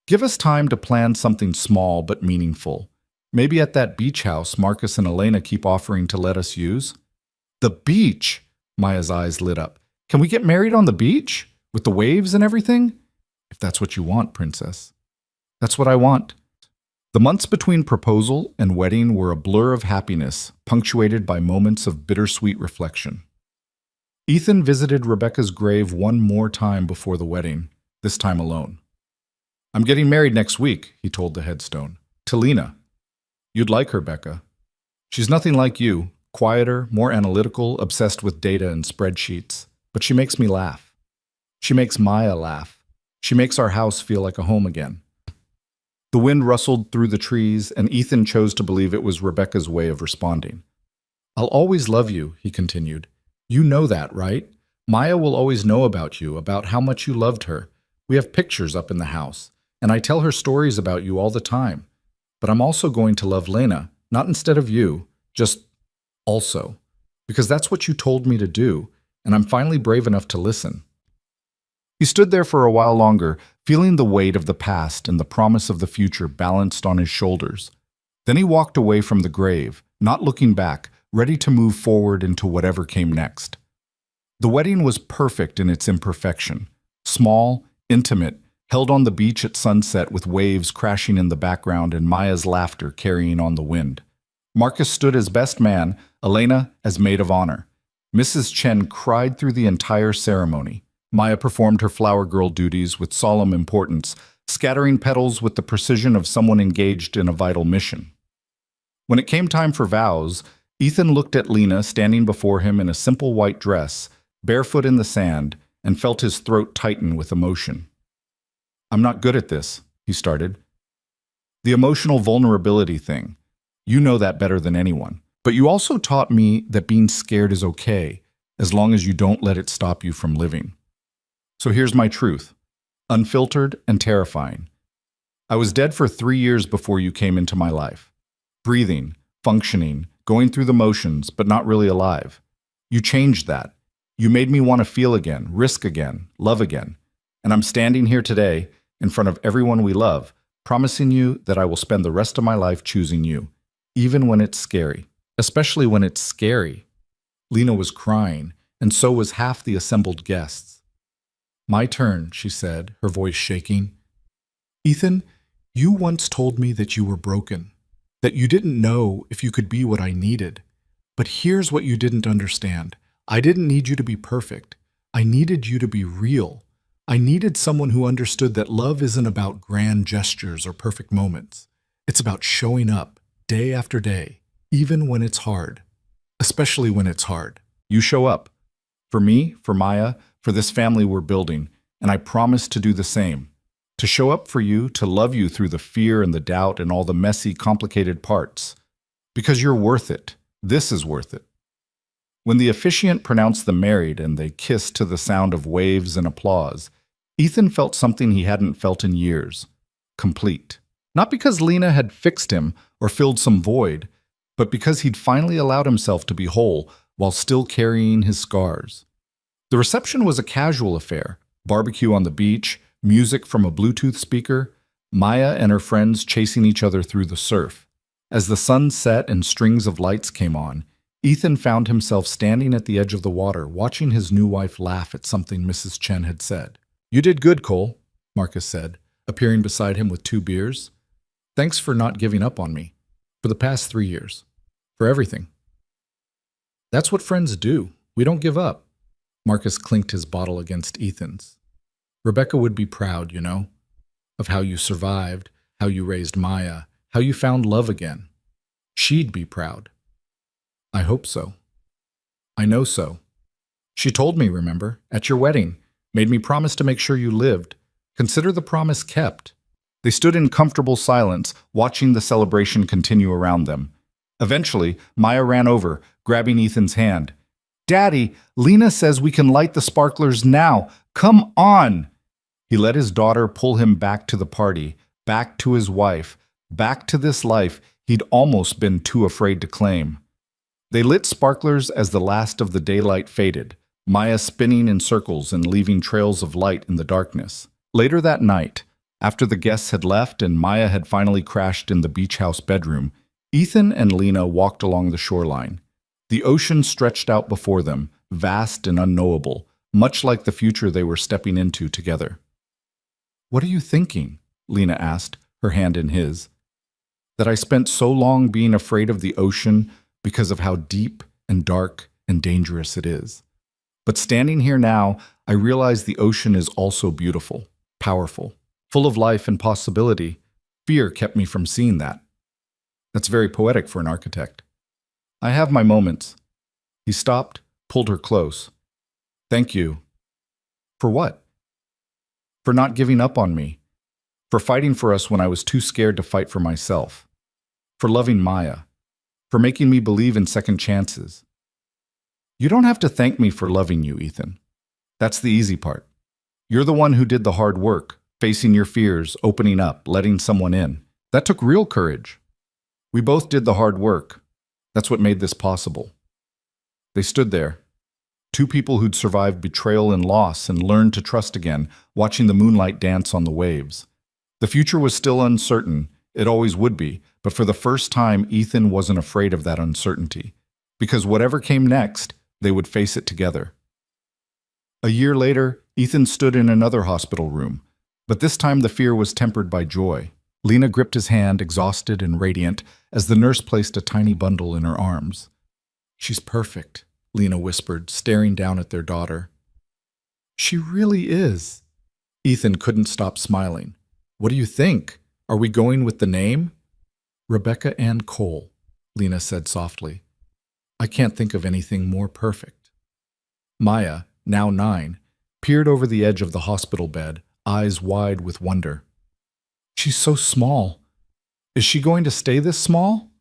"Give us time to plan something small but meaningful. Maybe at that beach house Marcus and Elena keep offering to let us use." "The beach!" Maya's eyes lit up. "Can we get married on the beach? With the waves and everything?" "If that's what you want, Princess." "That's what I want." The months between proposal and wedding were a blur of happiness, punctuated by moments of bittersweet reflection. Ethan visited Rebecca's grave one more time before the wedding, this time alone. "I'm getting married next week," he told the headstone. "To Lena. You'd like her, Becca. She's nothing like you, quieter, more analytical, obsessed with data and spreadsheets. But she makes me laugh. She makes Maya laugh. She makes our house feel like a home again." The wind rustled through the trees, and Ethan chose to believe it was Rebecca's way of responding. "I'll always love you," he continued. "You know that, right? Maya will always know about you, about how much you loved her. We have pictures up in the house, and I tell her stories about you all the time. But I'm also going to love Lena, not instead of you, just also. Because that's what you told me to do, and I'm finally brave enough to listen." He stood there for a while longer, feeling the weight of the past and the promise of the future balanced on his shoulders. Then he walked away from the grave, not looking back, ready to move forward into whatever came next. The wedding was perfect in its imperfection. Small, intimate, held on the beach at sunset with waves crashing in the background and Maya's laughter carrying on the wind. Marcus stood as best man, Elena as maid of honor. Mrs. Chen cried through the entire ceremony. Maya performed her flower girl duties with solemn importance, scattering petals with the precision of someone engaged in a vital mission. When it came time for vows, Ethan looked at Lena standing before him in a simple white dress, barefoot in the sand, and felt his throat tighten with emotion. "I'm not good at this," he started. "The emotional vulnerability thing. You know that better than anyone. But you also taught me that being scared is okay, as long as you don't let it stop you from living. So here's my truth, unfiltered and terrifying. I was dead for 3 years before you came into my life. Breathing, functioning, going through the motions, but not really alive. You changed that. You made me want to feel again, risk again, love again. And I'm standing here today, in front of everyone we love, promising you that I will spend the rest of my life choosing you, even when it's scary. Especially when it's scary." Lena was crying, and so was half the assembled guests. "My turn," she said, her voice shaking. "Ethan, you once told me that you were broken, that you didn't know if you could be what I needed. But here's what you didn't understand. I didn't need you to be perfect. I needed you to be real. I needed someone who understood that love isn't about grand gestures or perfect moments. It's about showing up day after day, even when it's hard, especially when it's hard. You show up. For me, for Maya, for this family we're building, and I promise to do the same. To show up for you, to love you through the fear and the doubt and all the messy, complicated parts. Because you're worth it. This is worth it. When the officiant pronounced them married and they kissed to the sound of waves and applause, Ethan felt something he hadn't felt in years. Complete. Not because Lena had fixed him or filled some void, but because he'd finally allowed himself to be whole while still carrying his scars. The reception was a casual affair. Barbecue on the beach, music from a Bluetooth speaker, Maya and her friends chasing each other through the surf. As the sun set and strings of lights came on, Ethan found himself standing at the edge of the water, watching his new wife laugh at something Mrs. Chen had said. "You did good, Cole," Marcus said, appearing beside him with 2 beers. "Thanks for not giving up on me. For the past 3 years. For everything." "That's what friends do. We don't give up." Marcus clinked his bottle against Ethan's. "Rebecca would be proud, you know, of how you survived, how you raised Maya, how you found love again. She'd be proud." "I hope so. I know so. She told me, remember, at your wedding, made me promise to make sure you lived. Consider the promise kept." They stood in comfortable silence, watching the celebration continue around them. Eventually, Maya ran over, grabbing Ethan's hand. "Daddy, Lena says we can light the sparklers now. Come on!" He let his daughter pull him back to the party, back to his wife, back to this life he'd almost been too afraid to claim. They lit sparklers as the last of the daylight faded, Maya spinning in circles and leaving trails of light in the darkness. Later that night, after the guests had left and Maya had finally crashed in the beach house bedroom, Ethan and Lena walked along the shoreline. The ocean stretched out before them, vast and unknowable, much like the future they were stepping into together. "What are you thinking?" Lena asked, her hand in his. "That I spent so long being afraid of the ocean because of how deep and dark and dangerous it is. But standing here now, I realize the ocean is also beautiful, powerful, full of life and possibility. Fear kept me from seeing that." That's very poetic for an architect. "I have my moments." He stopped, pulled her close. "Thank you." "For what?" "For not giving up on me. For fighting for us when I was too scared to fight for myself. For loving Maya. For making me believe in second chances." "You don't have to thank me for loving you, Ethan. That's the easy part. You're the one who did the hard work, facing your fears, opening up, letting someone in. That took real courage. We both did the hard work. That's what made this possible." They stood there, 2 people who'd survived betrayal and loss and learned to trust again, watching the moonlight dance on the waves. The future was still uncertain. It always would be, but for the first time, Ethan wasn't afraid of that uncertainty. Because whatever came next, they would face it together. A year later, Ethan stood in another hospital room, but this time the fear was tempered by joy. Lena gripped his hand, exhausted and radiant, as the nurse placed a tiny bundle in her arms. "She's perfect," Lena whispered, staring down at their daughter. "She really is." Ethan couldn't stop smiling. "What do you think? Are we going with the name?" "Rebecca Ann Cole," Lena said softly. "I can't think of anything more perfect." Maya, now 9, peered over the edge of the hospital bed, eyes wide with wonder. "She's so small. Is she going to stay this small?"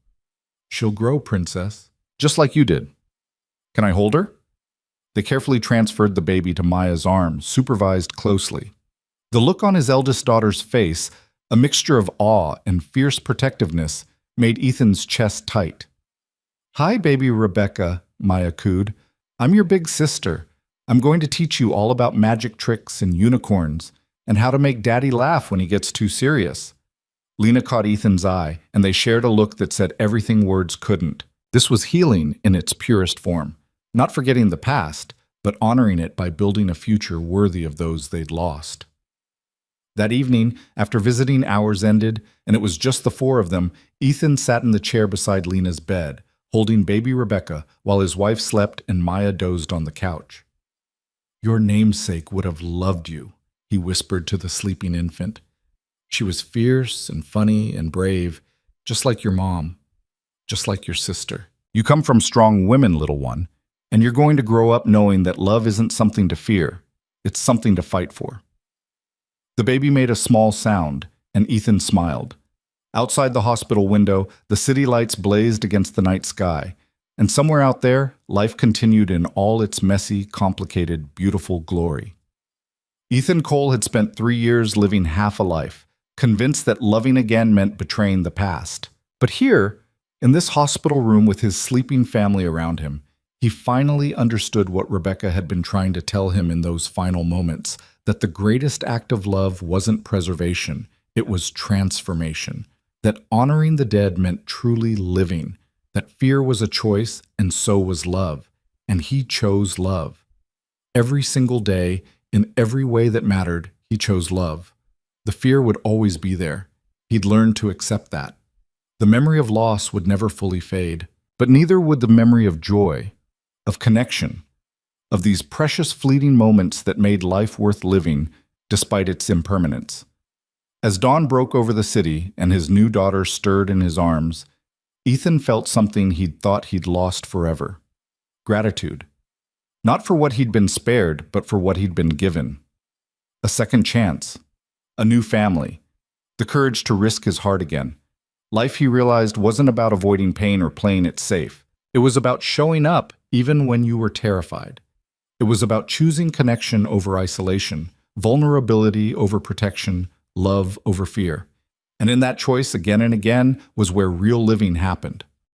"She'll grow, princess, just like you did." "Can I hold her?" They carefully transferred the baby to Maya's arms, supervised closely. The look on his eldest daughter's face, a mixture of awe and fierce protectiveness, made Ethan's chest tight. "Hi, baby Rebecca," Maya cooed. "I'm your big sister. I'm going to teach you all about magic tricks and unicorns, and how to make Daddy laugh when he gets too serious." Lena caught Ethan's eye, and they shared a look that said everything words couldn't. This was healing in its purest form. Not forgetting the past, but honoring it by building a future worthy of those they'd lost. That evening, after visiting hours ended, and it was just the 4 of them, Ethan sat in the chair beside Lena's bed, holding baby Rebecca while his wife slept and Maya dozed on the couch. "Your namesake would have loved you," he whispered to the sleeping infant. "She was fierce and funny and brave, just like your mom, just like your sister. You come from strong women, little one, and you're going to grow up knowing that love isn't something to fear, it's something to fight for." The baby made a small sound, and Ethan smiled. Outside the hospital window, the city lights blazed against the night sky, and somewhere out there, life continued in all its messy, complicated, beautiful glory. Ethan Cole had spent 3 years living half a life, convinced that loving again meant betraying the past. But here, in this hospital room with his sleeping family around him, he finally understood what Rebecca had been trying to tell him in those final moments, that the greatest act of love wasn't preservation, it was transformation. That honoring the dead meant truly living, that fear was a choice and so was love, and he chose love. Every single day, in every way that mattered, he chose love. The fear would always be there. He'd learned to accept that. The memory of loss would never fully fade, but neither would the memory of joy, of connection, of these precious fleeting moments that made life worth living despite its impermanence. As dawn broke over the city and his new daughter stirred in his arms, Ethan felt something he'd thought he'd lost forever. Gratitude. Not for what he'd been spared, but for what he'd been given. A second chance. A new family. The courage to risk his heart again. Life, he realized, wasn't about avoiding pain or playing it safe. It was about showing up even when you were terrified. It was about choosing connection over isolation, vulnerability over protection, love over fear. And in that choice, again and again, was where real living happened.